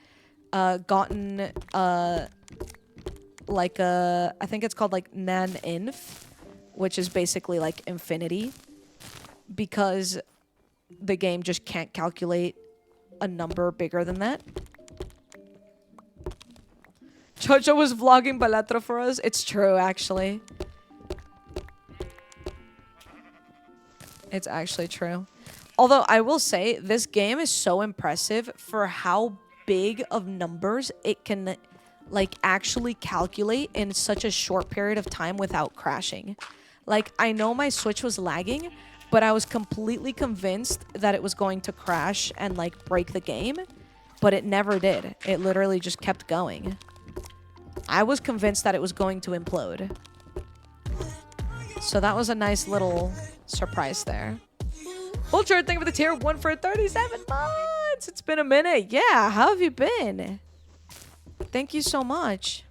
gotten like I think it's called like nan-inf, which is basically like infinity, because the game just can't calculate a number bigger than that. Jojo was vlogging Balatro for us. It's true, actually. It's actually true. Although I will say this game is so impressive for how big of numbers it can like actually calculate in such a short period of time without crashing. Like, I know my Switch was lagging, but I was completely convinced that it was going to crash and like break the game, but it never did. It literally just kept going. I was convinced that it was going to implode. So that was a nice little surprise there. Ultra, thank you for the tier 1 for 37 months. It's been a minute. Yeah, how have you been? Thank you so much.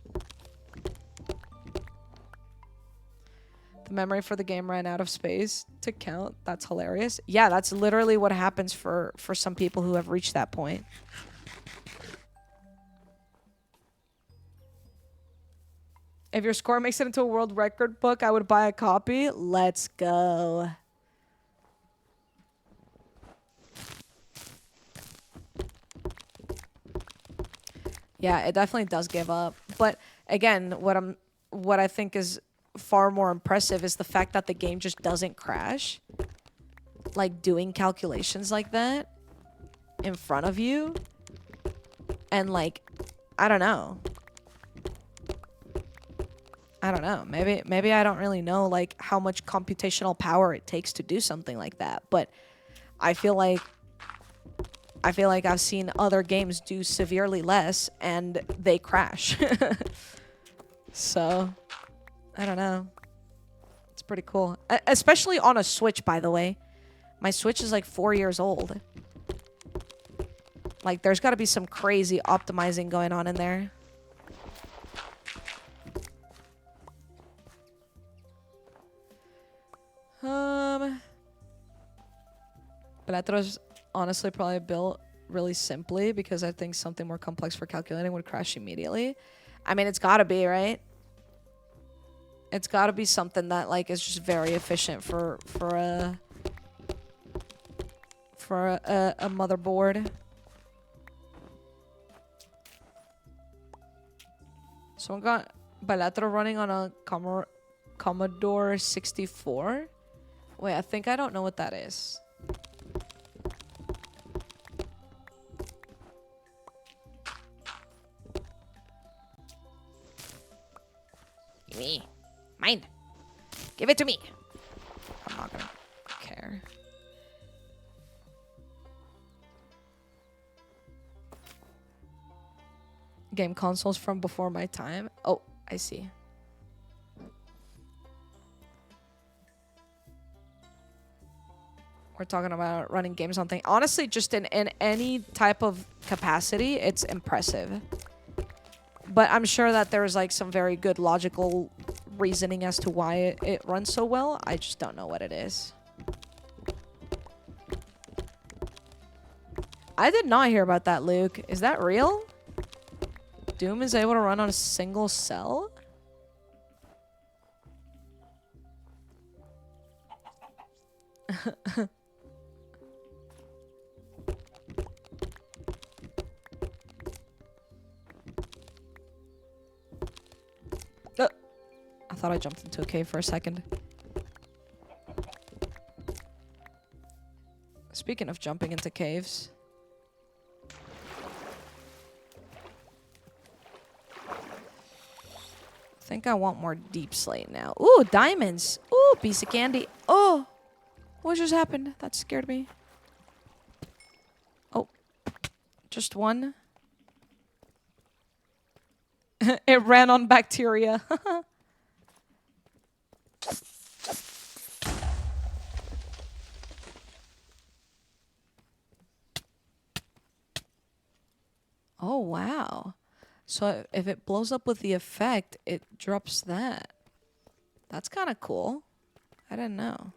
The memory for the game ran out of space to count. That's hilarious. Yeah, that's literally what happens for some people who have reached that point. If your score makes it into a world record book, I would buy a copy. Let's go. Yeah, it definitely does give up. But again, what I think is far more impressive is the fact that the game just doesn't crash. Like, doing calculations like that in front of you. And like, I don't know. Maybe I don't really know like how much computational power it takes to do something like that, but I feel like I've seen other games do severely less and they crash. So, I don't know. It's pretty cool. Especially on a Switch, by the way. My Switch is like 4 years old. Like, there's got to be some crazy optimizing going on in there. Belatro's honestly probably built really simply because I think something more complex for calculating would crash immediately. I mean, it's gotta be, right? It's gotta be something that like is just very efficient for a motherboard. Someone got Balatro running on a Commodore 64. Wait, I think I don't know what that is. Me. Mine. Give it to me. I'm not gonna care. Game consoles from before my time. Oh, I see. We're talking about running games on things. Honestly, just in any type of capacity, it's impressive. But I'm sure that there's like some very good logical reasoning as to why it runs so well. I just don't know what it is. I did not hear about that, Luke. Is that real? Doom is able to run on a single cell? I thought I jumped into a cave for a second. Speaking of jumping into caves. I think I want more deep slate now. Ooh, diamonds. Ooh, piece of candy. Oh, what just happened? That scared me. Oh, just one. It ran on bacteria. Oh, wow. So if it blows up with the effect, it drops that. That's kind of cool. I didn't know.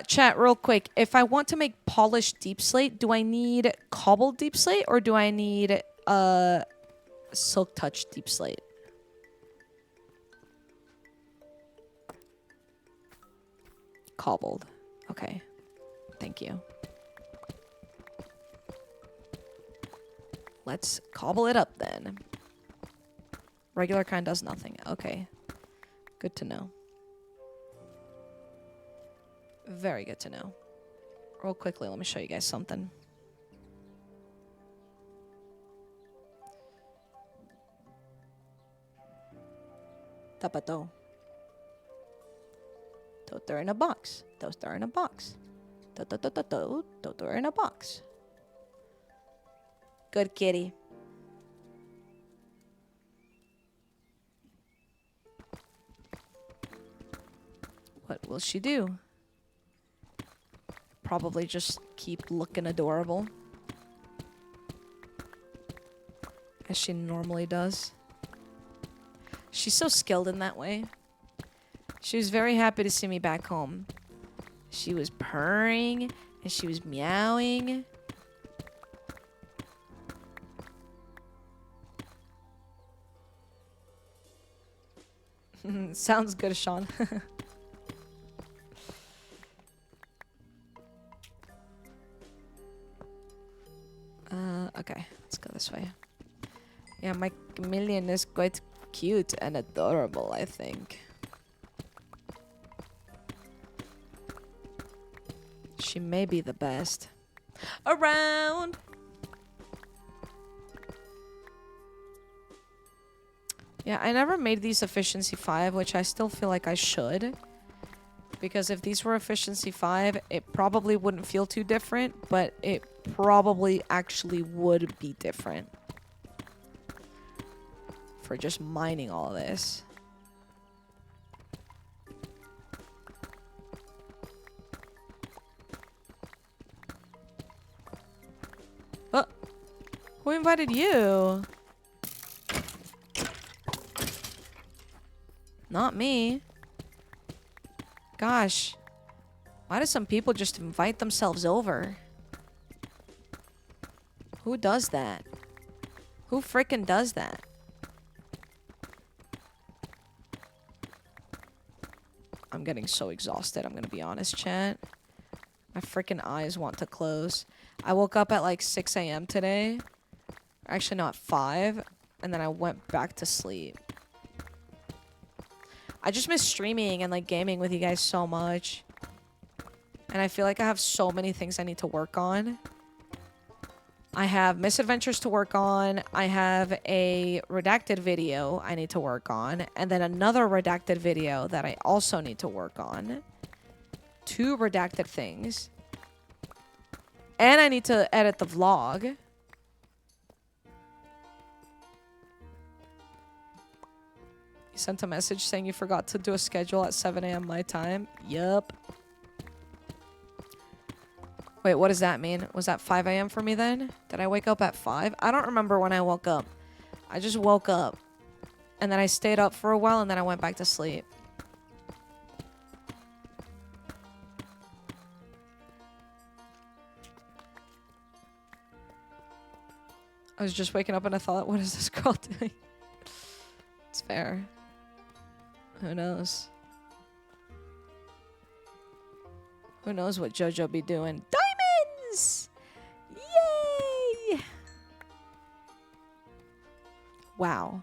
Chat, real quick. If I want to make polished deep slate, do I need cobbled deep slate or do I need silk touch deep slate? Cobbled. Okay. Thank you. Let's cobble it up then. Regular kind does nothing. Okay. Good to know. Very good to know. Real quickly, let me show you guys something. Tapato. Toto in a box. Toto in a box. Toto toto toto in a box. Good kitty. What will she do? Probably just keep looking adorable. As she normally does. She's so skilled in that way. She was very happy to see me back home. She was purring and she was meowing. Sounds good, Sean. Okay, let's go this way. Yeah, my chameleon is quite cute and adorable, I think. She may be the best. Around! Yeah, I never made these efficiency 5, which I still feel like I should. Because if these were efficiency 5, it probably wouldn't feel too different, but it probably actually would be different. For just mining all of this. Oh! Who invited you? Not me. Gosh. Why do some people just invite themselves over? Who does that? Who frickin' does that? I'm getting so exhausted, I'm gonna be honest, chat. My frickin' eyes want to close. I woke up at like 6 a.m. today. Actually, not 5. And then I went back to sleep. I just miss streaming and like gaming with you guys so much. And I feel like I have so many things I need to work on. I have misadventures to work on. I have a redacted video I need to work on. And then another redacted video that I also need to work on. 2 redacted things. And I need to edit the vlog. You sent a message saying you forgot to do a schedule at 7 a.m. my time. Yup. Wait, what does that mean? Was that 5 a.m. for me then? Did I wake up at 5? I don't remember when I woke up. I just woke up. And then I stayed up for a while and then I went back to sleep. I was just waking up and I thought, what is this girl doing? It's fair. Who knows? Who knows what JoJo be doing? Diamonds! Yay! Wow.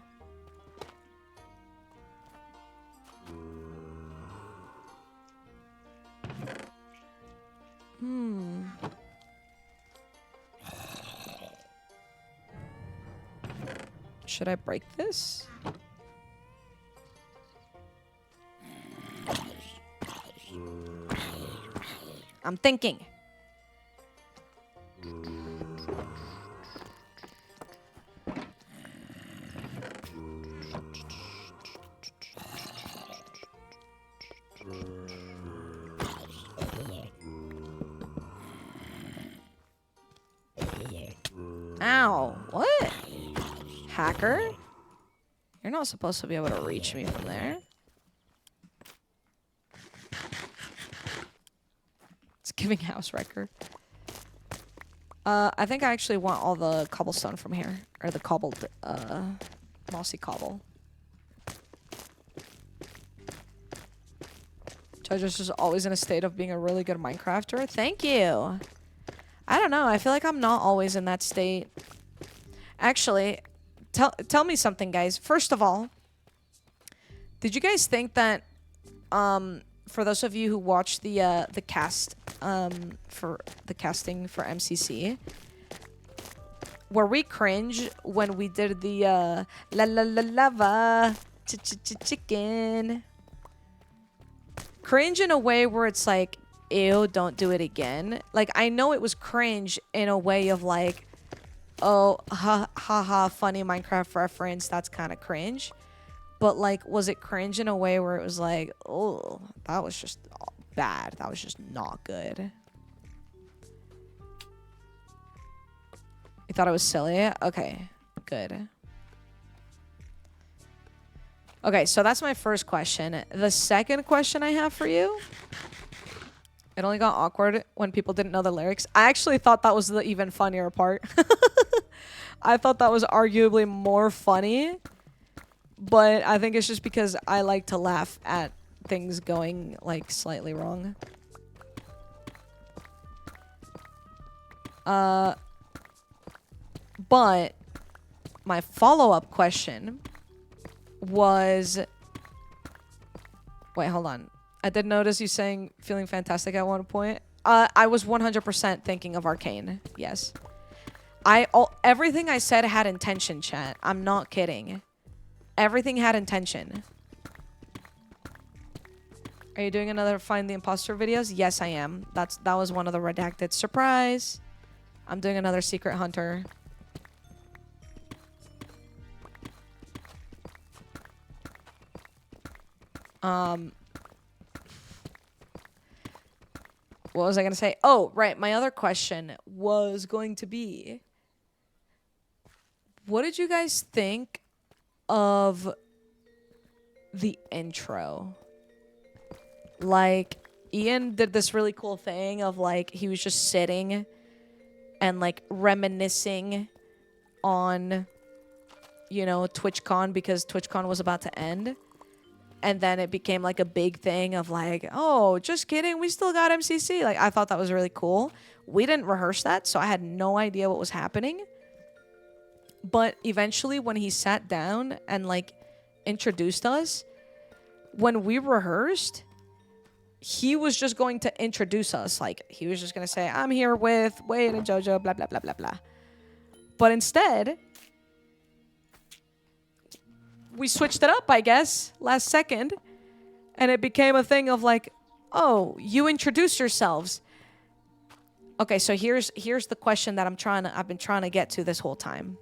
Should I break this? I'm thinking. Ow, what? Hacker? You're not supposed to be able to reach me from there. It's giving house wrecker. I think I actually want all the cobblestone from here. Or the cobbled, mossy cobble. Jojo's just always in a state of being a really good Minecrafter. Thank you. I don't know. I feel like I'm not always in that state. Actually, tell me something, guys. First of all, did you guys think that, for those of you who watched the cast, for the casting for MCC, were we cringe when we did the la la la lava chicken? Cringe in a way where it's like, ew, don't do it again. Like, I know it was cringe in a way of like, oh, ha ha ha, funny Minecraft reference, that's kind of cringe. But like, was it cringe in a way where it was like, oh, that was just bad. That was just not good. You thought it was silly? Okay, good. Okay, so that's my first question. The second question I have for you, it only got awkward when people didn't know the lyrics. I actually thought that was the even funnier part. I thought that was arguably more funny, but I think it's just because I like to laugh at things going like slightly wrong. But my follow-up question was, wait, hold on. I did notice you saying feeling fantastic at one point. I was 100% thinking of Arcane. Yes. Everything I said had intention, chat. I'm not kidding. Everything had intention. Are you doing another Find the Imposter videos? Yes, I am. That was one of the redacted. Surprise. I'm doing another Secret Hunter. What was I going to say? Oh, right. My other question was going to be, what did you guys think of the intro? Like, Ian did this really cool thing of, like, he was just sitting and, like, reminiscing on, you know, TWITCHCON because TWITCHCON was about to end. And then it became like a big thing of like, oh, just kidding, we still got MCC. Like, I thought that was really cool. We didn't rehearse that, so I had no idea what was happening. But eventually when he sat down and like introduced us, when we rehearsed, he was just going to introduce us. Like, he was just going to say, I'm here with Wade and Jojo, blah, blah, blah, blah, blah. But instead, we switched it up, I guess, last second. And it became a thing of like, oh, you introduce yourselves. Okay, so here's the question that I've been trying to get to this whole time.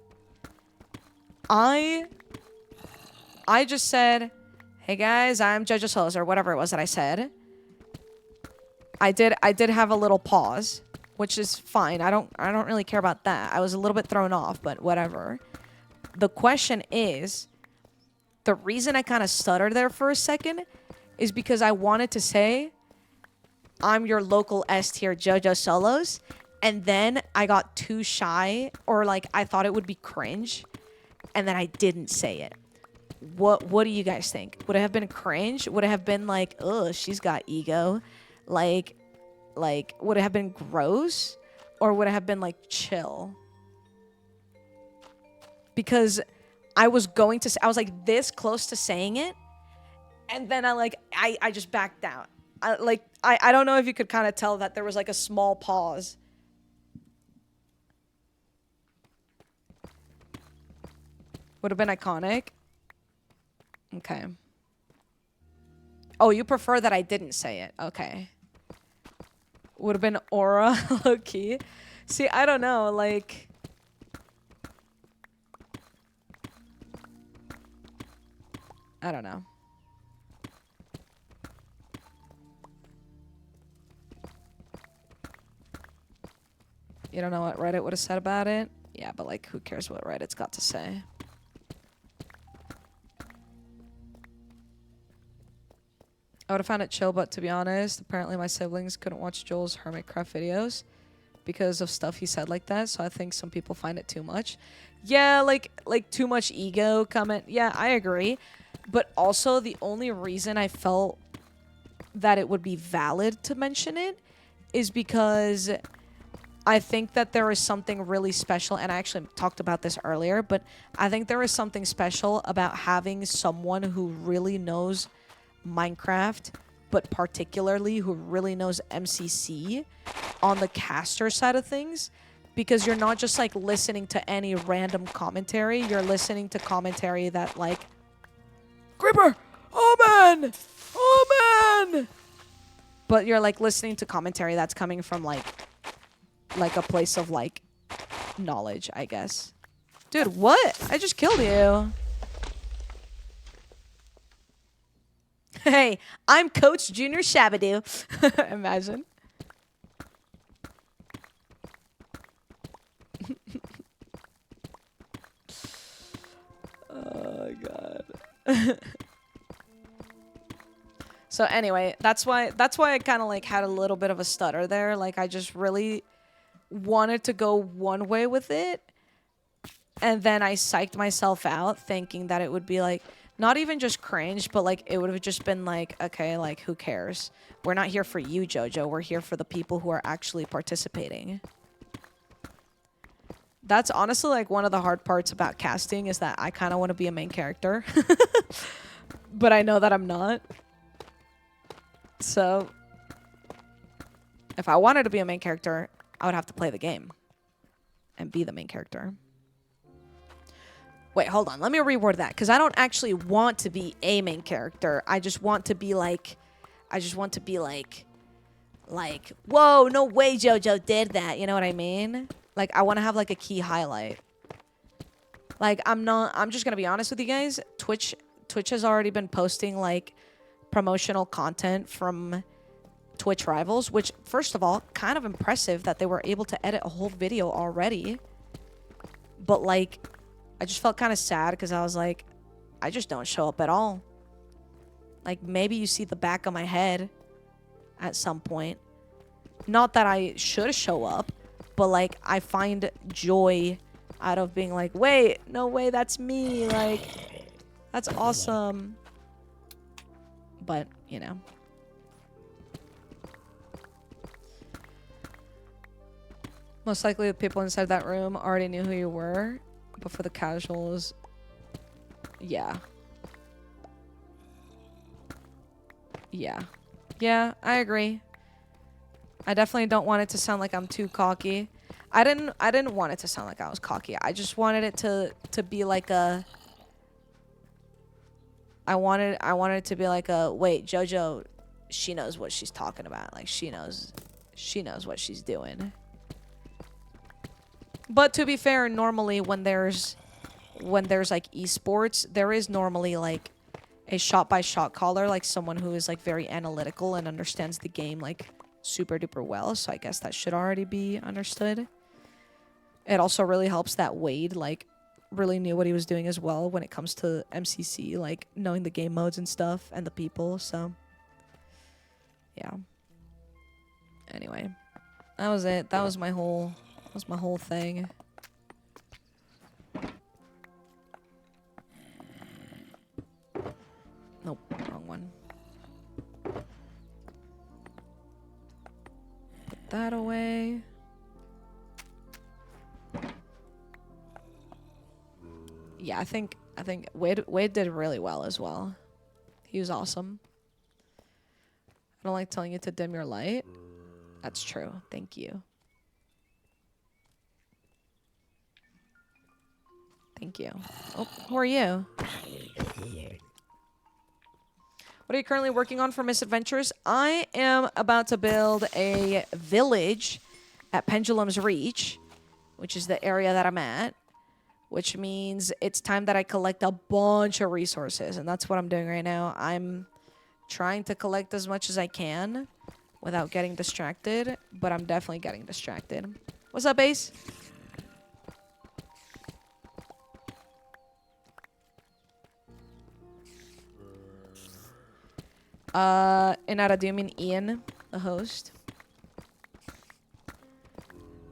I just said, hey guys, I'm Jojo Solos, or whatever it was that I said. I did have a little pause, which is fine. I don't really care about that. I was a little bit thrown off, but whatever. The question is, the reason I kind of stuttered there for a second is because I wanted to say, I'm your local S tier Jojo Solos, and then I got too shy, or like I thought it would be cringe, and then I didn't say it. What do you guys think? Would it have been cringe? Would it have been like, ugh, she's got ego? Like, would it have been gross? Or would it have been like chill? Because I was like this close to saying it, and then I just backed down. I don't know if you could kind of tell that there was like a small pause. Would have been iconic. Okay. Oh, you prefer that I didn't say it. Okay. Would have been aura, low-key. See, I don't know, like... I don't know. You don't know what Reddit would have said about it? Yeah, but like, who cares what Reddit's got to say? I would have found it chill, but to be honest, apparently my siblings couldn't watch Joel's Hermitcraft videos because of stuff he said like that, so I think some people find it too much. Yeah, like too much ego comment. Yeah, I agree. But also, the only reason I felt that it would be valid to mention it is because I think that there is something really special, and I actually talked about this earlier, but I think there is something special about having someone who really knows Minecraft, but particularly who really knows MCC on the caster side of things, because you're not just like listening to any random commentary, you're listening to commentary that like, Creeper! Oh man! Oh man! But you're like listening to commentary that's coming from like a place of like knowledge, I guess. Dude, what? I just killed you. Hey, I'm Coach Junior Shabadoo. Imagine. Oh god. So anyway, that's why I kind of like had a little bit of a stutter there. Like I just really wanted to go one way with it, and then I psyched myself out thinking that it would be like not even just cringe, but like it would have just been like, okay, like who cares? We're not here for you, Jojo. We're here for the people who are actually participating. That's honestly like one of the hard parts about casting is that I kind of want to be a main character. But I know that I'm not. So if I wanted to be a main character, I would have to play the game and be the main character. Wait, hold on. Let me reword that, because I don't actually want to be a main character. I just want to be like, whoa, no way Jojo did that. You know what I mean? Like, I want to have like a key highlight. Like, I'm just going to be honest with you guys. Twitch has already been posting like promotional content from Twitch rivals, which first of all, kind of impressive that they were able to edit a whole video already. But like, I just felt kind of sad because I was like, I just don't show up at all. Like, maybe you see the back of my head at some point. Not that I should show up, but like, I find joy out of being like, wait, no way, that's me. Like, that's awesome. But, you know. Most likely the people inside that room already knew who you were. But for the casuals, yeah. Yeah. Yeah, I agree. I definitely don't want it to sound like I'm too cocky. I didn't want it to sound like I was cocky. I just wanted it to be like a I wanted it to be like a wait, JoJo, she knows what she's talking about. Like she knows what she's doing. But to be fair, normally when there's like esports, there is normally like a shot-by-shot caller, like someone who is like very analytical and understands the game like super duper well. So I guess that should already be understood. It also really helps that Wade like really knew what he was doing as well when it comes to MCC, like knowing the game modes and stuff and the people. So yeah. Anyway, that was it. That was my whole thing. Nope, wrong one. Put that away. Yeah, I think Wade did really well as well. He was awesome. I don't like telling you to dim your light. That's true. Thank you. Thank you. Oh, who are you? What are you currently working on for Misadventures? I am about to build a village at Pendulum's Reach, which is the area that I'm at, which means it's time that I collect a bunch of resources, and that's what I'm doing right now. I'm trying to collect as much as I can without getting distracted, but I'm definitely getting distracted. What's up, Ace? Inara, do you mean Ian, the host?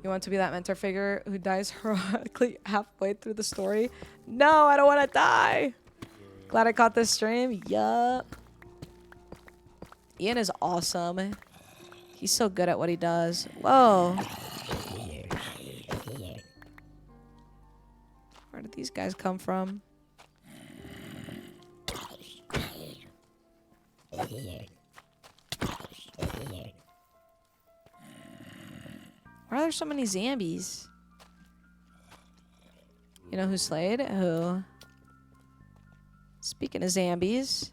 You want to be that mentor figure who dies heroically halfway through the story? No, I don't want to die. Glad I caught this stream. Yup. Ian is awesome. He's so good at what he does. Whoa. Where did these guys come from? Why are there so many zombies? You know who slayed? Who? Speaking of zombies.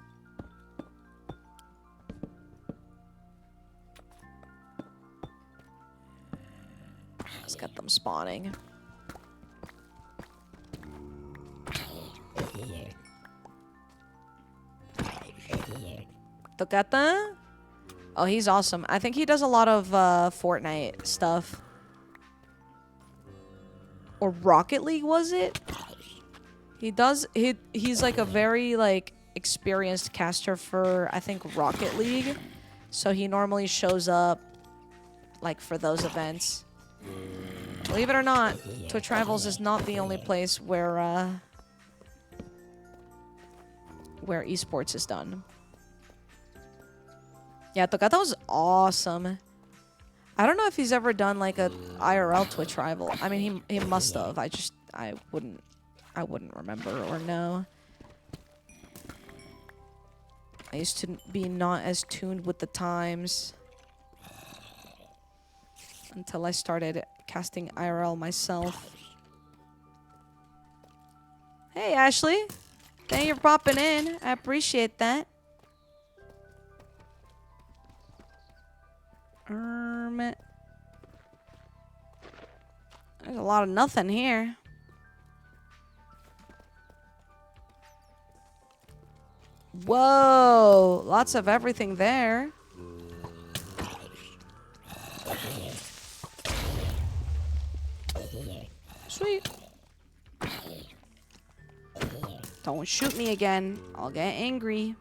Let's get them spawning. Tocata? Oh, he's awesome. I think he does a lot of Fortnite stuff. Or Rocket League, was it? He does... He's like a very, like, experienced caster for, I think, Rocket League. So he normally shows up, like, for those events. Believe it or not, Twitch Rivals is not the only place where esports is done. Yeah, Tocata was awesome. I don't know if he's ever done like a IRL Twitch rival. I mean, he must have. I wouldn't remember or know. I used to be not as tuned with the times until I started casting IRL myself. Hey, Ashley. Thank you for popping in. I appreciate that. There's a lot of nothing here. Whoa, lots of everything there. Sweet. Don't shoot me again. I'll get angry.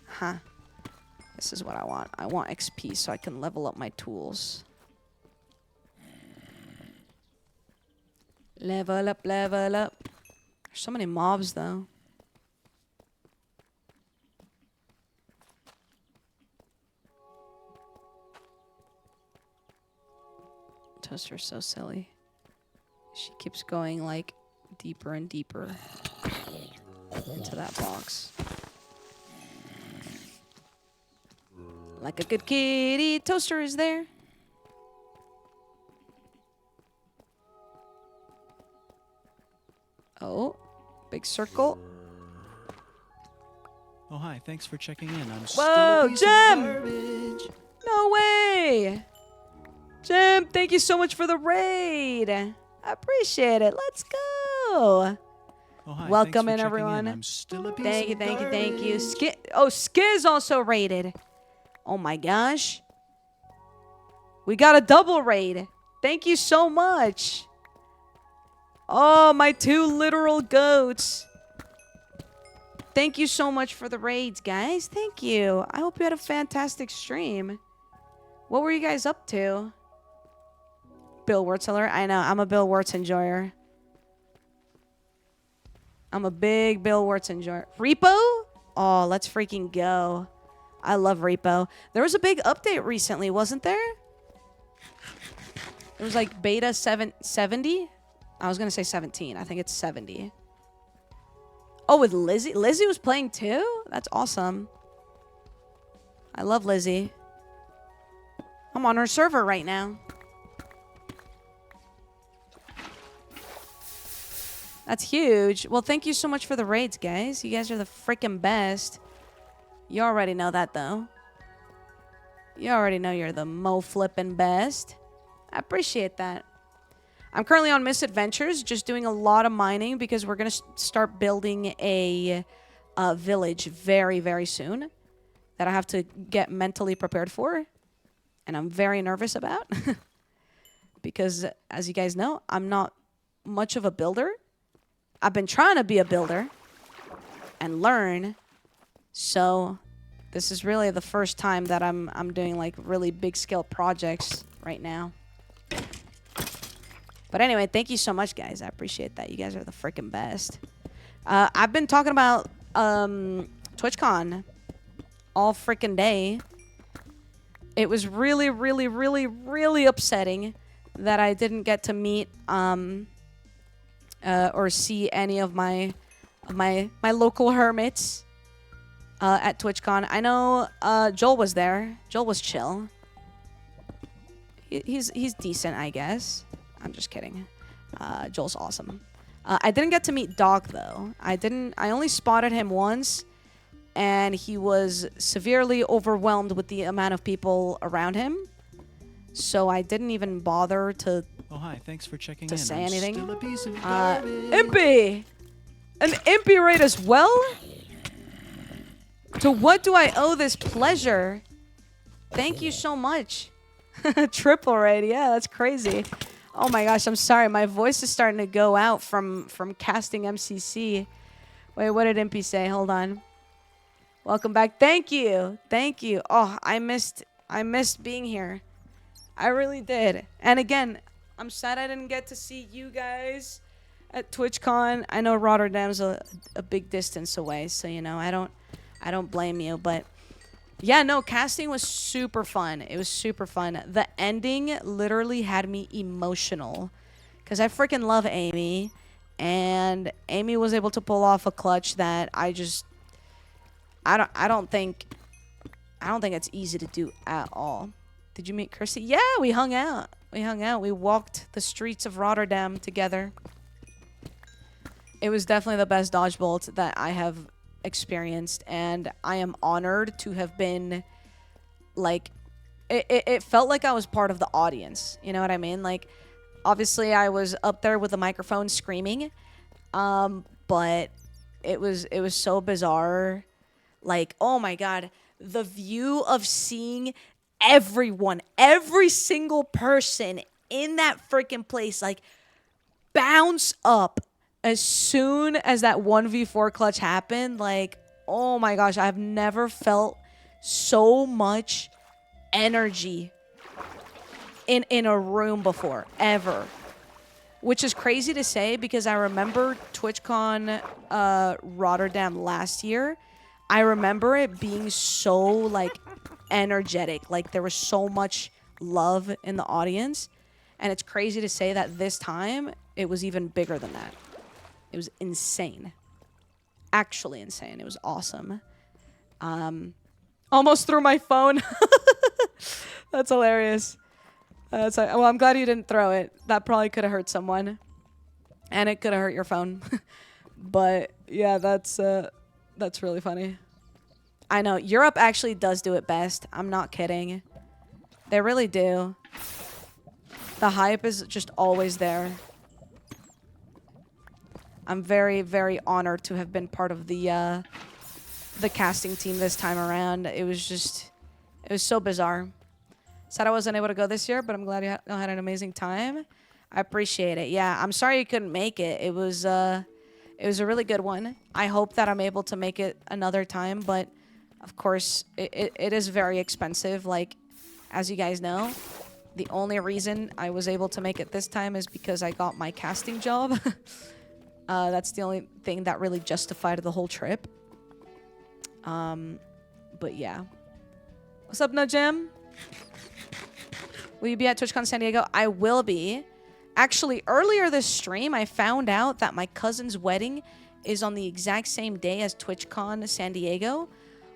Huh. This is what I want. I want XP so I can level up my tools. Level up, level up. There's so many mobs, though. Toaster's so silly. She keeps going, like, deeper and deeper into that box. Like a good kitty, Toaster is there. Oh, big circle. Oh, hi. Thanks for checking in. I'm Whoa, still a piece of Jim! garbage. No way! Jim, thank you so much for the raid. I appreciate it. Let's go. Oh, hi. Welcome Thanks in, for checking everyone. I'm still a piece Thank you, of thank you, thank you. garbage. Skiz also raided. Oh my gosh. We got a double raid. Thank you so much. Oh, my two literal goats. Thank you so much for the raids, guys. Thank you. I hope you had a fantastic stream. What were you guys up to? Bill Wurtzeller? I know, I'm a Bill Wurtz enjoyer. I'm a big Bill Wurtz enjoyer. Repo? Oh, let's freaking go. I love Repo. There was a big update recently, wasn't there? It was like beta 70? I was going to say 17. I think it's 70. Oh, with Lizzie? Lizzie was playing too? That's awesome. I love Lizzie. I'm on her server right now. That's huge. Well, thank you so much for the raids, guys. You guys are the freaking best. You already know that, though. You already know you're the mo-flippin' best. I appreciate that. I'm currently on Misadventures, just doing a lot of mining because we're going to start building a village very, very soon that I have to get mentally prepared for. And I'm very nervous about. Because, as you guys know, I'm not much of a builder. I've been trying to be a builder and learn. So this is really the first time that I'm doing like really big scale projects right now. But anyway, thank you so much, guys. I appreciate that. You guys are the freaking best. I've been talking about TWITCHCON all freaking day. It was really, really, really, really upsetting that I didn't get to meet or see any of my local hermits at TWITCHCON. I know Joel was there. Joel was chill. He's decent, I guess. I'm just kidding. Joel's awesome. I didn't get to meet Doc though. I only spotted him once, and he was severely overwhelmed with the amount of people around him. So I didn't even bother to Oh, hi. Thanks for checking in. say I'm anything. Still a piece of garbage. Impy! An Impy raid as well? To what do I owe this pleasure? Thank you so much. Triple raid, yeah, that's crazy. Oh my gosh, I'm sorry. My voice is starting to go out from casting MCC. Wait, what did Impy say? Hold on. Welcome back. Thank you. Thank you. Oh, I missed being here. I really did. And again, I'm sad I didn't get to see you guys at TWITCHCON. I know Rotterdam's a big distance away, so you know, I don't blame you, but yeah, no, casting was super fun. It was super fun. The ending literally had me emotional cuz I freaking love Amy, and Amy was able to pull off a clutch that I don't think it's easy to do at all. Did you meet Kirsty? Yeah, we hung out. We walked the streets of Rotterdam together. It was definitely the best dodgeball that I have experienced, and I am honored to have been, like, it felt like I was part of the audience. You know what I mean? Like, obviously I was up there with the microphone screaming, but it was so bizarre. Like, oh my god, the view of seeing everyone, every single person in that freaking place, like, bounce up as soon as that 1v4 clutch happened. Like, oh my gosh, I've never felt so much energy in a room before, ever. Which is crazy to say because I remember TWITCHCON Rotterdam last year. I remember it being so, like, energetic. Like, there was so much love in the audience. And it's crazy to say that this time it was even bigger than that. It was insane. Actually insane. It was awesome. Almost threw my phone. That's hilarious. Well, I'm glad you didn't throw it. That probably could have hurt someone. And it could have hurt your phone. But yeah, that's really funny. I know. Europe actually does do it best. I'm not kidding. They really do. The hype is just always there. I'm very, very honored to have been part of the casting team this time around. It was so bizarre. Sad I wasn't able to go this year, but I'm glad you had an amazing time. I appreciate it. Yeah, I'm sorry you couldn't make it. It was a really good one. I hope that I'm able to make it another time, but of course, it is very expensive. Like, as you guys know, the only reason I was able to make it this time is because I got my casting job. That's the only thing that really justified the whole trip. But yeah. What's up, No Jam? Will you be at TWITCHCON San Diego? I will be. Actually, earlier this stream, I found out that my cousin's wedding is on the exact same day as TWITCHCON San Diego.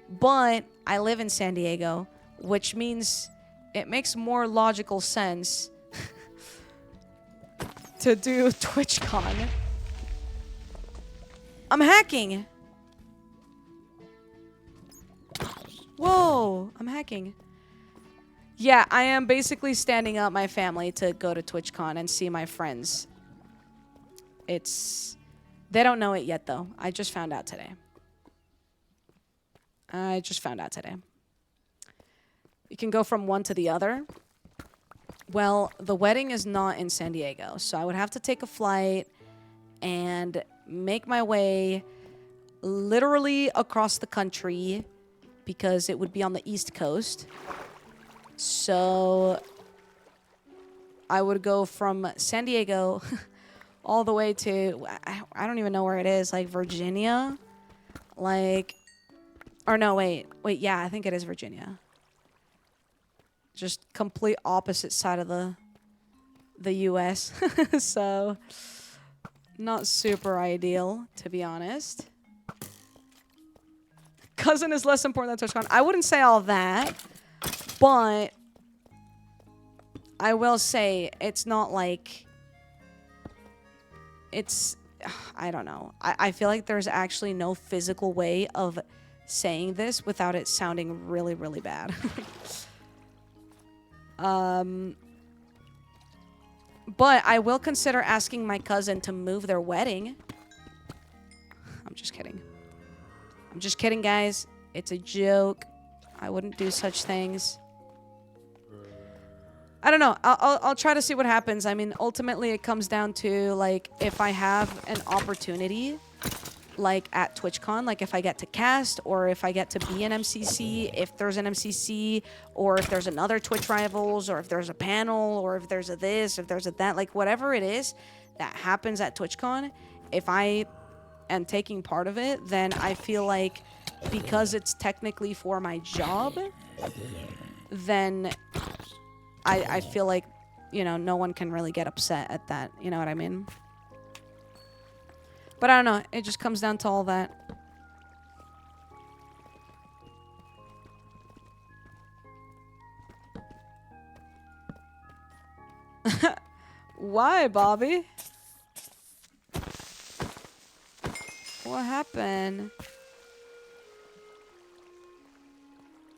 But I live in San Diego, which means it makes more logical sense to do TWITCHCON I'm hacking. Whoa, I'm hacking. Yeah, I am basically standing up my family to go to TwitchCon and see my friends. They don't know it yet, though. I just found out today. You can go from one to the other. Well, the wedding is not in San Diego, so I would have to take a flight and make my way literally across the country because it would be on the East Coast. So I would go from San Diego all the way to, I don't even know where it is, like Virginia? Like, or no, wait, yeah, I think it is Virginia. Just complete opposite side of the US. So, not super ideal, to be honest. Cousin is less important than TwitchCon. I wouldn't say all that, but I will say it's not like it's, I don't know. I feel like there's actually no physical way of saying this without it sounding really, really bad. But I will consider asking my cousin to move their wedding. I'm just kidding. I'm just kidding, guys. It's a joke. I wouldn't do such things. I don't know. I'll try to see what happens. I mean, ultimately, it comes down to, like, if I have an opportunity, like, at TwitchCon, like, if I get to cast, or if I get to be an MCC, if there's an MCC, or if there's another Twitch Rivals, or if there's a panel, or if there's a this, if there's a that, like, whatever it is that happens at TwitchCon, if I am taking part of it, then I feel like because it's technically for my job, then I feel like, you know, no one can really get upset at that. You know what I mean? But I don't know. It just comes down to all that. Why, Bobby? What happened?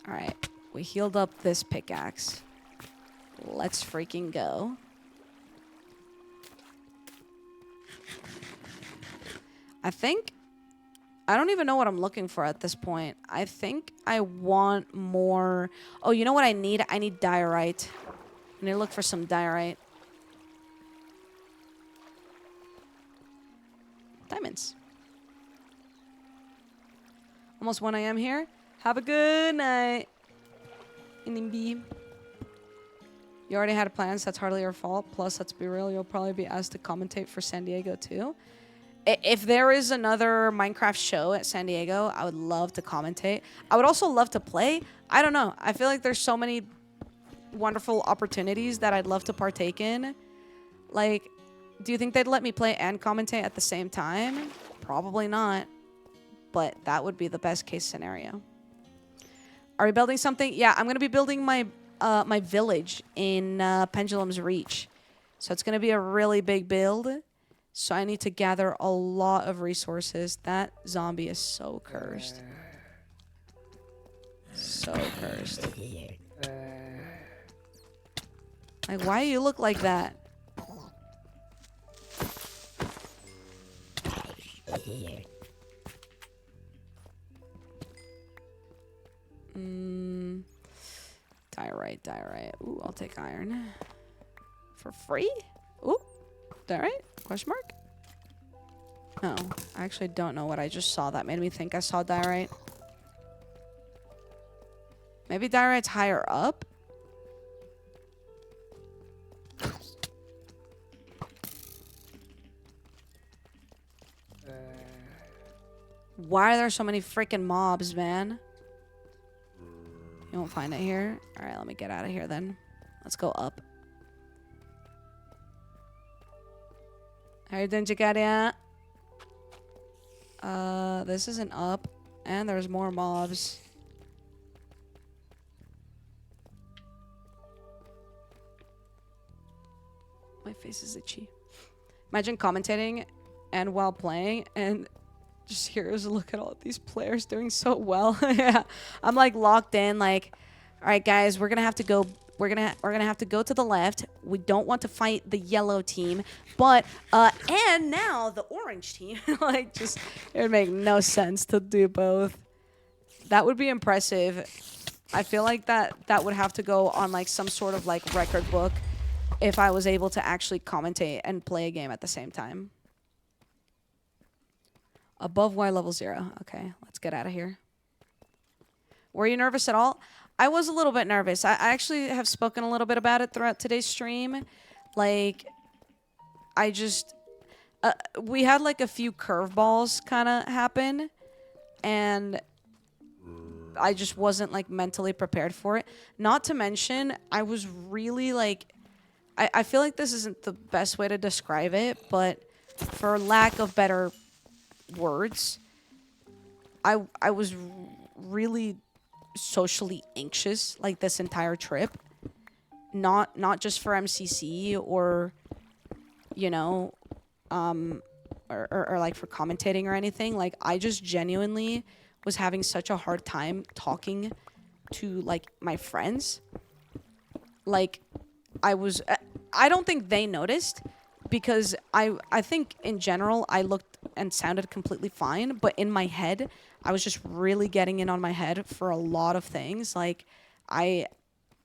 Alright. We healed up this pickaxe. Let's freaking go. I don't even know what I'm looking for at this point. I think I want more. Oh, you know what I need? I need diorite. I need to look for some diorite. Diamonds. Almost 1 a.m. here. Have a good night. NMB. You already had plans. That's hardly your fault. Plus, let's be real, you'll probably be asked to commentate for San Diego too. If there is another Minecraft show at San Diego, I would love to commentate. I would also love to play. I don't know. I feel like there's so many wonderful opportunities that I'd love to partake in. Like, do you think they'd let me play and commentate at the same time? Probably not. But that would be the best case scenario. Are we building something? Yeah, I'm going to be building my my village in Pendulum's Reach. So it's going to be a really big build. So I need to gather a lot of resources. That zombie is so cursed. So cursed. Like, why do you look like that? Diorite. Ooh, I'll take iron. For free? Ooh, diorite? Question mark? No, I actually don't know what I just saw. That made me think I saw diorite. Maybe diorite's higher up? Why are there so many freaking mobs, man? You won't find it here? Alright, let me get out of here then. Let's go up. How you doing, Jagadia? This isn't up. And there's more mobs. My face is itchy. Imagine commentating and while playing and just here's a look at all these players doing so well. Yeah, I'm like locked in. Like, all right, guys, we're gonna have to go. We're gonna have to go to the left. We don't want to fight the yellow team, but and now the orange team. Like, just it would make no sense to do both. That would be impressive. I feel like that would have to go on like some sort of like record book if I was able to actually commentate and play a game at the same time. Above Y level 0. Okay, let's get out of here. Were you nervous at all? I was a little bit nervous. I actually have spoken a little bit about it throughout today's stream. Like, I just... we had like a few curveballs kind of happen. And I just wasn't like mentally prepared for it. Not to mention, I was really like... I feel like this isn't the best way to describe it, but for lack of better words, I was really socially anxious like this entire trip. Not just for MCC or, you know, or like for commentating or anything. Like, I just genuinely was having such a hard time talking to like my friends. Like, I don't think they noticed because I think in general I looked and sounded completely fine, but in my head I was just really getting in on my head for a lot of things. Like, I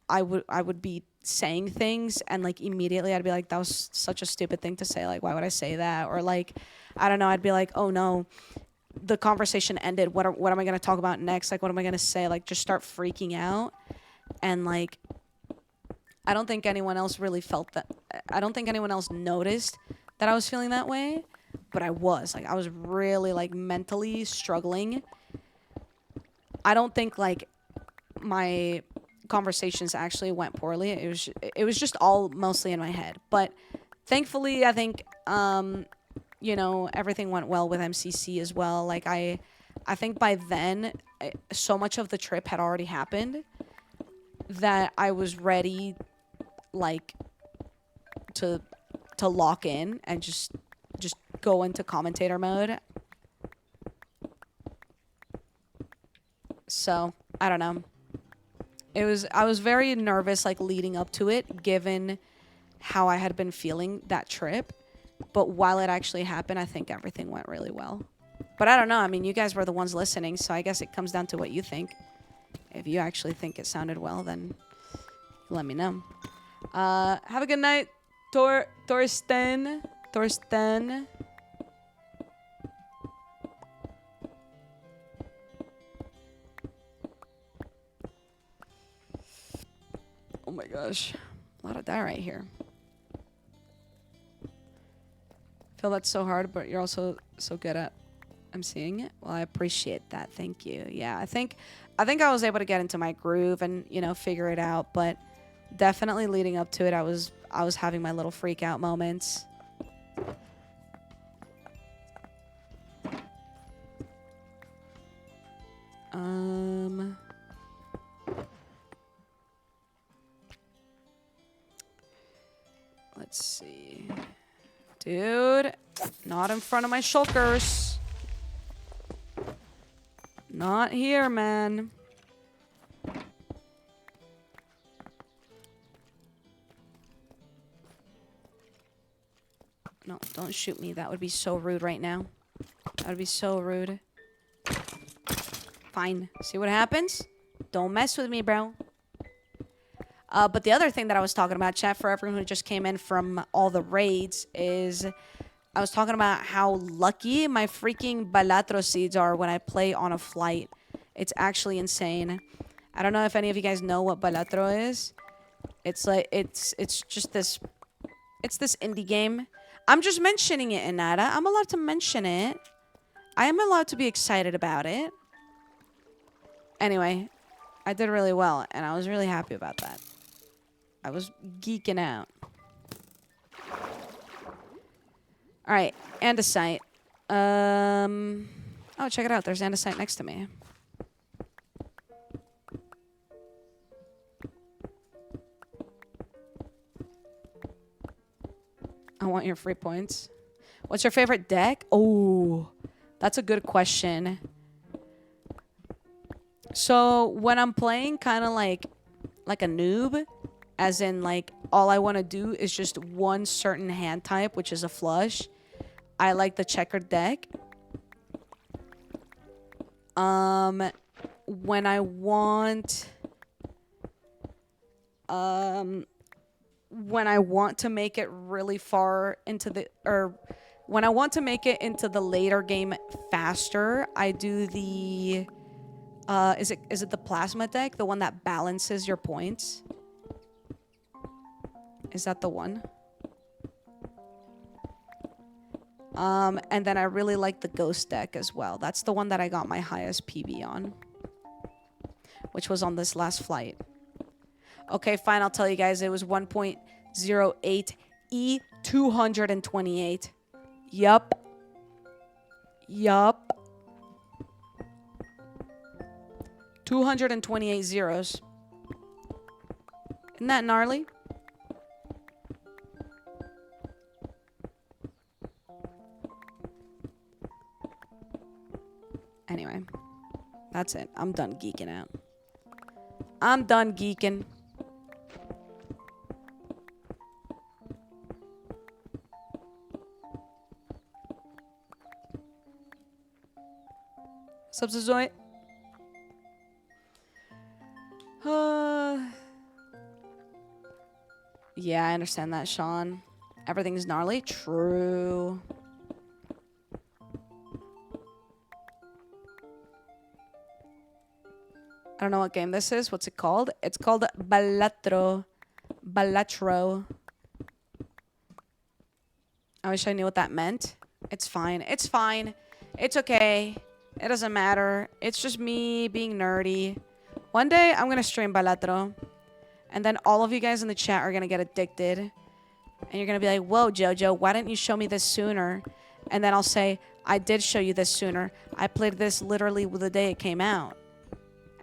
would be saying things and like immediately I'd be like, that was such a stupid thing to say, like, why would I say that? Or like, I don't know, I'd be like, oh no, the conversation ended, what am I going to talk about next? Like, what am I going to say? Like, just start freaking out. And like, I don't think anyone else really felt that. I don't think anyone else noticed that I was feeling that way, but I was. Like, I was really, like, mentally struggling. I don't think, like, my conversations actually went poorly. It was just all mostly in my head. But thankfully, I think, you know, everything went well with MCC as well. Like, I think by then, so much of the trip had already happened that I was ready, like, to lock in and just go into commentator mode. So, I don't know. I was very nervous, like, leading up to it, given how I had been feeling that trip. But while it actually happened, I think everything went really well. But I don't know. I mean, you guys were the ones listening, so I guess it comes down to what you think. If you actually think it sounded well, then let me know. Have a good night, Thorsten. Oh my gosh. A lot of die right here. I feel that's so hard, but you're also so good at emceeing it. Well, I appreciate that. Thank you. Yeah, I think I was able to get into my groove and, you know, figure it out, but definitely leading up to it, I was having my little freak out moments. Let's see. Dude, not in front of my shulkers. Not here, man. No, don't shoot me. That would be so rude right now. That would be so rude. Fine. See what happens? Don't mess with me, bro. But the other thing that I was talking about, chat, for everyone who just came in from all the raids, is I was talking about how lucky my freaking balatro seeds are when I play on a flight. It's actually insane. I don't know if any of you guys know what balatro is. It's like, it's just this, it's this indie game. I'm just mentioning it, Inada. I'm allowed to mention it. I am allowed to be excited about it. Anyway, I did really well, and I was really happy about that. I was geeking out. Alright, andesite. Oh, check it out. There's andesite next to me. I want your free points. What's your favorite deck? Oh, That's a good question. So when I'm playing kind of like a noob, as in like all I want to do is just one certain hand type, which is a flush, I like the checkered deck. When I want to make it really far into the, or when I want to make it into the later game faster, I do the is it the plasma deck, the one that balances your points? Is that the one? And then I really like the ghost deck as well. That's the one that I got my highest PB on, which was on this last flight. Okay, fine, I'll tell you guys, it was 1.08 E228. Yup. 228 zeros. Isn't that gnarly? Anyway, that's it. I'm done geeking out. I'm done geeking. Subsizoid. Yeah, I understand that, Sean. Everything's gnarly. True. I don't know what game this is. What's it called? It's called Balatro. Balatro. I wish I knew what that meant. It's fine. It's fine. It's okay. It doesn't matter. It's just me being nerdy. One day, I'm going to stream Balatro. And then all of you guys in the chat are going to get addicted. And you're going to be like, whoa, Jojo, why didn't you show me this sooner? And then I'll say, I did show you this sooner. I played this literally the day it came out.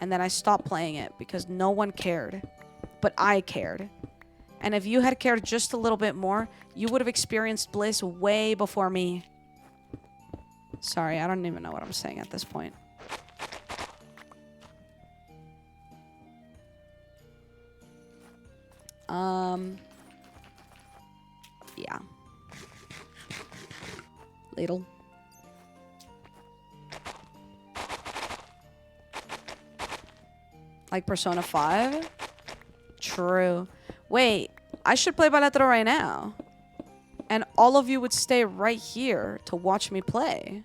And then I stopped playing it because no one cared. But I cared. And if you had cared just a little bit more, you would have experienced bliss way before me. Sorry, I don't even know what I'm saying at this point. Yeah. Ladle. Like Persona 5? True. Wait, I should play Balatro right now. And all of you would stay right here to watch me play.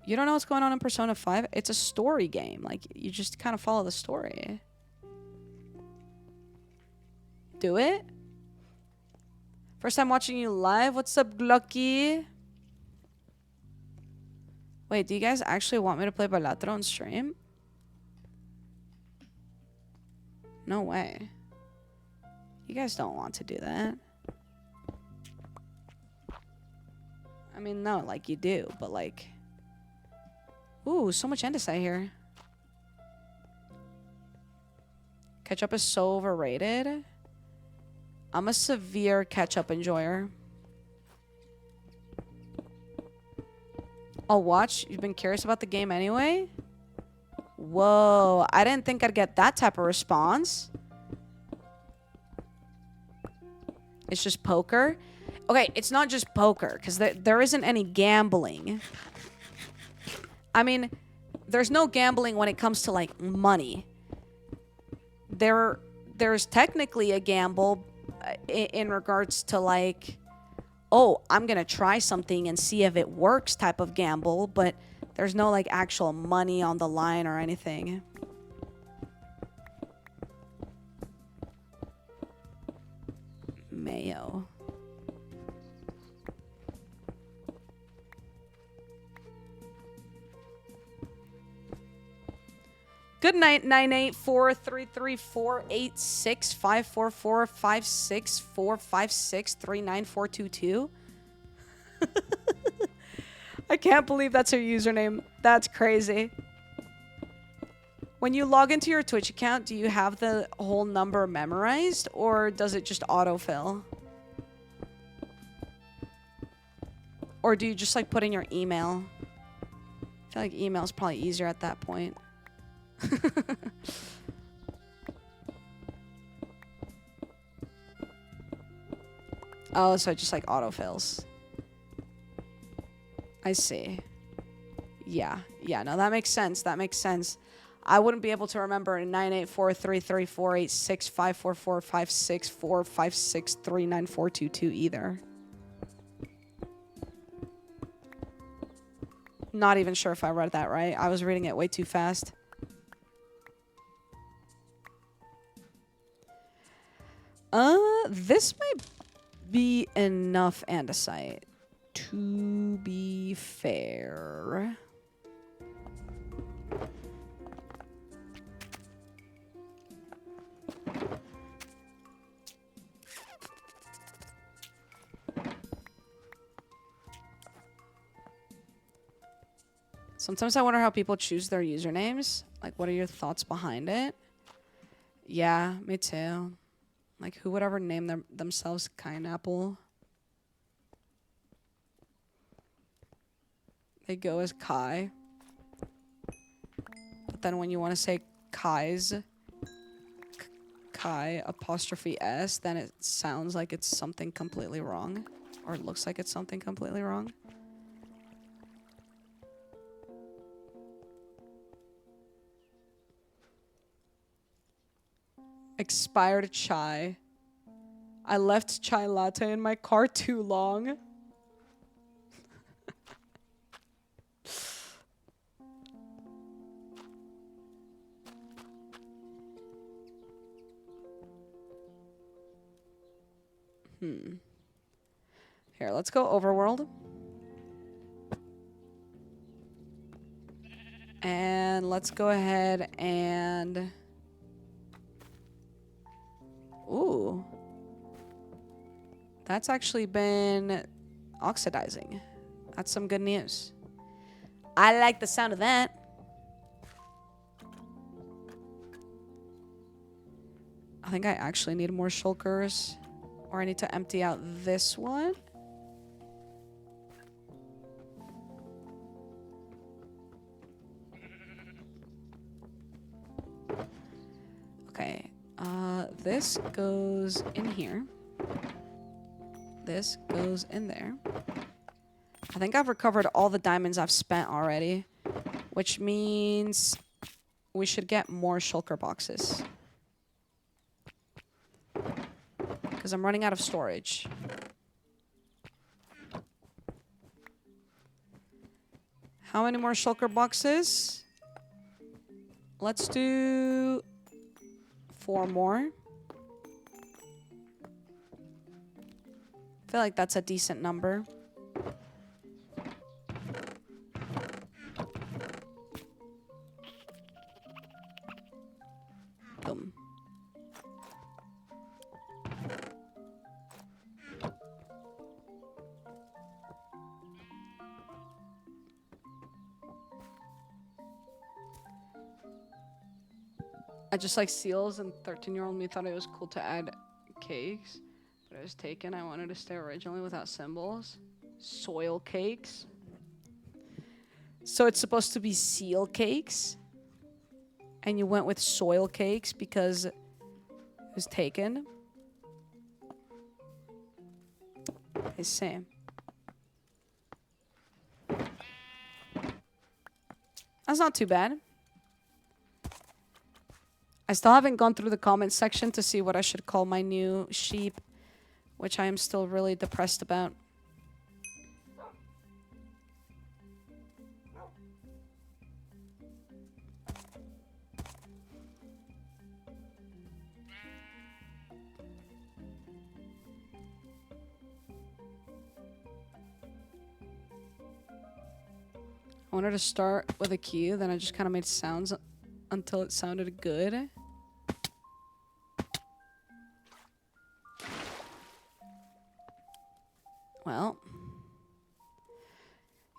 You don't know what's going on in Persona 5? It's a story game. Like, you just kind of follow the story. Do it? First time watching you live? What's up, Glucky? Wait, do you guys actually want me to play Balatro on stream? No way. You guys don't want to do that. I mean, no, like you do, but like... Ooh, so much andesite here. Ketchup is so overrated. I'm a severe ketchup enjoyer. I'll watch. You've been curious about the game anyway? Whoa, I didn't think I'd get that type of response. It's just poker? Okay, it's not just poker, because there isn't any gambling. I mean, there's no gambling when it comes to, like, money. There's technically a gamble in regards to, like, oh, I'm going to try something and see if it works type of gamble, but there's no, like, actual money on the line or anything. Mayo. Good night, 984-334-86-544-564-56-456-39422. I can't believe that's her username. That's crazy. When you log into your Twitch account, do you have the whole number memorized, or does it just autofill? Or do you just like put in your email? I feel like email is probably easier at that point. Oh, so it just like autofills. I see. Yeah. Yeah, no, that makes sense. That makes sense. I wouldn't be able to remember 984334865445645639422 either. Not even sure if I read that right. I was reading it way too fast. This might be enough andesite, to be fair. Sometimes I wonder how people choose their usernames. Like, what are your thoughts behind it? Yeah, me too. Like, who would ever name themselves Pineapple? They go as Kai. But then when you want to say Kai's, Kai apostrophe S, then it sounds like it's something completely wrong. Or it looks like it's something completely wrong. Expired chai. I left chai latte in my car too long. Here, let's go overworld. And let's go ahead and... Ooh. That's actually been oxidizing. That's some good news. I like the sound of that. I think I actually need more shulkers. Or I need to empty out this one. Okay. This goes in here. This goes in there. I think I've recovered all the diamonds I've spent already, which means we should get more shulker boxes. Because I'm running out of storage. How many more shulker boxes? Let's do 4 more. I feel like that's a decent number. Boom. I just like seals, and 13-year-old me thought it was cool to add cakes. But it was taken. I wanted to stay originally without symbols. Soil cakes. So it's supposed to be seal cakes. And you went with soil cakes because it was taken. I see. That's not too bad. I still haven't gone through the comments section to see what I should call my new sheep, which I am still really depressed about. I wanted to start with a Q, then I just kind of made sounds until it sounded good. Well,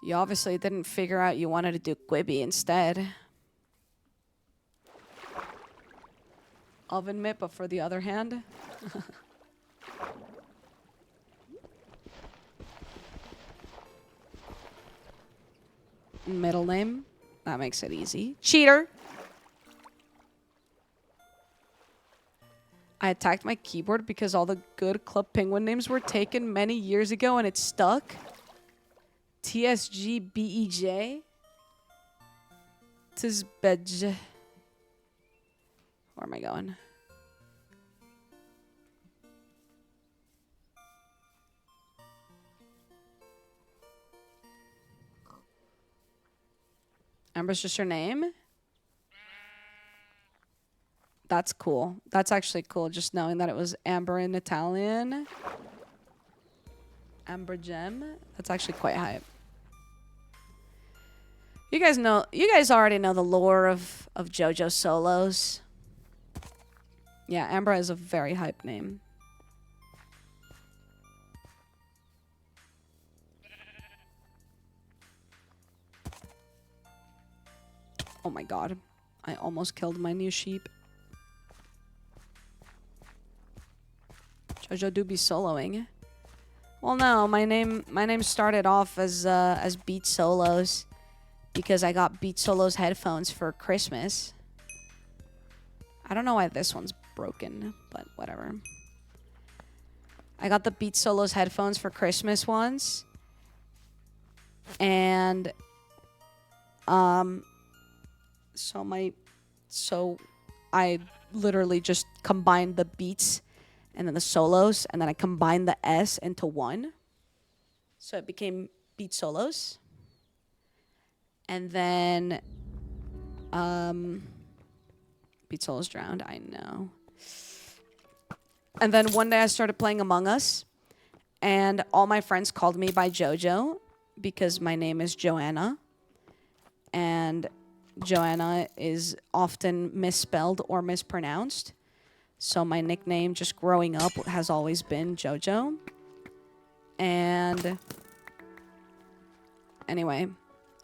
you obviously didn't figure out you wanted to do Quibi instead. Oven mitt, but for the other hand. Middle name. That makes it easy. Cheater. I attacked my keyboard because all the good Club Penguin names were taken many years ago and it stuck. TSGBEJ. Tizbej. Where am I going? Amber's just your name? That's cool. That's actually cool, just knowing that it was Amber in Italian. Amber Gem. That's actually quite hype. You guys already know the lore of JoJo solos. Yeah, Amber is a very hype name. Oh my god. I almost killed my new sheep. JoJo do be soloing. Well, no, my name started off as Beat Solos because I got Beat Solos headphones for Christmas. I don't know why this one's broken, but whatever. I got the Beat Solos headphones for Christmas once. And so I literally just combined the beats and then the solos, and then I combined the S into one. So it became Beat Solos. And then Beat Solos drowned, I know. And then one day I started playing Among Us, and all my friends called me by JoJo because my name is Joanna. And Joanna is often misspelled or mispronounced. So my nickname just growing up has always been JoJo. And anyway,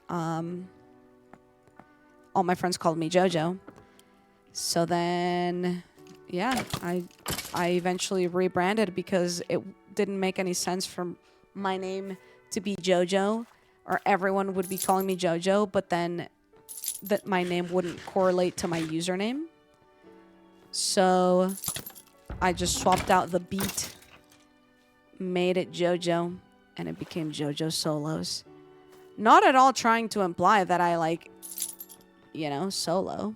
all my friends called me JoJo. So then, yeah, I eventually rebranded because it didn't make any sense for my name to be JoJo, or everyone would be calling me JoJo, but then that my name wouldn't correlate to my username. So I just swapped out the beat, made it JoJo, and it became JoJo Solos. Not at all trying to imply that I like, you know, solo.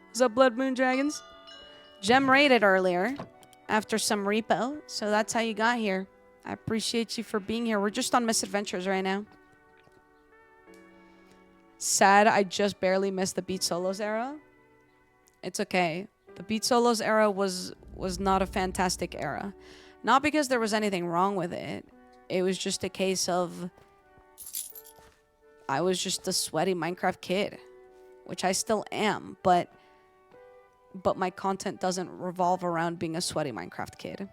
What's up, Blood Moon Dragons? Gem raided earlier after some repo, so that's how you got here. I appreciate you for being here. We're just on Misadventures right now. Sad I just barely missed the Beat Solos era. It's okay. The Beat Solos era was not a fantastic era. Not because there was anything wrong with it. It was just a case of I was just a sweaty Minecraft kid, which I still am, but my content doesn't revolve around being a sweaty Minecraft kid.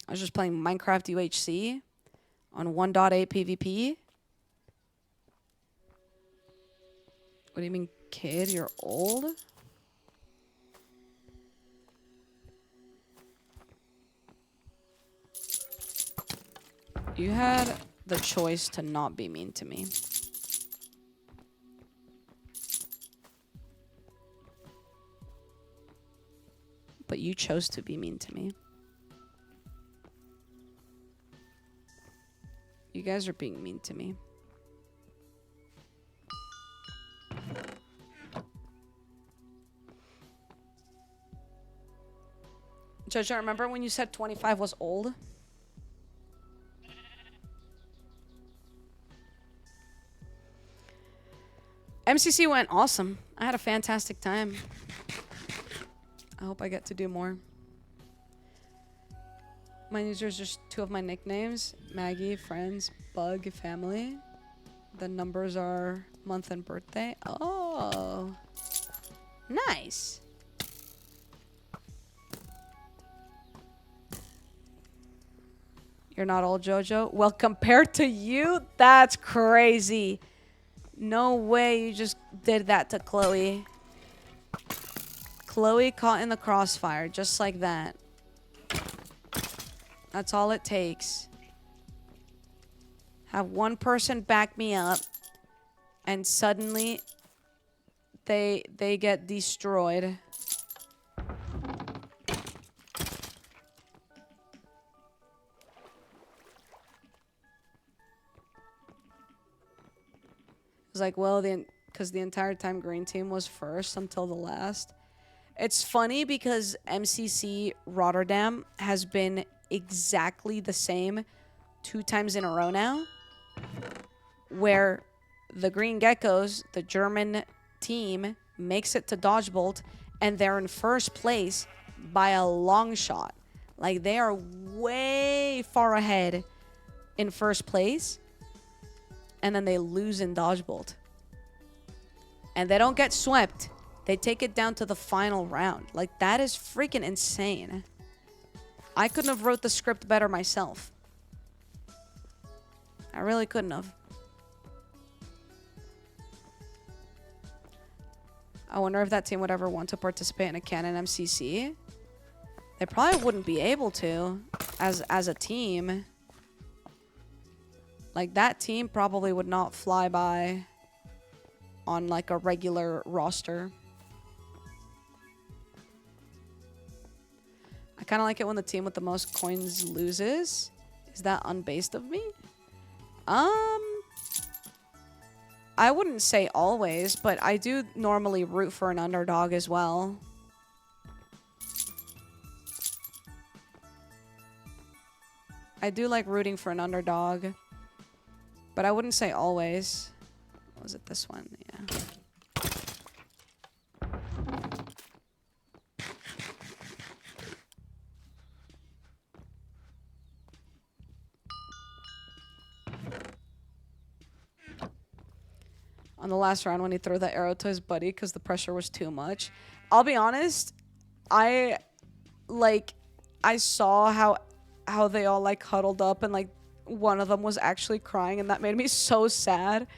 I was just playing Minecraft UHC on 1.8 PvP. What do you mean, kid? You're old? You had the choice to not be mean to me. But you chose to be mean to me. You guys are being mean to me. Jojo, remember when you said 25 was old? MCC went awesome. I had a fantastic time. I hope I get to do more. My users are just two of my nicknames. Maggie, friends, Bug, family. The numbers are month and birthday. Oh. Nice. You're not old, Jojo? Well, compared to you, that's crazy. No way you just did that to Chloe. Chloe caught in the crossfire, just like that. That's all it takes. Have one person back me up, and suddenly they get destroyed. It's like, well, because the entire time green team was first until the last. It's funny because MCC Rotterdam has been exactly the same 2 times in a row now, where the Green Geckos, the German team, makes it to Dodgebolt, and they're in first place by a long shot. Like, they are way far ahead in first place, and then they lose in Dodgebolt. And they don't get swept. They take it down to the final round. Like, that is freaking insane. I couldn't have wrote the script better myself. I really couldn't have. I wonder if that team would ever want to participate in a Canon MCC. They probably wouldn't be able to as a team. Like, that team probably would not fly by on like a regular roster. I kind of like it when the team with the most coins loses. Is that unbased of me? I wouldn't say always, but I do normally root for an underdog as well. I do like rooting for an underdog, but I wouldn't say always. Was it this one? Yeah. On the last round when he threw the arrow to his buddy because the pressure was too much. I'll be honest, I saw how they all like huddled up and like one of them was actually crying, and that made me so sad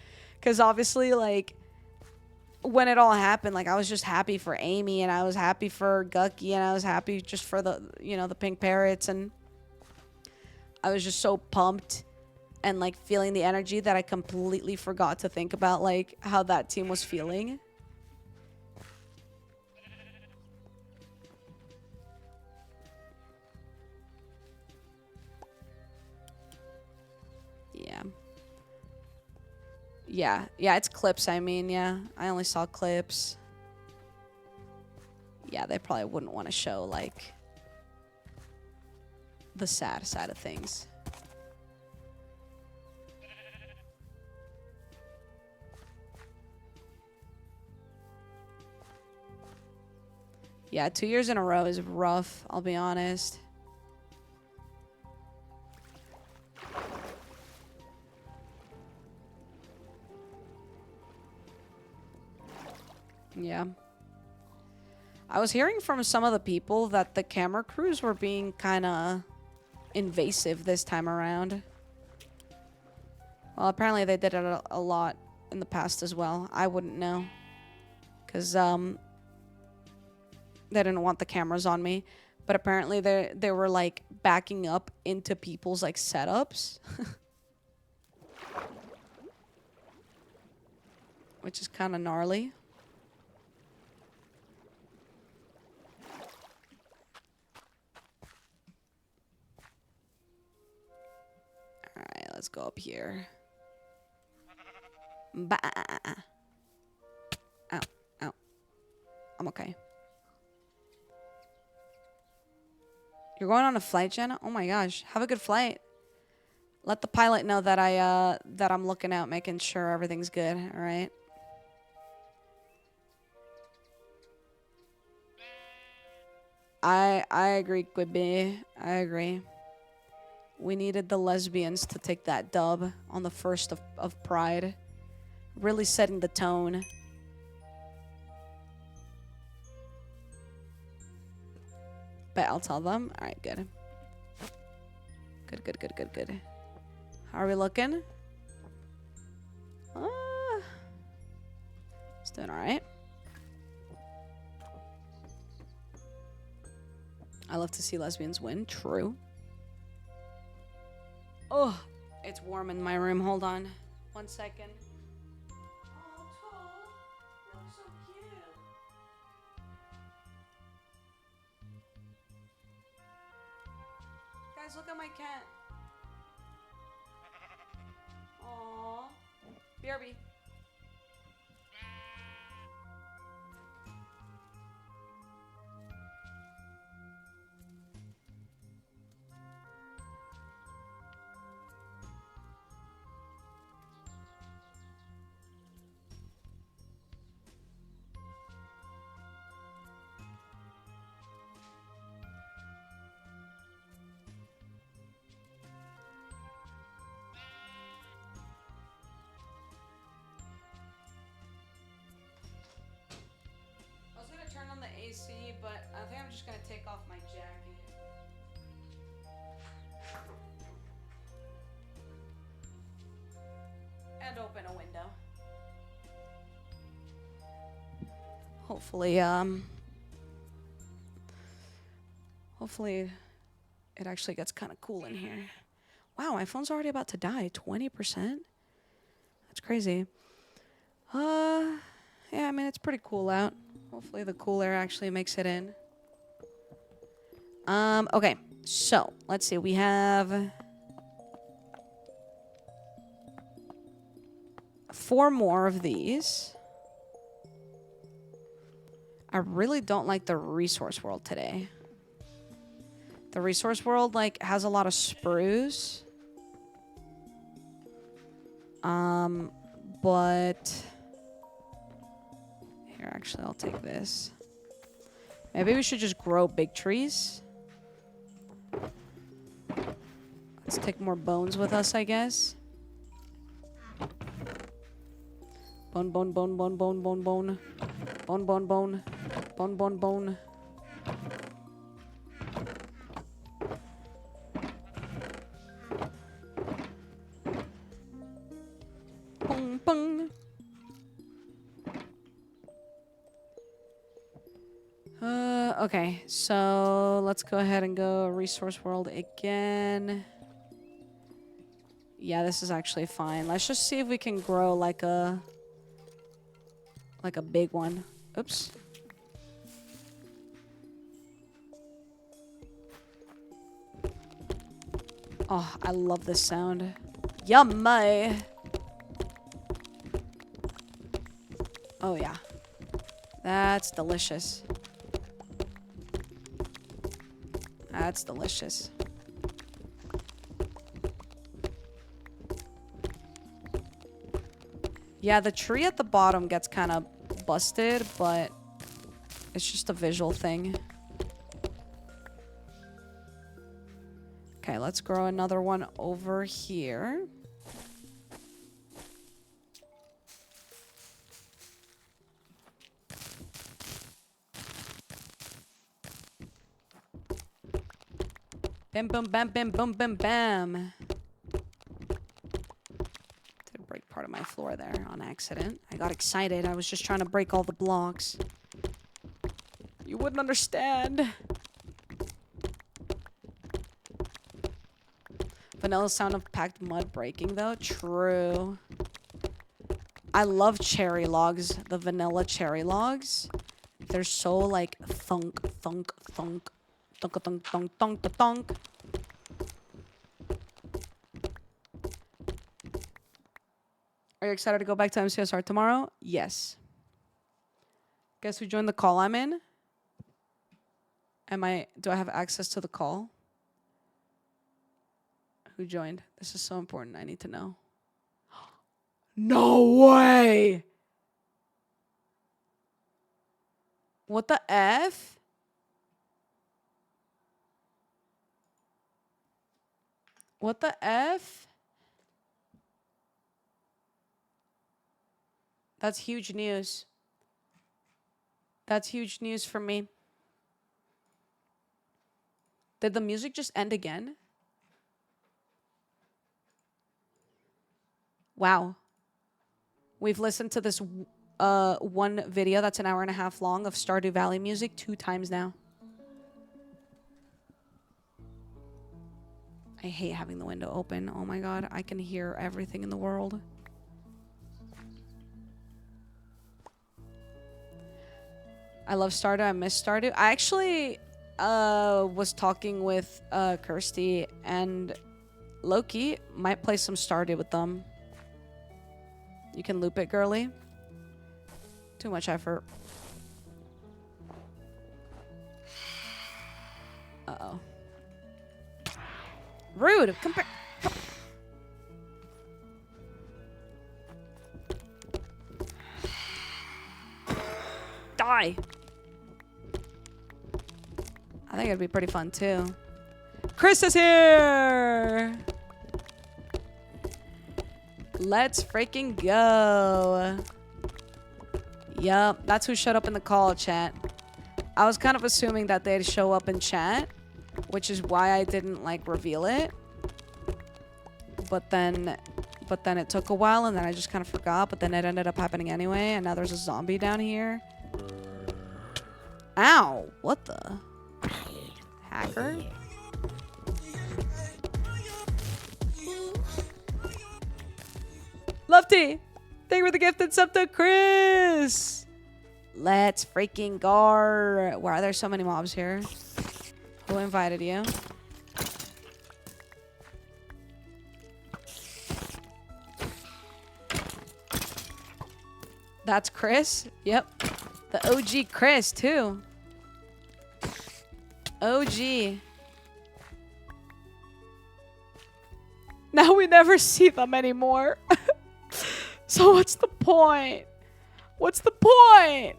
because obviously like when it all happened, like I was just happy for Amy and I was happy for Gucky and I was happy just for the, you know, the pink parrots, and I was just so pumped and like feeling the energy that I completely forgot to think about like how that team was feeling. Yeah, it's clips, I mean, yeah. I only saw clips. Yeah, they probably wouldn't want to show like the sad side of things. Yeah, 2 years in a row is rough, I'll be honest. Yeah. I was hearing from some of the people that the camera crews were being kind of invasive this time around. Well, apparently they did it a lot in the past as well. I wouldn't know. Because, they didn't want the cameras on me. But apparently they were, like, backing up into people's, like, setups. Which is kind of gnarly. Alright, let's go up here. Ow, ow. I'm okay. You're going on a flight, Jenna? Oh my gosh. Have a good flight. Let the pilot know that that I'm looking out, making sure everything's good, alright? I agree, Quibby. I agree. We needed the lesbians to take that dub on the 1st of Pride. Really setting the tone. Bet I'll tell them. Alright, good. Good, good, good, good, good. How are we looking? It's doing all right. I love to see lesbians win. True. Oh, it's warm in my room. Hold on. 1 second. Guys, look at my cat. Aww. BRB. I was gonna turn on the AC, but I think I'm just gonna take off my jacket. And open a window. Hopefully it actually gets kind of cool in here. Wow, my phone's already about to die. 20%? That's crazy. Yeah, I mean, it's pretty cool out. Hopefully the cool air actually makes it in. Okay, so let's see. We have 4 more of these. I really don't like the resource world today. The resource world, like, has a lot of sprues. But here, actually, I'll take this. Maybe we should just grow big trees. Let's take more bones with us, I guess. Bone, bone, bone, bone, bone, bone, bone. Bone, bone, bone. Bone, bone, bone. Bong, bong. Okay, so let's go ahead and go resource world again. Yeah, this is actually fine. Let's just see if we can grow like a big one. Oops. Oh, I love this sound. Yummy. Oh yeah. That's delicious. That's delicious. Yeah, the tree at the bottom gets kind of busted, but it's just a visual thing. Okay, let's grow another one over here. Bam, boom, bam, bam, boom, bam, bam. Did break part of my floor there on accident. I got excited. I was just trying to break all the blocks. You wouldn't understand. Vanilla sound of packed mud breaking, though. True. I love cherry logs. The vanilla cherry logs. They're so, like, thunk, thunk, thunk. Thunk, thunk, thunk, thunk, thunk. Are you excited to go back to MCSR tomorrow? Yes. Guess who joined the call I'm in? Do I have access to the call? Who joined? This is so important. I need to know. No way! What the F? What the F? That's huge news. That's huge news for me. Did the music just end again? Wow. We've listened to this one video that's an hour and a half long of Stardew Valley music 2 times now. I hate having the window open. Oh my god, I can hear everything in the world. I love Stardew. I miss Stardew. I actually was talking with Kirsty and Loki. Might play some Stardew with them. You can loop it, girly. Too much effort. Uh-oh. Rude. Compare. Die. I think it'd be pretty fun too. Chris is here. Let's freaking go. Yup, that's who showed up in the call, chat. I was kind of assuming that they'd show up in chat, which is why I didn't like reveal it. But then it took a while and then I just kind of forgot, but then it ended up happening anyway, and now there's a zombie down here. Ow, what the? Hacker? Lofty! Thank you for the gifted sub to Chris! Let's freaking go! Why are there so many mobs here? Who invited you? That's Chris? Yep. The OG Chris, too. OG. Now we never see them anymore. So what's the point? What's the point?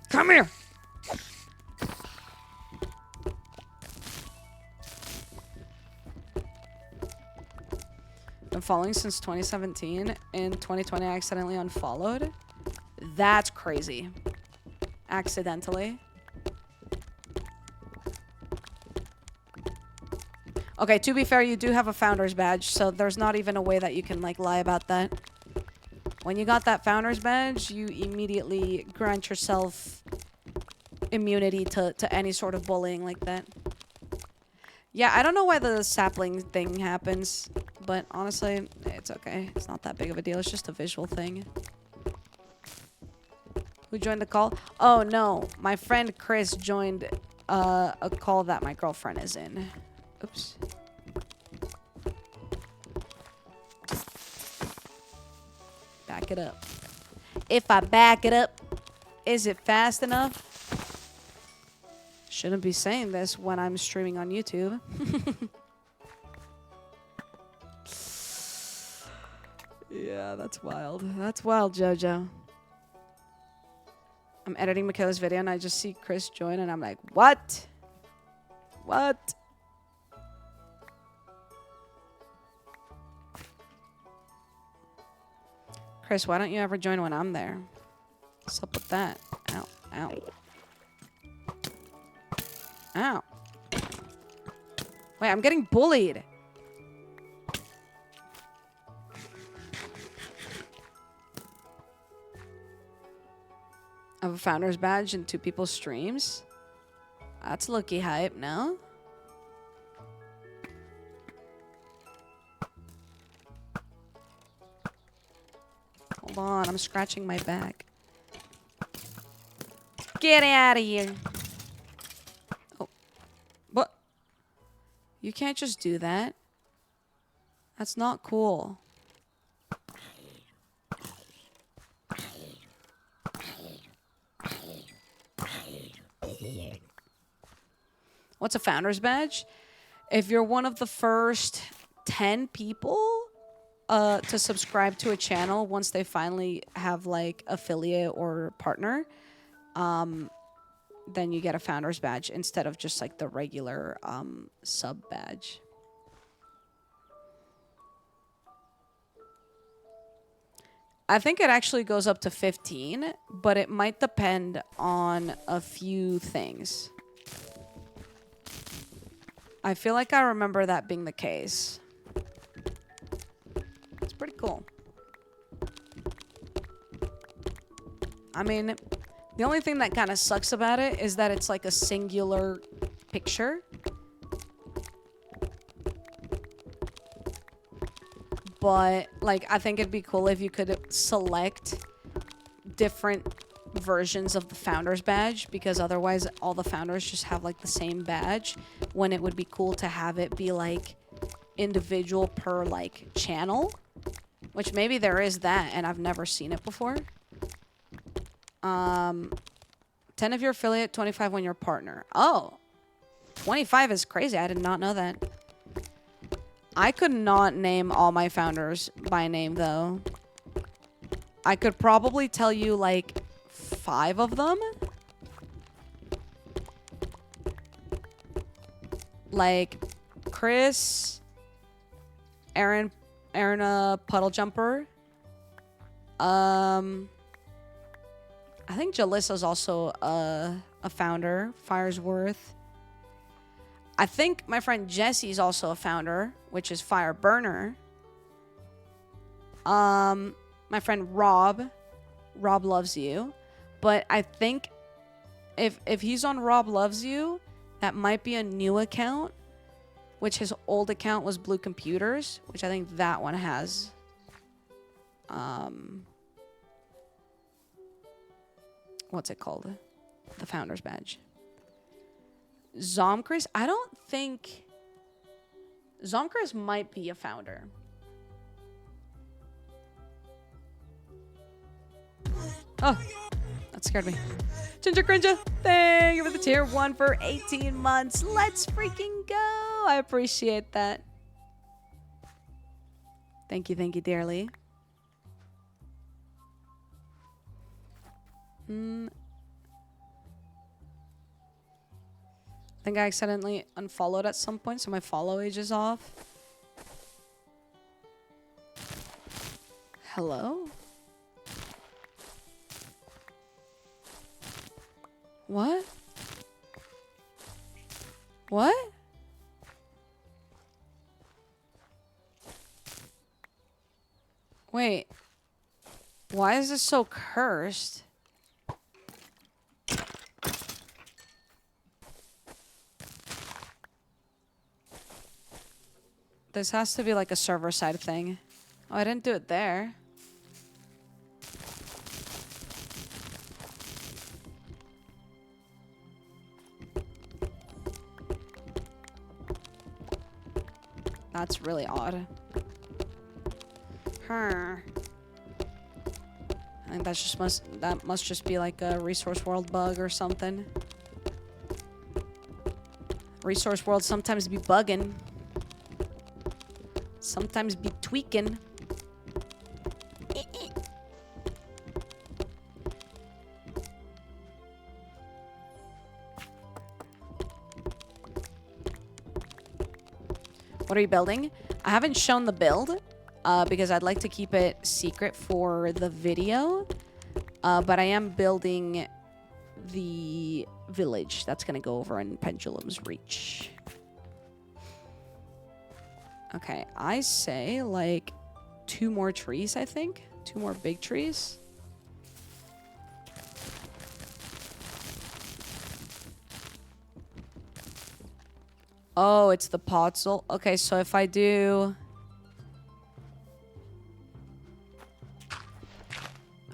Come here. Been following since 2017. In 2020, I accidentally unfollowed. That's crazy. Accidentally. Okay, to be fair, you do have a founder's badge, so there's not even a way that you can, like, lie about that. When you got that founder's badge, you immediately grant yourself immunity to any sort of bullying like that. Yeah, I don't know why the sapling thing happens, but honestly, it's okay. It's not that big of a deal. It's just a visual thing. Who joined the call? Oh, no. My friend Chris joined a call that my girlfriend is in. Oops. Back it up. If I back it up, is it fast enough? Shouldn't be saying this when I'm streaming on YouTube. Yeah, that's wild. That's wild, Jojo. I'm editing Michaela's video and I just see Chris join and I'm like, what? What? Chris, why don't you ever join when I'm there? What's up with that? Ow, ow. Ow. Wait, I'm getting bullied. I have a founder's badge in 2 people's streams. That's looky hype, no? Hold on, I'm scratching my back. Get out of here. Oh. What? You can't just do that. That's not cool. What's a founder's badge? If you're one of the first 10 people to subscribe to a channel once they finally have like affiliate or partner, then you get a founder's badge instead of just like the regular sub badge. I think it actually goes up to 15, but it might depend on a few things. I feel like I remember that being the case. It's pretty cool. I mean, the only thing that kind of sucks about it is that it's like a singular picture. But, like, I think it'd be cool if you could select different versions of the founder's badge, because otherwise all the founders just have, like, the same badge, when it would be cool to have it be, like, individual per, like, channel. Which maybe there is that, and I've never seen it before. 10 if you're affiliate, 25 when you're partner. Oh, 25 is crazy. I did not know that. I could not name all my founders by name, though. I could probably tell you, like, 5 of them. Like, Chris, Aaron Puddle Jumper. I think Jalissa's also a founder. Firesworth. I think my friend Jesse's also a founder, which is Fireburner. My friend Rob Loves You. But I think if he's on Rob Loves You, that might be a new account, which his old account was Blue Computers, which I think that one has. What's it called? The founder's badge. Zomchris? I don't think... Zomchris might be a founder. Oh, that scared me. Ginger Crinja, thank you for the tier 1 for 18 months. Let's freaking go. I appreciate that. Thank you dearly. I think I accidentally unfollowed at some point, so my follow age is off. Hello? What? What? Wait. Why is this so cursed? This has to be like a server side thing. Oh, I didn't do it there. That's really odd. I think that's just that must just be like a Resource World bug or something. Resource World sometimes be bugging. Sometimes be tweaking. What are you building? I haven't shown the build because I'd like to keep it secret for the video. But I am building the village that's going to go over in Pendulum's Reach. Okay, I say like 2 more trees, I think. 2 more big trees. Oh, it's the Potzel. Okay, so if I do...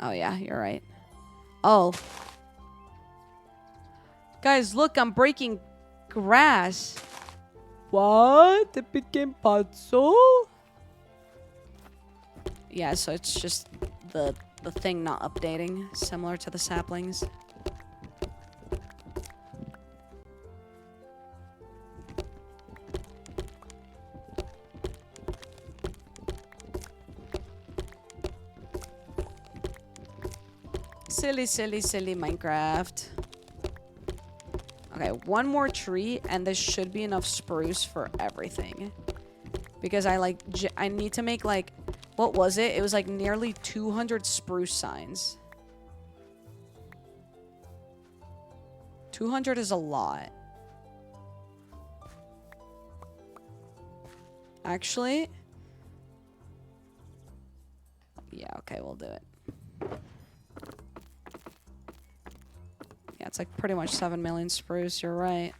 Oh, yeah, you're right. Oh. Guys, look, I'm breaking grass. What? It became Potzel? Yeah, so it's just the thing not updating, similar to the saplings. Silly, silly, silly Minecraft. Okay, 1 more tree, and this should be enough spruce for everything. Because I need to make, like, what was it? It was, like, nearly 200 spruce signs. 200 is a lot. Actually, yeah, okay, we'll do it. Yeah, it's like pretty much 7 million spruce, you're right.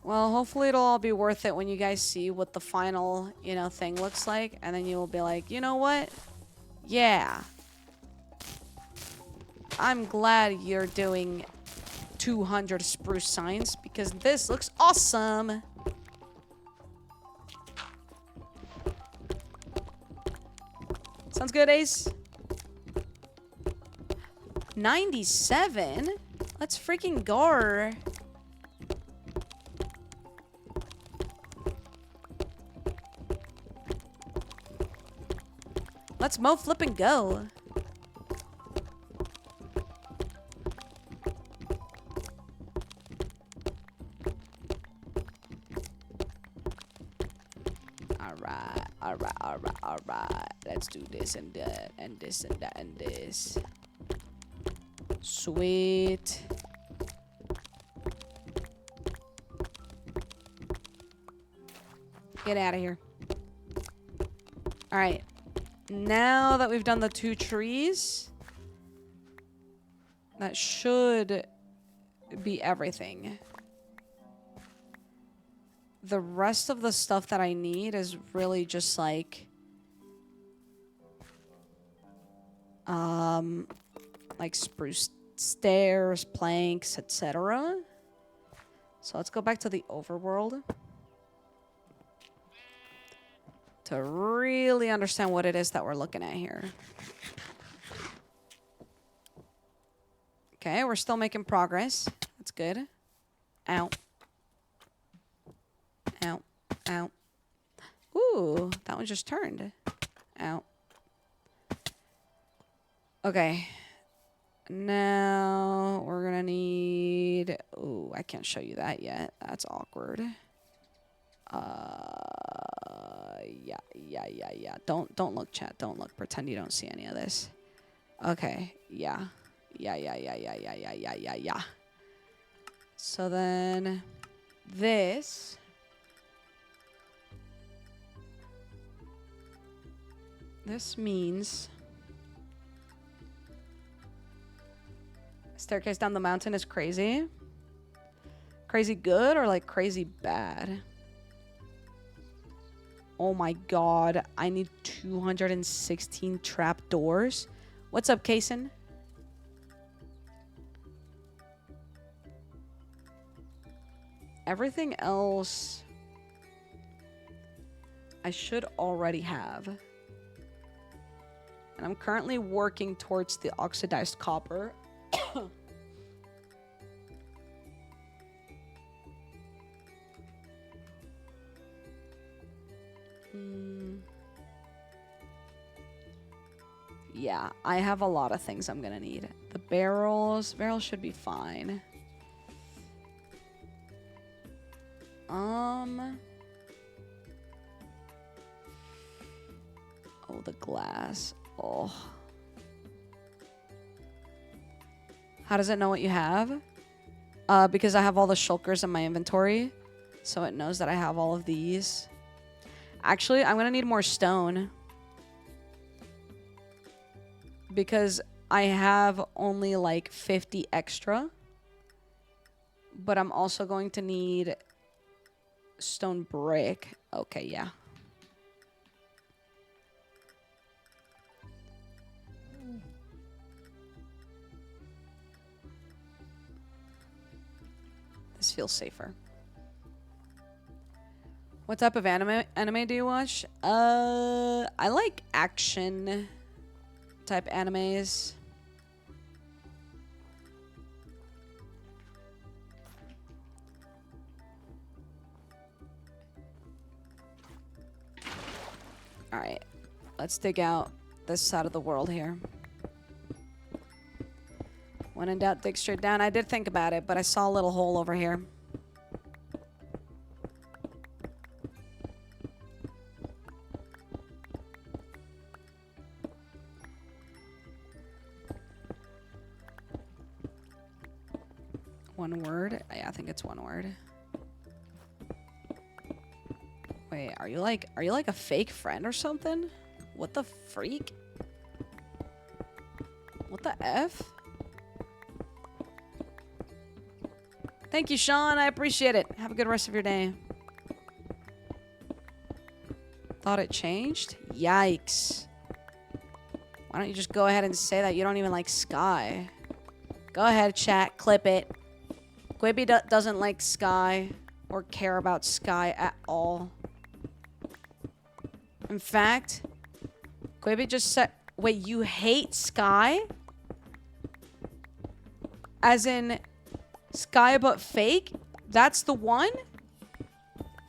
Well, hopefully it'll all be worth it when you guys see what the final, you know, thing looks like. And then you'll be like, you know what? Yeah. I'm glad you're doing 200 spruce signs because this looks awesome. Sounds good, Ace. 97? Let's freaking go. Let's mo flip and go. Alright. Let's do this and that and this and that and this. Sweet. Get out of here. Alright. Now that we've done the 2 trees, that should be everything. The rest of the stuff that I need is really just like spruce stairs, planks, etc. So let's go back to the overworld to really understand what it is that we're looking at here. Okay, we're still making progress. That's good. Ow. Ow. Ow. Ooh, that one just turned. Ow. Okay. Now we're gonna need... Ooh, I can't show you that yet. That's awkward. Yeah. Don't look, chat. Don't look. Pretend you don't see any of this. Okay. Yeah. So then this means staircase down the mountain is crazy. Crazy good or like crazy bad? Oh my god, I need 216 trap doors. What's up, Kason? Everything else I should already have. And I'm currently working towards the oxidized copper. Yeah, I have a lot of things I'm gonna need. The barrels should be fine. Oh, the glass. Oh. How does it know what you have? Because I have all the shulkers in my inventory. So it knows that I have all of these. Actually, I'm gonna need more stone. Because I have only like 50 extra. But I'm also going to need stone brick. Okay, yeah. This feels safer. What type of anime do you watch? I like action type animes. All right, let's dig out this side of the world here. When in doubt, dig straight down. I did think about it, but I saw a little hole over here. One word? Yeah, I think it's one word. Wait, are you like a fake friend or something? What the freak? What the F? Thank you, Sean. I appreciate it. Have a good rest of your day. Thought it changed? Yikes. Why don't you just go ahead and say that you don't even like Sky? Go ahead, chat. Clip it. Quibi doesn't like Sky or care about Sky at all. In fact, Quibi just said... Wait, you hate Sky? As in... Sky but fake? That's the one?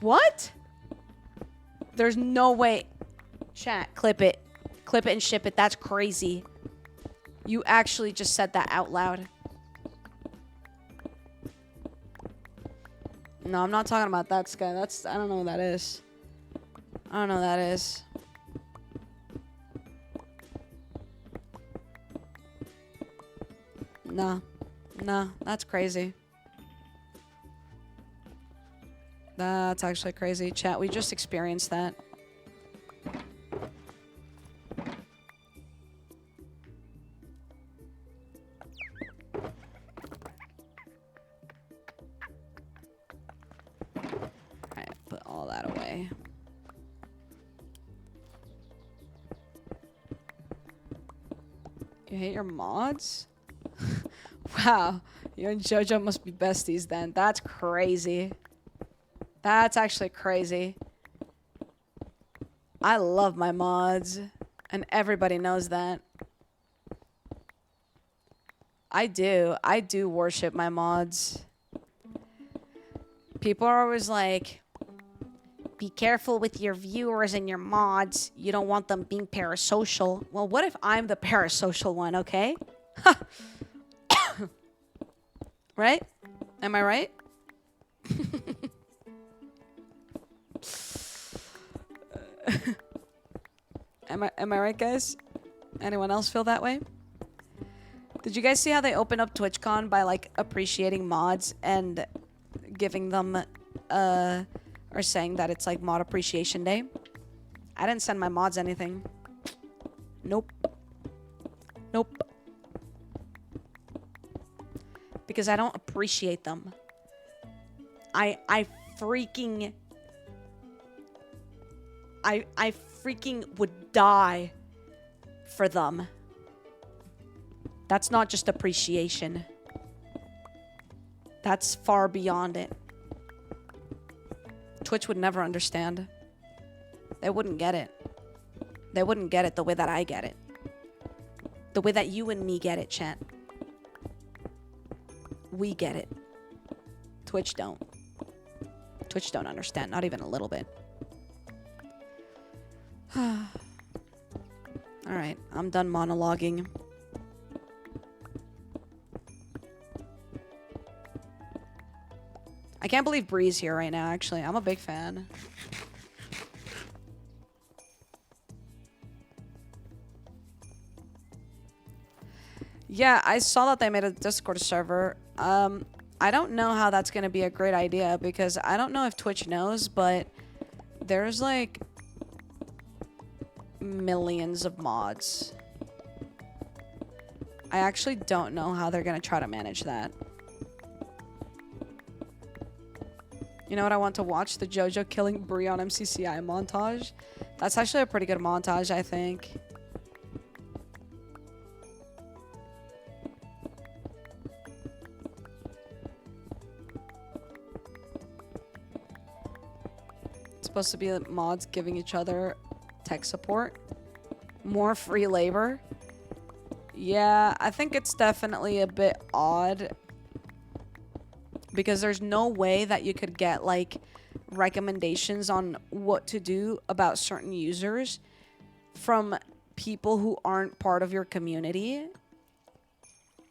What? There's no way. Chat, clip it. Clip it and ship it. That's crazy. You actually just said that out loud. No, I'm not talking about that Sky. That's... I don't know what that is. I don't know what that is. Nah. Nah, that's crazy. That's actually crazy. Chat, we just experienced that. Alright, put all that away. You hate your mods? Wow, you and JoJo must be besties then. That's crazy. That's actually crazy. I love my mods, and everybody knows that. I do. I do worship my mods. People are always like, be careful with your viewers and your mods. You don't want them being parasocial. Well, what if I'm the parasocial one, okay? Right? Am I right? Am I right, guys? Anyone else feel that way? Did you guys see how they opened up TwitchCon by like appreciating mods and giving them or saying that it's like mod appreciation day? I didn't send my mods anything. Nope. Nope. Because I don't appreciate them. I freaking would die for them. That's not just appreciation. That's far beyond it. Twitch would never understand. They wouldn't get it. They wouldn't get it the way that I get it. The way that you and me get it, chat. We get it. Twitch don't. Twitch don't understand, not even a little bit. Alright, I'm done monologuing. I can't believe Bree's here right now, actually. I'm a big fan. Yeah, I saw that they made a Discord server. I don't know how that's going to be a great idea because I don't know if Twitch knows, but there's like millions of mods. I actually don't know how they're going to try to manage that. You know what I want to watch? The JoJo killing Bree on MCCI montage. That's actually a pretty good montage, I think. It's supposed to be mods giving each other tech support. More free labor. Yeah, I think it's definitely a bit odd. Because there's no way that you could get, like, recommendations on what to do about certain users from people who aren't part of your community.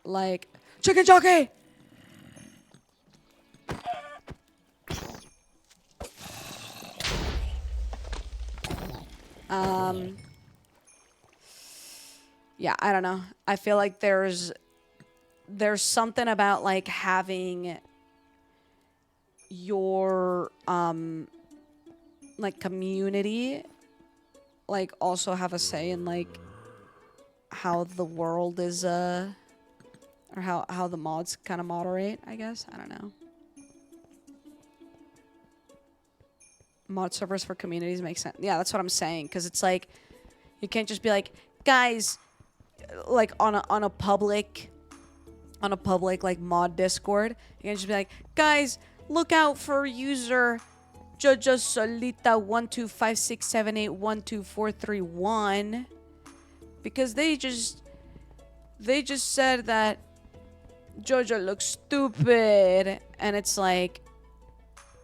Like, chicken jockey! Yeah, I don't know. I feel like there's there's something about like having your like community like also have a say in like how the world is or how the mods kind of moderate, I guess. I don't know. Mod servers for communities make sense. Yeah, that's what I'm saying, because it's like you can't just be like, guys, like on a public like mod Discord. You can just be like, guys, look out for user Jojo Solita 12567812431 because they just said that Jojo looks stupid, and it's like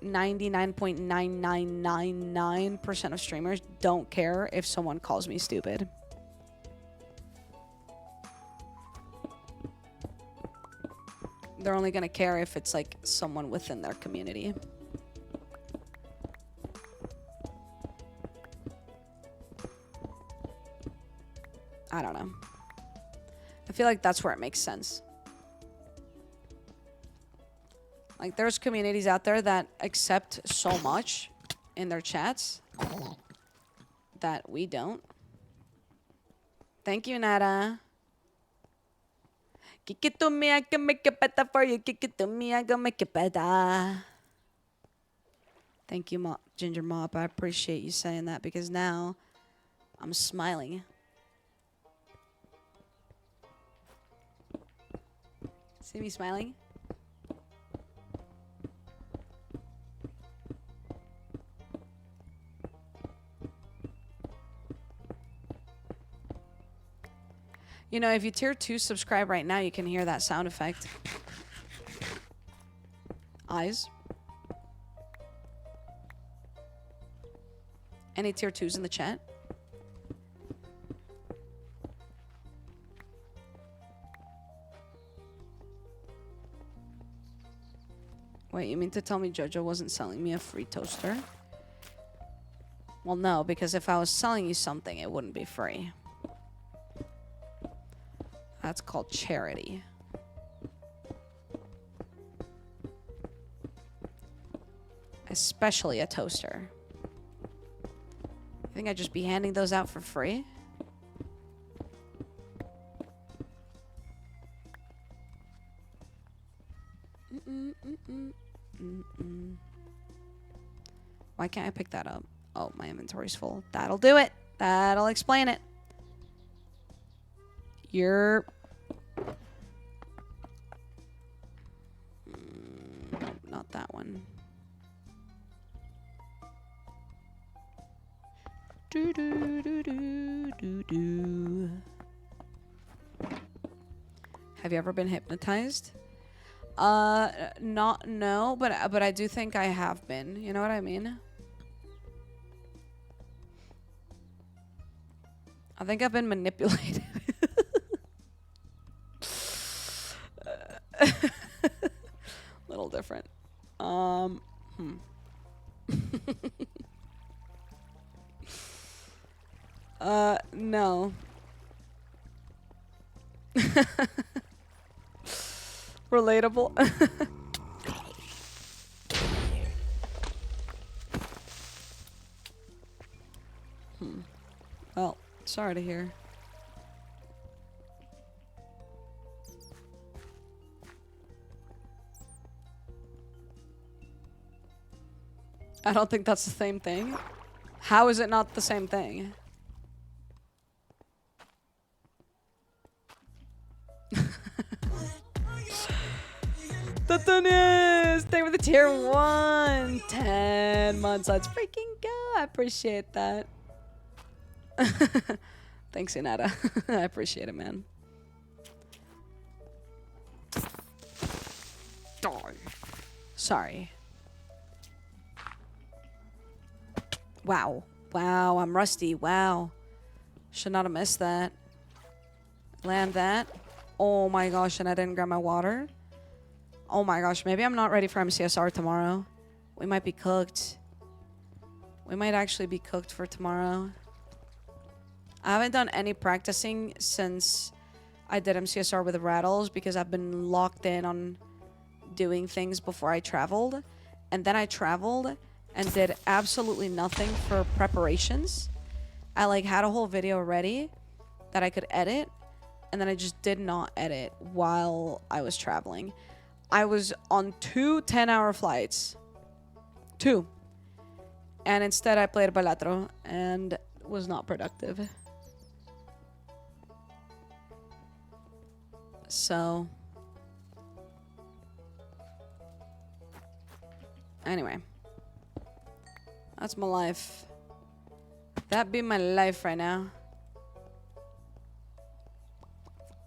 99.9999% of streamers don't care if someone calls me stupid. They're only gonna care if it's like someone within their community. I don't know. I feel like that's where it makes sense. Like, there's communities out there that accept so much in their chats that we don't. Thank you, Nada. Kick it to me, I can make it better for you. Kick it to me, I can make it better. Thank you, Ginger Mop. I appreciate you saying that because now I'm smiling. See me smiling? You know, if you tier 2 subscribe right now, you can hear that sound effect. Eyes. Any tier 2s in the chat? Wait, you mean to tell me Jojo wasn't selling me a free toaster? Well, no, because if I was selling you something, it wouldn't be free. That's called charity. Especially a toaster. You think I'd just be handing those out for free? Why can't I pick that up? Oh, my inventory's full. That'll do it. That'll explain it. You're... Nope, not that one. Do do do do do do. Have you ever been hypnotized? No, but I do think I have been. You know what I mean? I think I've been manipulated. Little different. No. Relatable. Well, sorry to hear. I don't think that's the same thing. How is it not the same thing? Tatanis! Stay with the tier 1. 10 months. Let's freaking go. I appreciate that. Thanks, Inada. I appreciate it, man. Sorry. Wow. Wow, I'm rusty. Wow. Should not have missed that. Land that. Oh my gosh, and I didn't grab my water. Oh my gosh, maybe I'm not ready for MCSR tomorrow. We might be cooked. We might actually be cooked for tomorrow. I haven't done any practicing since I did MCSR with Rattles because I've been locked in on doing things before I traveled. And then I traveled and did absolutely nothing for preparations. I like had a whole video ready that I could edit, and then I just did not edit while I was traveling. I was on 2 10-hour flights. 2. And instead I played Balatro and was not productive. So anyway, that's my life. That be my life right now.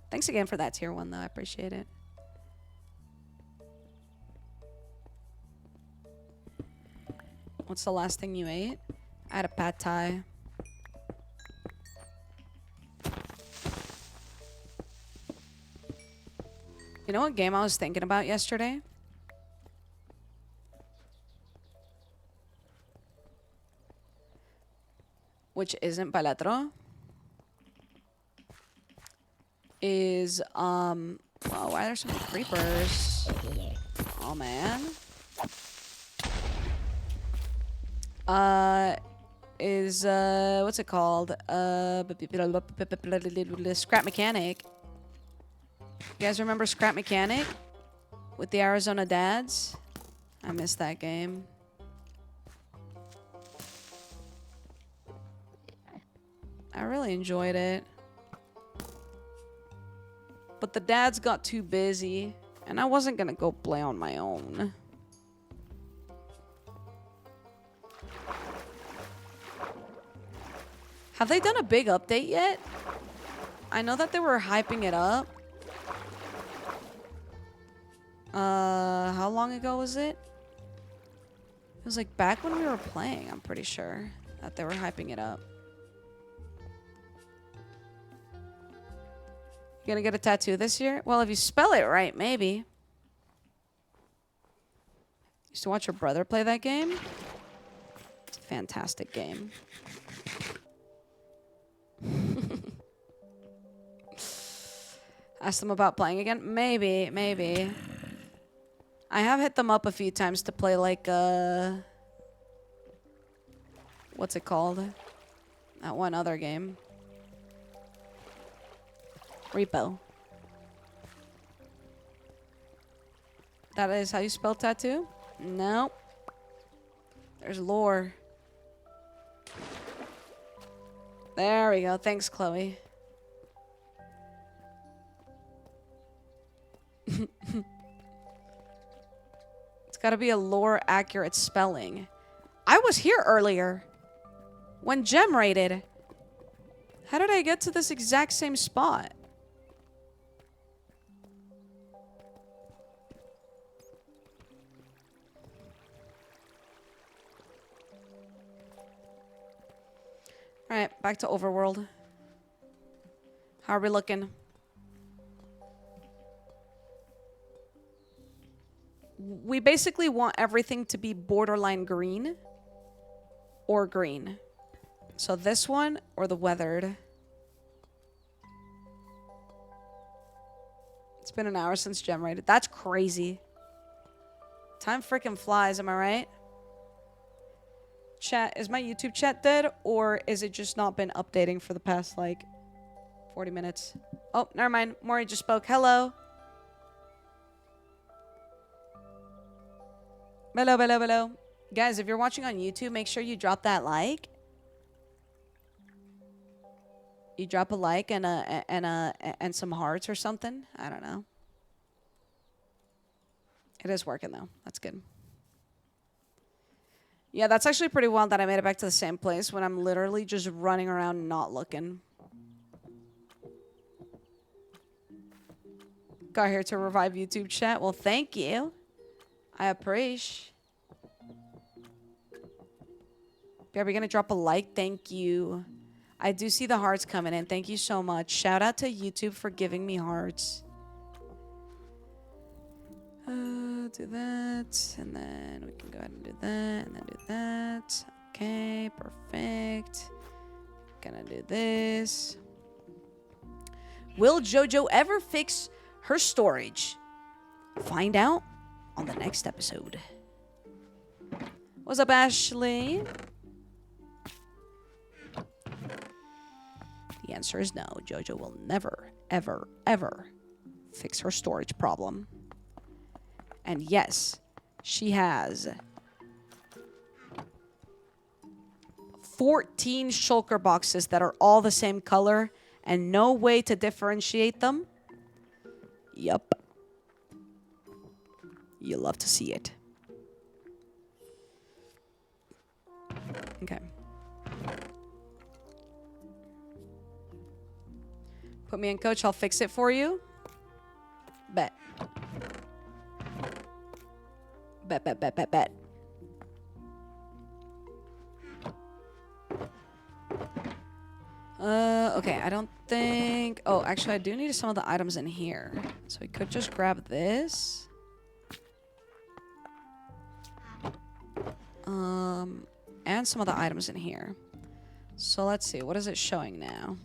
Thanks again for that tier 1 though. I appreciate it. What's the last thing you ate? I had a pad thai. You know what game I was thinking about yesterday? Which isn't Balatro. Is, whoa, why are there so many creepers? Oh, man. What's it called? Scrap Mechanic. You guys remember Scrap Mechanic? With the Arizona dads? I missed that game. I really enjoyed it. But the dads got too busy, and I wasn't gonna go play on my own. Have they done a big update yet? I know that they were hyping it up. How long ago was it? It was like back when we were playing, I'm pretty sure that they were hyping it up. You gonna get a tattoo this year? Well, if you spell it right, maybe. Used to watch your brother play that game. It's a fantastic game. Ask them about playing again? Maybe, maybe. I have hit them up a few times to play like, what's it called? That one other game. Repo. That is how you spell tattoo? Nope. There's lore. There we go. Thanks, Chloe. It's got to be a lore accurate spelling. I was here earlier when Gem raided. How did I get to this exact same spot? Alright, back to Overworld. How are we looking? We basically want everything to be borderline green or green. So this one or the weathered. It's been an hour since Gem raided. That's crazy. Time freaking flies, am I right? Chat, is my YouTube chat dead, or is it just not been updating for the past, like, 40 minutes? Oh, never mind. Maury just spoke. Hello. Hello, hello, hello. Guys, if you're watching on YouTube, make sure you drop that like. You drop a like and some hearts or something. I don't know. It is working, though. That's good. Yeah, that's actually pretty wild that I made it back to the same place when I'm literally just running around not looking. Got here to revive YouTube chat. Well, thank you. I appreciate. Are we going to drop a like? Thank you. I do see the hearts coming in. Thank you so much. Shout out to YouTube for giving me hearts. Do that, and then we can go ahead and do that, and then do that. Okay, perfect. Gonna do this. Will JoJo ever fix her storage? Find out on the next episode. What's up, Ashley? The answer is no. JoJo will never, ever, ever fix her storage problem. And yes, she has 14 shulker boxes that are all the same color and no way to differentiate them. Yup. You love to see it. Okay. Put me in, coach. I'll fix it for you. Bet. Bet, bet, bet, bet, bet. Okay, I don't think... Oh, actually, I do need some of the items in here. So we could just grab this. And some of the items in here. So let's see. What is it showing now?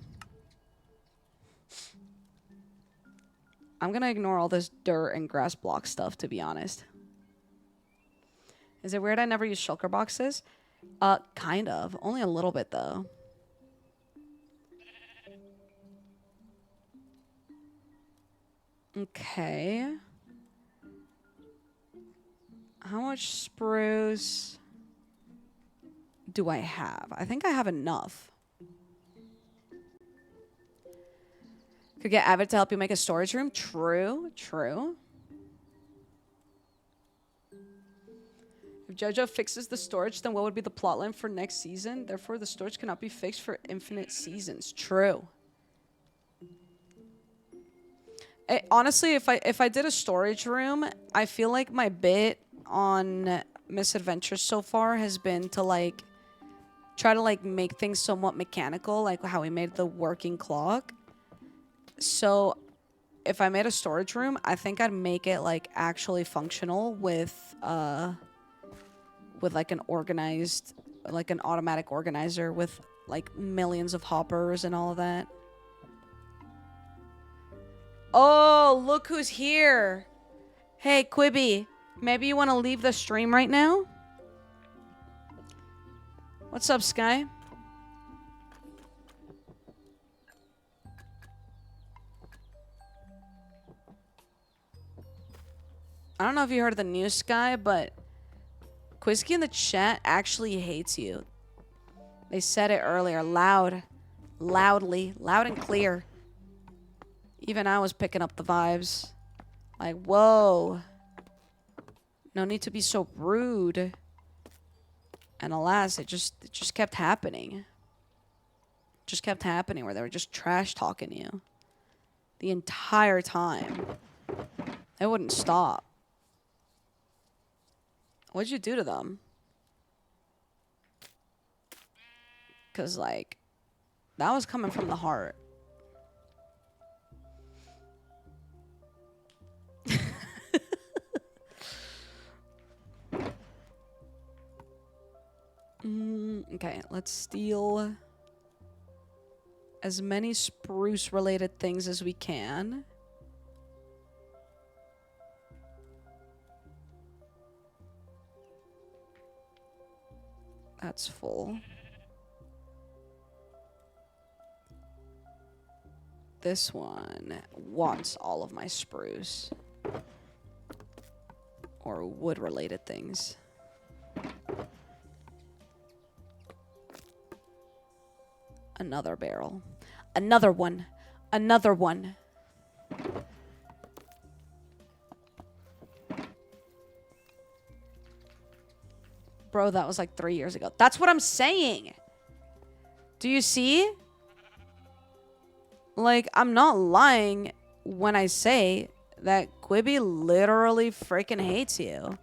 I'm gonna ignore all this dirt and grass block stuff, to be honest. Is it weird I never use shulker boxes? Kind of. Only a little bit, though. Okay. How much spruce do I have? I think I have enough. Could get Avid to help you make a storage room. True, true. If JoJo fixes the storage, then what would be the plotline for next season? Therefore, the storage cannot be fixed for infinite seasons. True. Honestly, if I did a storage room, I feel like my bit on Misadventures so far has been to like try to like make things somewhat mechanical, like how we made the working clock. So if I made a storage room, I think I'd make it like actually functional with like an organized, like an automatic organizer with like millions of hoppers and all of that. Oh, look who's here. Hey, Quibi, maybe you want to leave the stream right now? What's up, Sky? I don't know if you heard of the news, Sky, but Quizky in the chat actually hates you. They said it earlier, loudly, loud and clear. Even I was picking up the vibes. Like, whoa. No need to be so rude. And alas, it just kept happening. Just kept happening where they were just trash talking you. The entire time. They wouldn't stop. What'd you do to them? Because, like, that was coming from the heart. Okay, let's steal as many spruce-related things as we can. That's full. This one wants all of my spruce. Or wood-related things. Another barrel. Another one. Another one. Bro, that was like 3 years ago. That's what I'm saying. Do you see? Like, I'm not lying when I say that Quibi literally freaking hates you.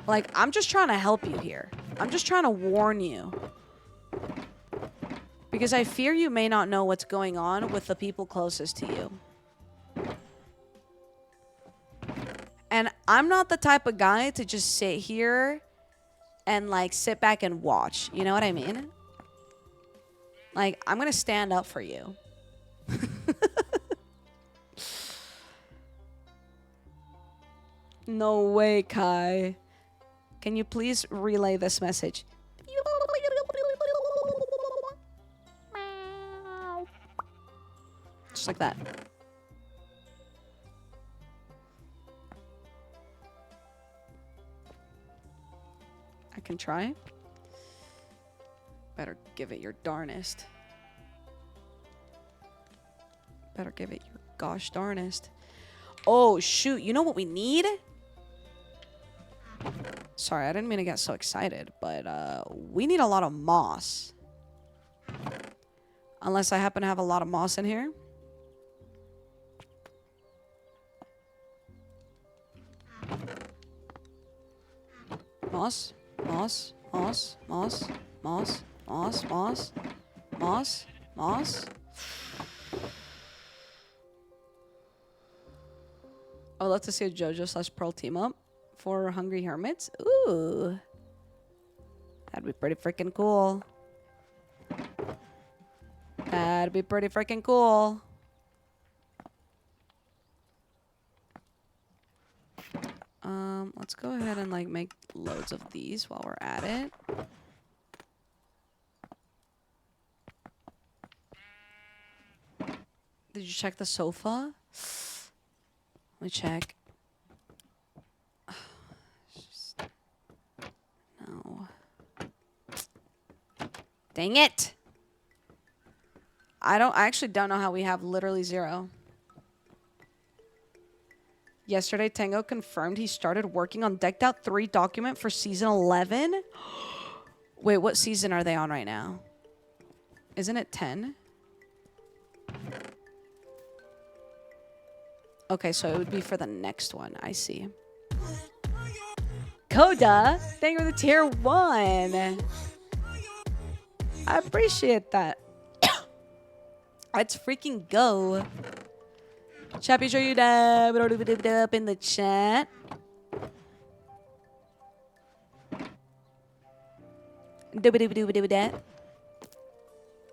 Like, I'm just trying to help you here. I'm just trying to warn you. Because I fear you may not know what's going on with the people closest to you. And I'm not the type of guy to just sit here and, like, sit back and watch. You know what I mean? Like, I'm gonna stand up for you. No way, Kai. Can you please relay this message? Just like that. I can try. Better give it your darnest. Better give it your gosh darnest. Oh, shoot. You know what we need? Sorry, I didn't mean to get so excited, but we need a lot of moss. Unless I happen to have a lot of moss in here. Moss, moss, moss, moss, moss, moss, moss, moss, moss. I would love to see a JoJo / Pearl team up for Hungry Hermits. Ooh. That'd be pretty freaking cool. That'd be pretty freaking cool. Let's go ahead and like make loads of these while we're at it. Did you check the sofa? Let me check. No. Dang it! I actually don't know how we have literally 0. Yesterday, Tango confirmed he started working on Decked Out 3 document for season 11. Wait, what season are they on right now? Isn't it 10? Okay, so it would be for the next one. I see. Coda, thank you for the tier 1. I appreciate that. Let's freaking go. Chappy, show you up in the chat.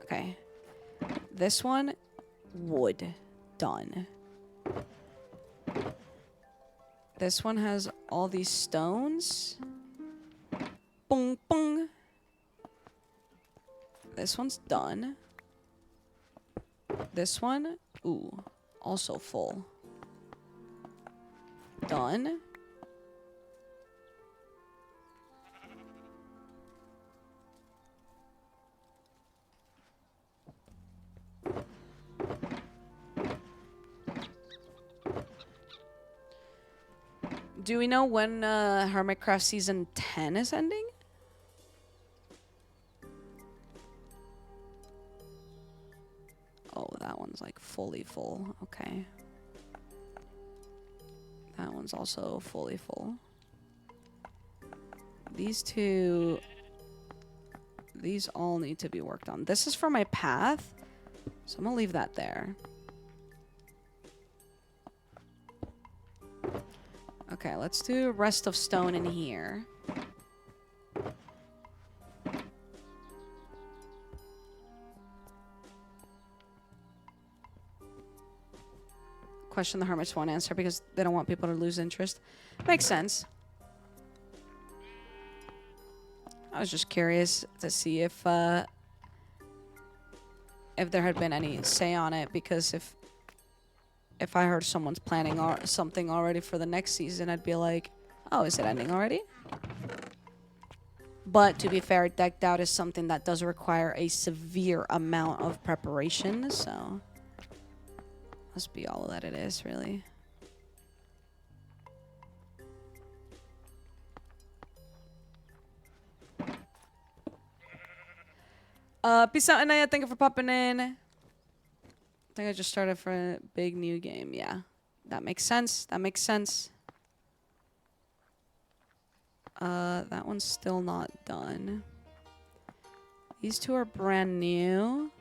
Okay. This one, wood. Done. This one has all these stones. Boom, boom. This one's done. This one, ooh, also full. Done. Do we know when Hermitcraft season 10 is ending? Oh, that one's like fully full. Okay. That one's also fully full. These two... These all need to be worked on. This is for my path, so I'm gonna leave that there. Okay, let's do rest of stone in here. Question the hermits won't answer because they don't want people to lose interest. Makes sense. I was just curious to see if there had been any say on it, because if I heard someone's planning something already for the next season, I'd be like, oh, is it ending already? But to be fair, Decked Out is something that does require a severe amount of preparation, so must be all that it is, really. Peace out, Anaya. Thank you for popping in. I think I just started for a big new game. Yeah, that makes sense. That makes sense. That one's still not done. These two are brand new.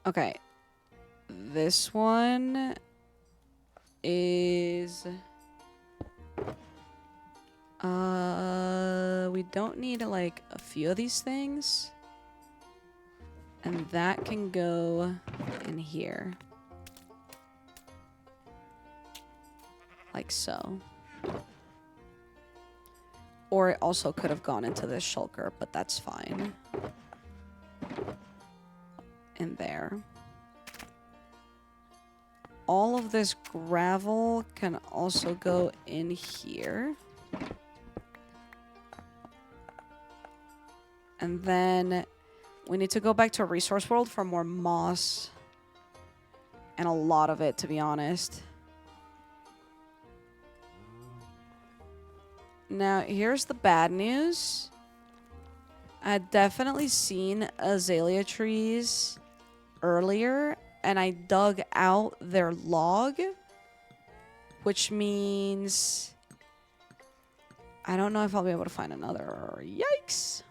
Okay, this one is we don't need like a few of these things. And that can go in here. Like so. Or it also could have gone into this shulker, but that's fine. In there. All of this gravel can also go in here. And then we need to go back to a resource world for more moss. And a lot of it, to be honest. Now, here's the bad news. I'd definitely seen azalea trees earlier, and I dug out their log, which means I don't know if I'll be able to find another. Yikes.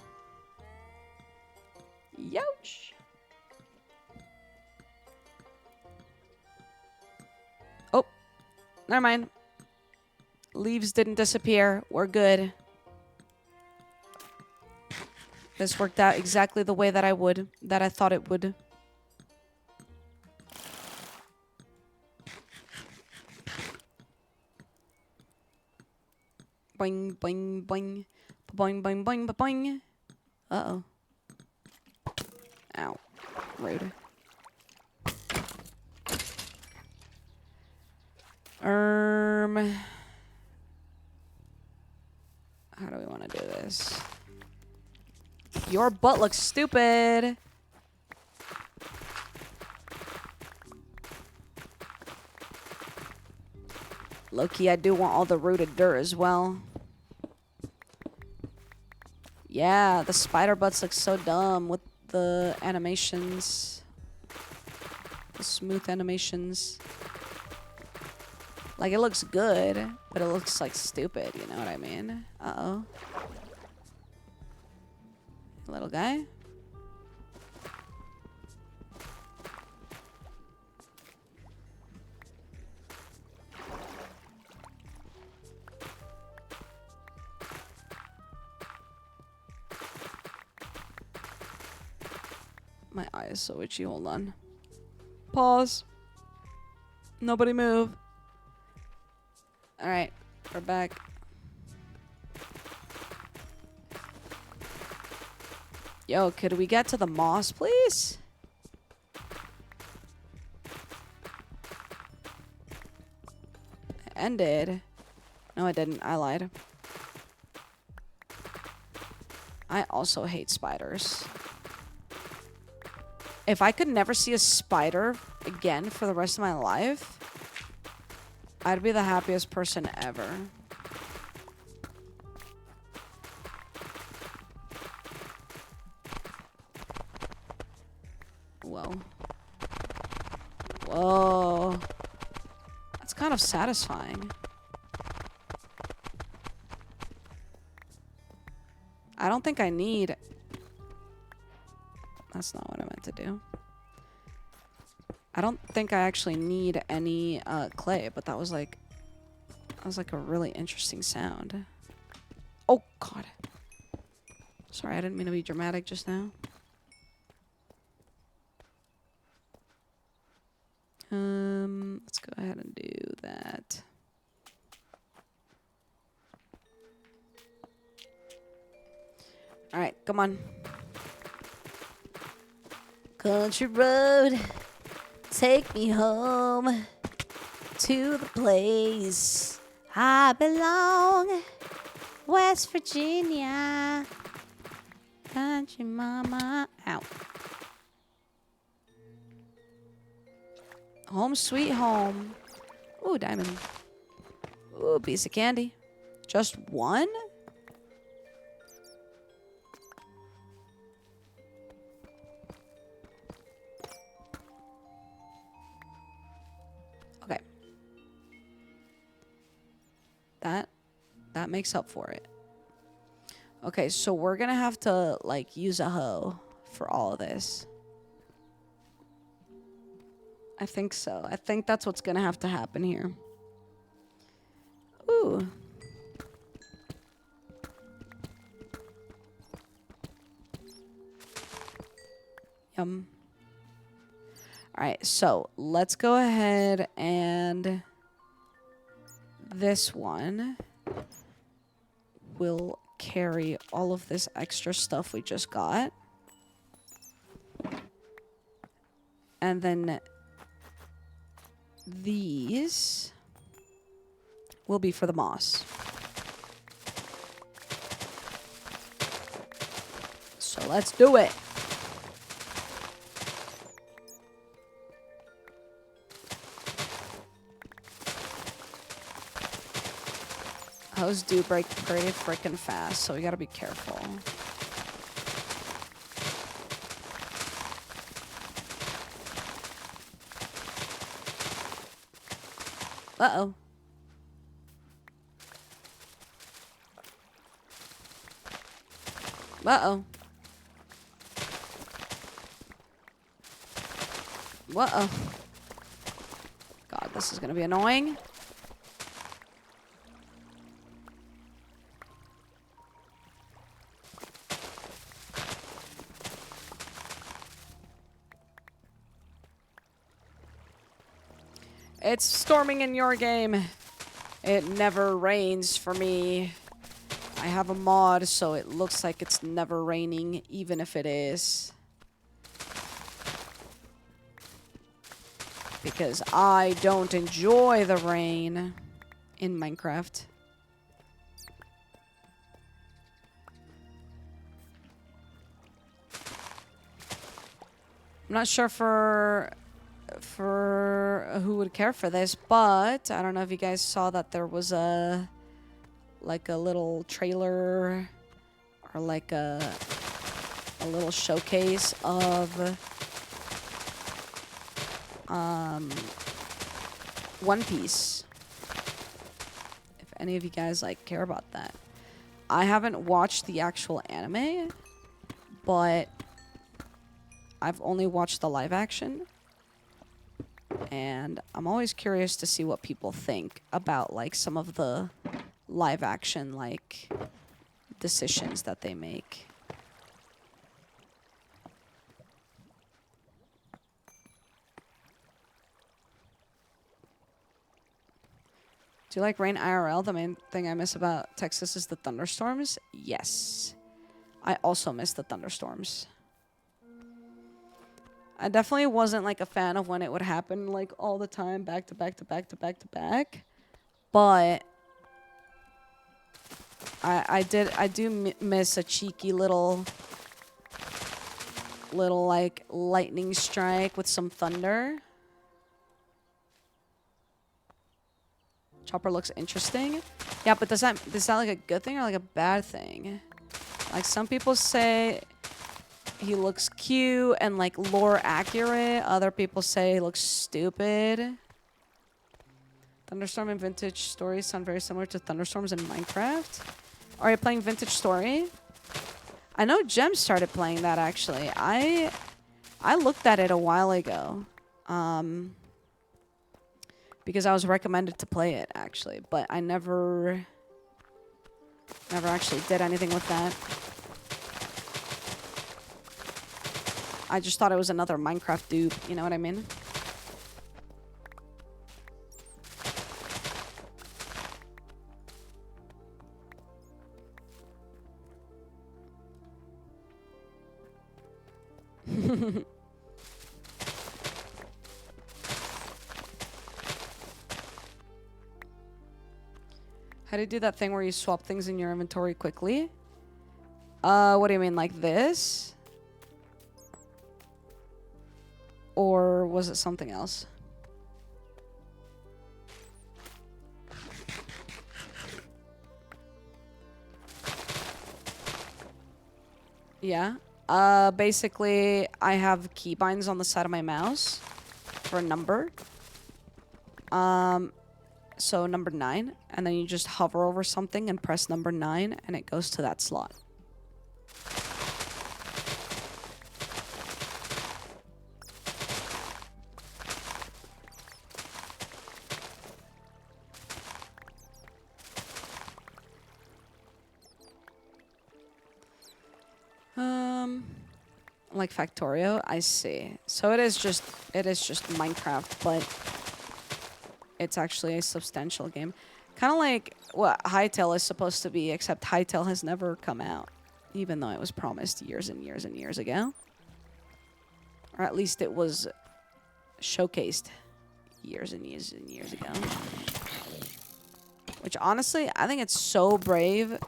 Youch. Oh, never mind. Leaves didn't disappear. We're good. This worked out exactly the way that I thought it would. Boing, boing, boing. Boing, boing, boing, boing. Uh-oh. Ow. Rude. How do we want to do this? Your butt looks stupid. Low-key, I do want all the rooted dirt as well. Yeah, the spider butts look so dumb with the animations. The smooth animations. Like, it looks good, but it looks, like, stupid, you know what I mean? Uh-oh. Little guy. My eye is so itchy. Hold on. Pause. Nobody move. Alright. We're back. Yo, could we get to the moss, please? It ended. No, I didn't. I lied. I also hate spiders. If I could never see a spider again for the rest of my life, I'd be the happiest person ever. Whoa. Whoa. That's kind of satisfying. I don't think I need... That's not what I meant to do. I don't think I actually need any clay, but that was like a really interesting sound. Oh God. Sorry, I didn't mean to be dramatic just now. Let's go ahead and do that. All right, come on. Country road, take me home to the place I belong, West Virginia. Country mama. Ow. Home sweet home. Ooh, diamond. Ooh, piece of candy. Just one? Okay. That makes up for it. Okay, so we're gonna have to, like, use a hoe for all of this. I think so. I think that's what's gonna have to happen here. Ooh. Yum. Alright, so let's go ahead and this one will carry all of this extra stuff we just got. And then these will be for the moss. So let's do it. Those do break pretty freaking fast, so we gotta be careful. Uh-oh. Uh-oh. Uh-oh. God, this is gonna be annoying. It's storming in your game. It never rains for me. I have a mod, so it looks like it's never raining, even if it is. Because I don't enjoy the rain in Minecraft. I'm not sure for who would care for this, but I don't know if you guys saw that there was a little trailer or like a little showcase of One Piece. If any of you guys like care about that. I haven't watched the actual anime, but I've only watched the live action. And I'm always curious to see what people think about like some of the live action like decisions that they make. Do you like rain IRL? The main thing I miss about Texas is the thunderstorms. Yes. I also miss the thunderstorms. I definitely wasn't like a fan of when it would happen like all the time, back to back to back to back to back. But I do miss a cheeky little like lightning strike with some thunder. Chopper looks interesting. Yeah, but does that like a good thing or like a bad thing? Like some people say he looks cute and like lore accurate. Other people say he looks stupid. Thunderstorm and Vintage Story sound very similar to thunderstorms in Minecraft. Are you playing Vintage Story? I know Jem started playing that actually. I looked at it a while ago. Because I was recommended to play it actually, but I never actually did anything with that. I just thought it was another Minecraft dupe, you know what I mean? How do you do that thing where you swap things in your inventory quickly? What do you mean, like this? Or was it something else? Yeah. Basically, I have keybinds on the side of my mouse for a number. So number 9, and then you just hover over something and press number 9, and it goes to that slot. Like Factorio, I see. So it is just Minecraft, but it's actually a substantial game. Kind of like what Hytale is supposed to be, except Hytale has never come out, even though it was promised years and years and years ago. Or at least it was showcased years and years and years ago. Which honestly, I think it's so brave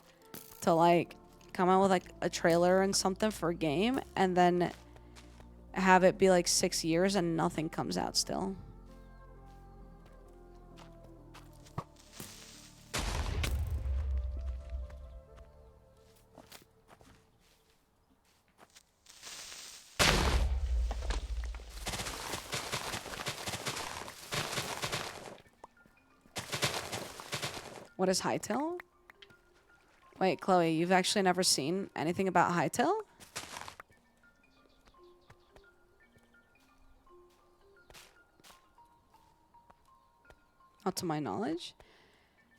to like come out with like a trailer and something for a game and then have it be like 6 years and nothing comes out still. What is Hytale? Wait, Chloe, you've actually never seen anything about Hytale? Not to my knowledge.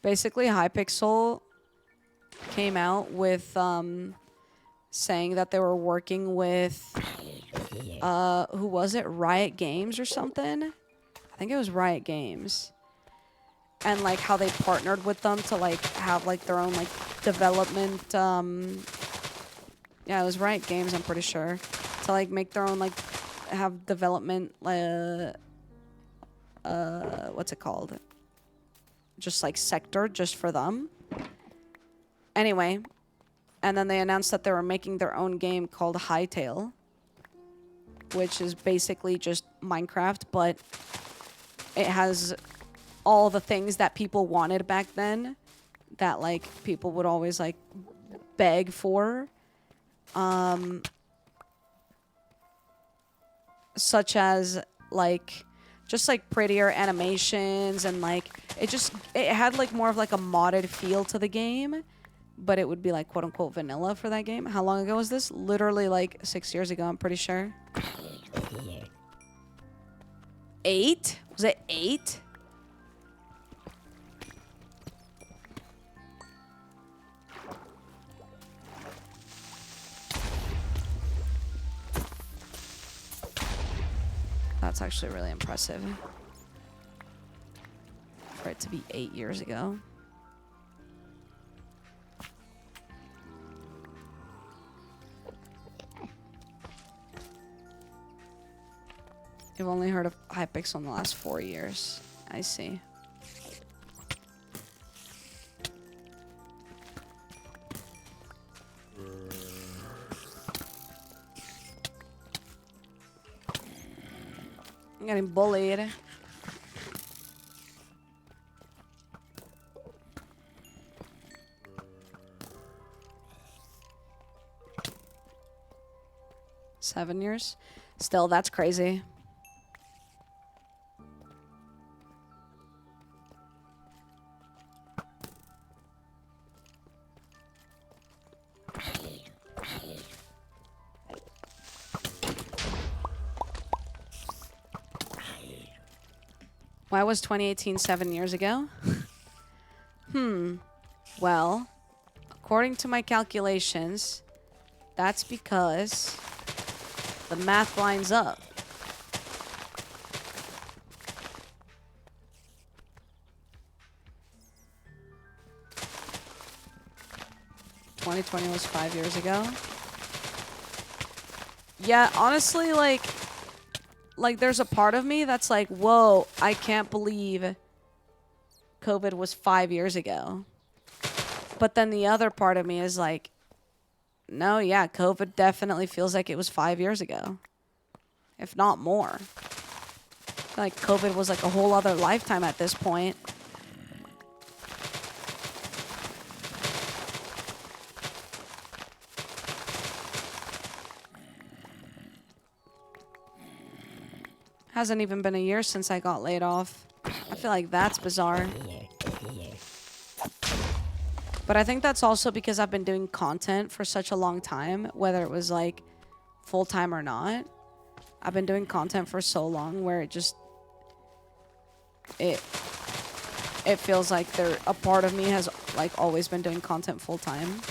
Basically, Hypixel came out with saying that they were working with who was it? Riot Games or something? I think it was Riot Games. And like how they partnered with them to like have like their own like development yeah, it was Riot Games, I'm pretty sure, to like make their own like have development what's it called, just like sector just for them. Anyway, and then they announced that they were making their own game called Hytale, which is basically just Minecraft, but it has all the things that people wanted back then that like people would always like beg for, such as like just like prettier animations, and like it had like more of like a modded feel to the game, but it would be like quote unquote vanilla for that game. How long ago was this? Literally like 6 years ago, I'm pretty sure. 8? Was it 8? That's actually really impressive for it to be 8 years ago. You've only heard of Hypixel in the last 4 years. I see. I'm getting bullied. Seven years? Still, that's crazy. Why was 2018 7 years ago? Well, according to my calculations, that's because the math lines up. (2020) was 5 years ago. Yeah, honestly, like there's a part of me that's like, whoa, I can't believe COVID was 5 years ago. But then the other part of me is like, no, yeah, COVID definitely feels like it was 5 years ago, if not more. I feel like COVID was like a whole other lifetime at this point. Hasn't even been a year since I got laid off. I feel like that's bizarre. But I think that's also because I've been doing content for such a long time, whether it was like full-time or not. I've been doing content for so long where it feels like a part of me has like always been doing content full-time.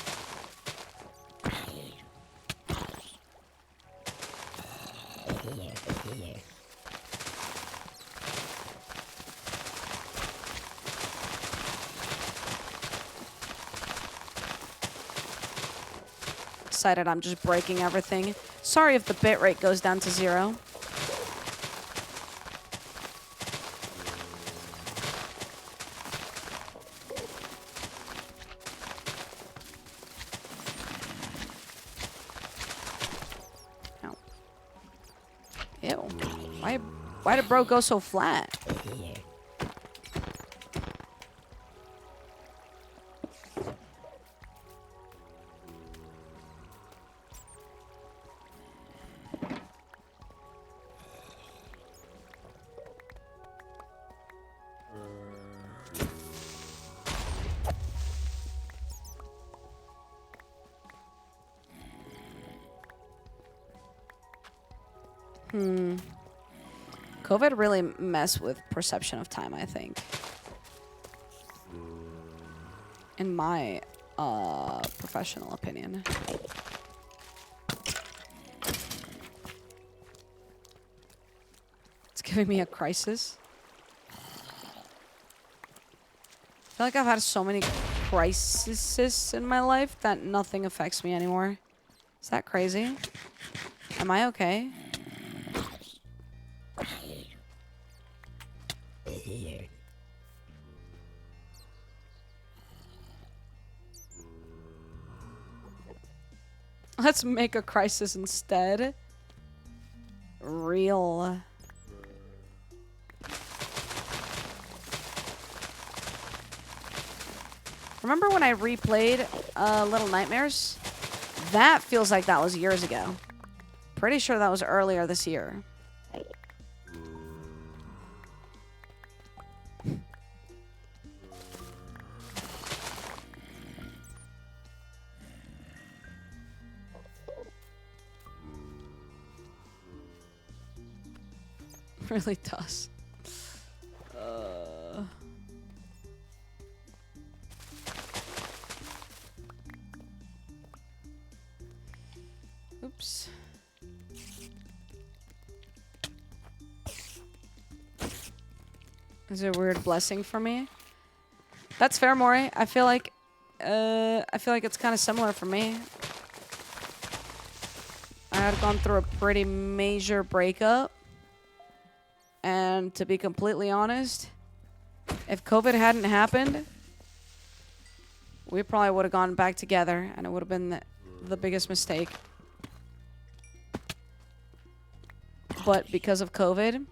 Decided I'm just breaking everything. Sorry if the bitrate goes down to 0. Ow. Ew. Why did bro go so flat? COVID really messed with perception of time, I think. In my professional opinion. It's giving me a crisis. I feel like I've had so many crises in my life that nothing affects me anymore. Is that crazy? Am I okay? Let's make a crisis instead. Real. Remember when I replayed Little Nightmares? That feels like that was years ago. Pretty sure that was earlier this year. Really does. Oops. Is it a weird blessing for me? That's fair, Maury. I feel like it's kind of similar for me. I had gone through a pretty major breakup. And to be completely honest, if COVID hadn't happened, we probably would have gone back together, and it would have been the biggest mistake. But because of COVID,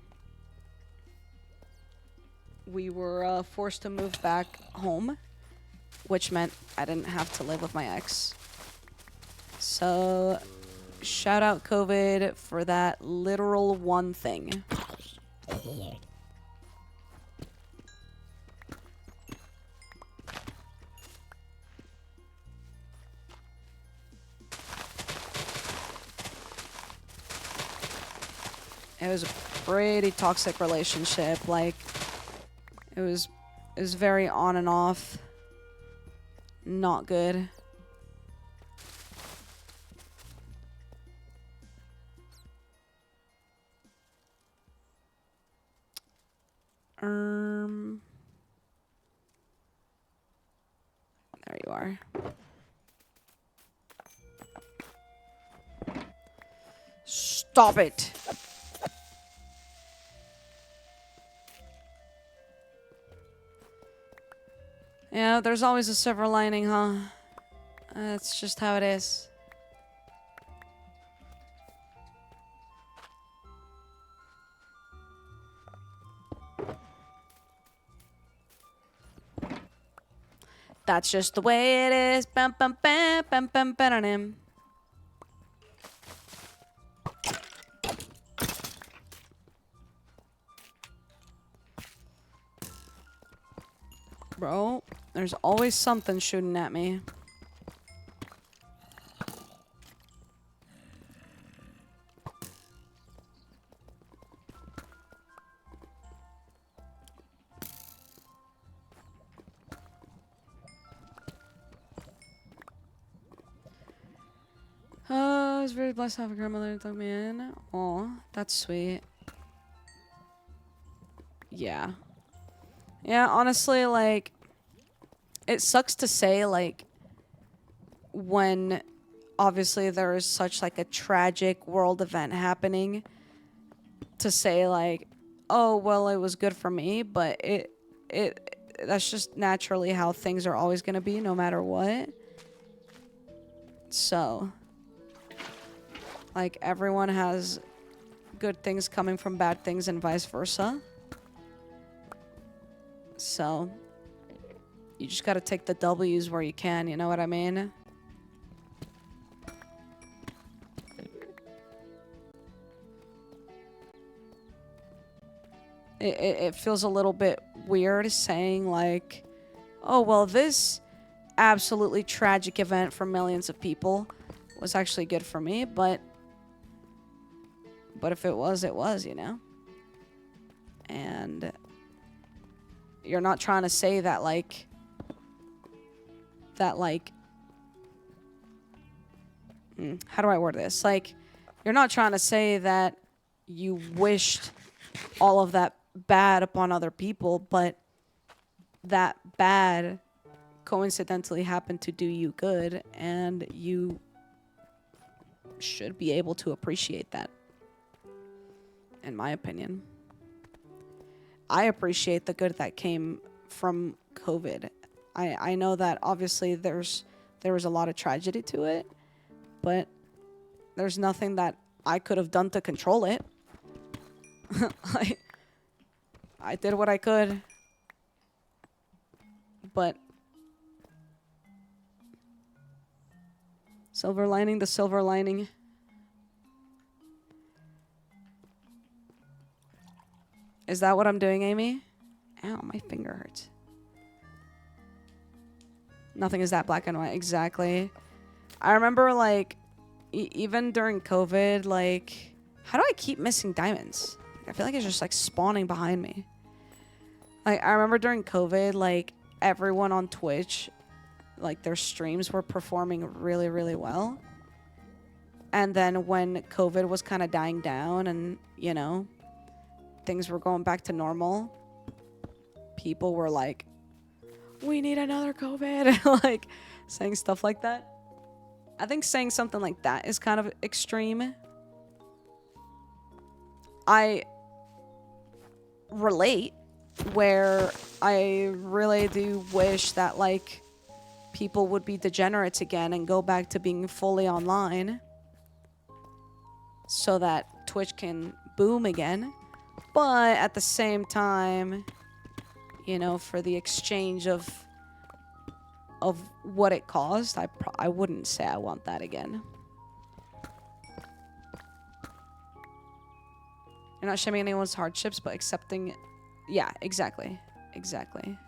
we were forced to move back home, which meant I didn't have to live with my ex. So, shout out COVID for that literal one thing. It was a pretty toxic relationship. Like, it was very on and off. Not good. There you are. Stop it. Yeah, there's always a silver lining, huh? That's just how it is. That's just the way it is. Bum, bum, bam, bum, bum, ba-da-dim. Bro, there's always something shooting at me. was very blessed to have a grandmother who took me in. Aw, that's sweet. Yeah. Yeah, honestly, like, it sucks to say, like, when obviously there is such, like, a tragic world event happening, to say, like, oh, well, it was good for me, but that's just naturally how things are always going to be, no matter what. So, like, everyone has good things coming from bad things and vice versa. So, you just gotta take the W's where you can, you know what I mean? It feels a little bit weird saying, like, oh, well, this absolutely tragic event for millions of people was actually good for me, but if it was, it was, you know? And you're not trying to say that, like, how do I word this? Like, you're not trying to say that you wished all of that bad upon other people, but that bad coincidentally happened to do you good, and you should be able to appreciate that, in my opinion. I appreciate the good that came from COVID. I know that obviously there was a lot of tragedy to it, but there's nothing that I could have done to control it. I did what I could, but silver lining, the silver lining. Is that what I'm doing, Amy? Ow, my finger hurts. Nothing is that black and white. Exactly. I remember, like, even during COVID, like, how do I keep missing diamonds? I feel like it's just, like, spawning behind me. Like, I remember during COVID, like, everyone on Twitch, like, their streams were performing really, really well. And then when COVID was kind of dying down and, you know, things were going back to normal, people were like, we need another COVID. Like, saying stuff like that. I think saying something like that is kind of extreme. I relate, where I really do wish that, like, people would be degenerates again and go back to being fully online so that Twitch can boom again. But at the same time, you know, for the exchange of what it caused, I wouldn't say I want that again. You're not shaming anyone's hardships, but accepting... Yeah, exactly. Exactly.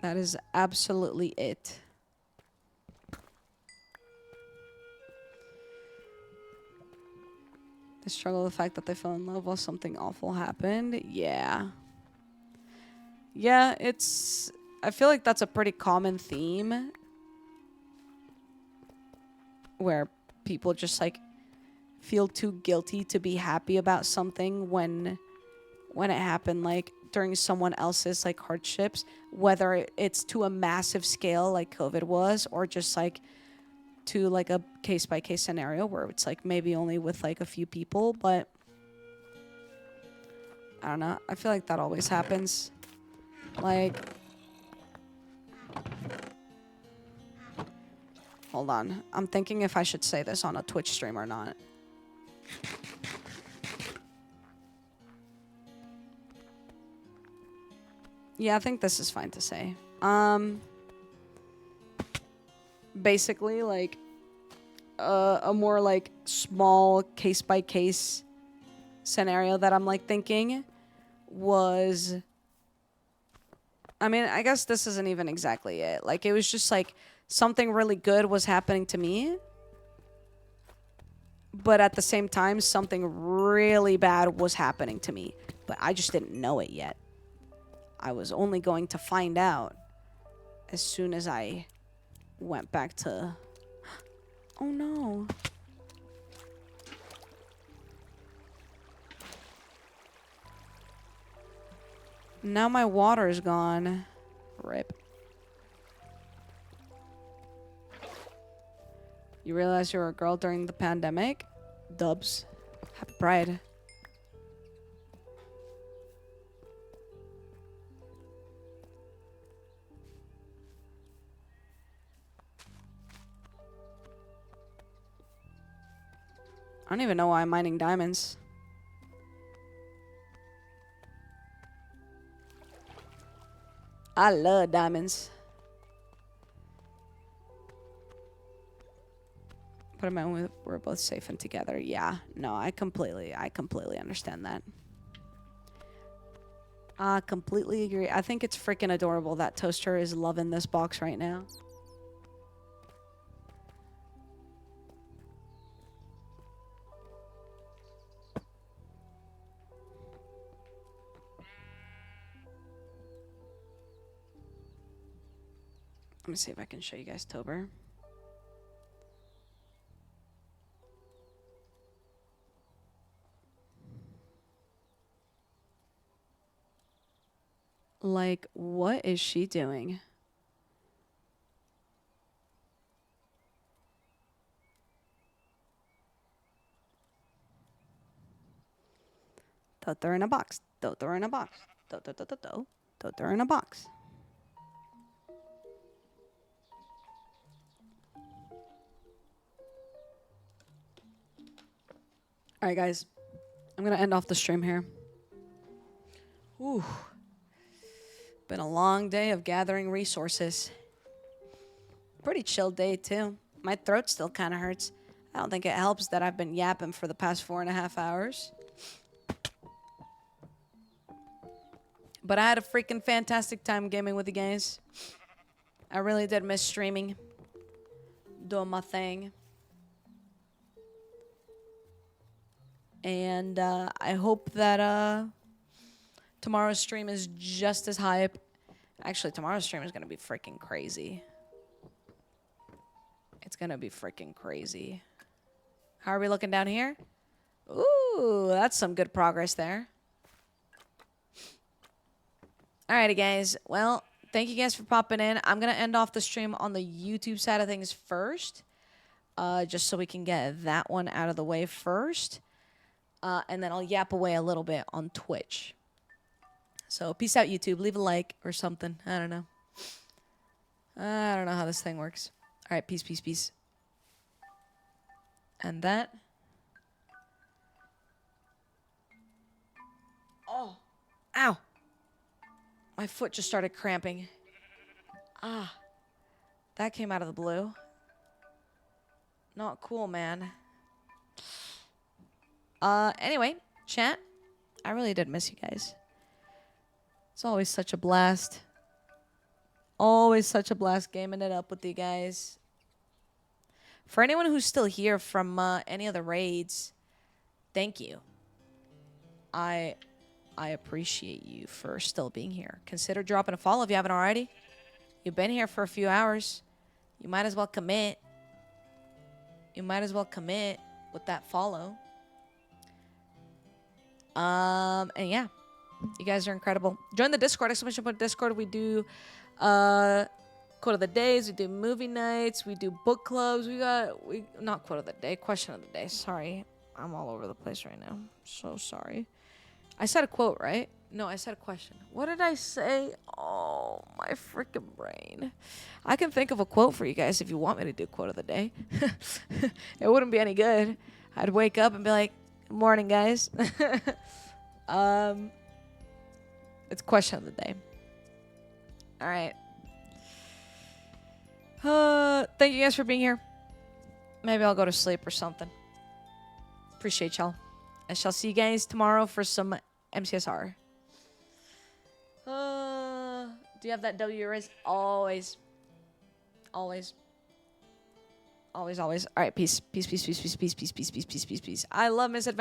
That is absolutely it. They struggle with the fact that they fell in love while something awful happened. Yeah. Yeah, it's... I feel like that's a pretty common theme. Where people just, like, feel too guilty to be happy about something when it happened, like, during someone else's, like, hardships. Whether it's to a massive scale, like COVID was, or just, like, to, like, a case-by-case scenario where it's, like, maybe only with, like, a few people. But I don't know. I feel like that always happens. Like... Hold on. I'm thinking if I should say this on a Twitch stream or not. Yeah, I think this is fine to say. Basically, like, a more, like, small case-by-case scenario that I'm, like, thinking was... I mean, I guess this isn't even exactly it. Like, it was just, like, something really good was happening to me. But at the same time, something really bad was happening to me. But I just didn't know it yet. I was only going to find out as soon as I went back to Oh no. Now my water is gone. Rip. You realize you were a girl during the pandemic? Dubs. Happy Pride. I don't even know why I'm mining diamonds. I love diamonds. But am I with, we're both safe and together. Yeah. No, I completely understand that. I completely agree. I think it's freaking adorable that Toaster is loving this box right now. Let me see if I can show you guys Tober. Like, what is she doing? Throw her in a box. Throw her in a box. Throw her in a box. All right, guys. I'm going to end off the stream here. Ooh. Been a long day of gathering resources. Pretty chill day, too. My throat still kind of hurts. I don't think it helps that I've been yapping for the past 4.5 hours. But I had a freaking fantastic time gaming with you guys. I really did miss streaming. Doing my thing. And I hope that tomorrow's stream is just as hype. Actually, tomorrow's stream is going to be freaking crazy. It's going to be freaking crazy. How are we looking down here? Ooh, that's some good progress there. Alrighty, guys. Well, thank you guys for popping in. I'm going to end off the stream on the YouTube side of things first. Just so we can get that one out of the way first. And then I'll yap away a little bit on Twitch. So, peace out, YouTube. Leave a like or something. I don't know. I don't know how this thing works. All right, peace, peace, peace. And that. Oh. Ow. My foot just started cramping. Ah. That came out of the blue. Not cool, man. Anyway, chat. I really did miss you guys. It's always such a blast. Always such a blast gaming it up with you guys. For anyone who's still here from any of the raids, thank you. I appreciate you for still being here. Consider dropping a follow if you haven't already. You've been here for a few hours. You might as well commit. You might as well commit with that follow. And yeah, you guys are incredible. Join the Discord, !Discord. We do quote of the days, we do movie nights, we do book clubs. Not quote of the day, question of the day. Sorry, I'm all over the place right now. So sorry. I said a quote, right? No, I said a question. What did I say? Oh, my freaking brain. I can think of a quote for you guys if you want me to do quote of the day. It wouldn't be any good. I'd wake up and be like, good morning, guys. It's question of the day. All right. Thank you guys for being here. Maybe I'll go to sleep or something. Appreciate y'all. I shall see you guys tomorrow for some MCSR. Do you have that W erase? Always. Always. Always, always. All right, peace. Peace, peace, peace, peace, peace, peace, peace, peace, peace, peace, peace. I love MISADVENTURES.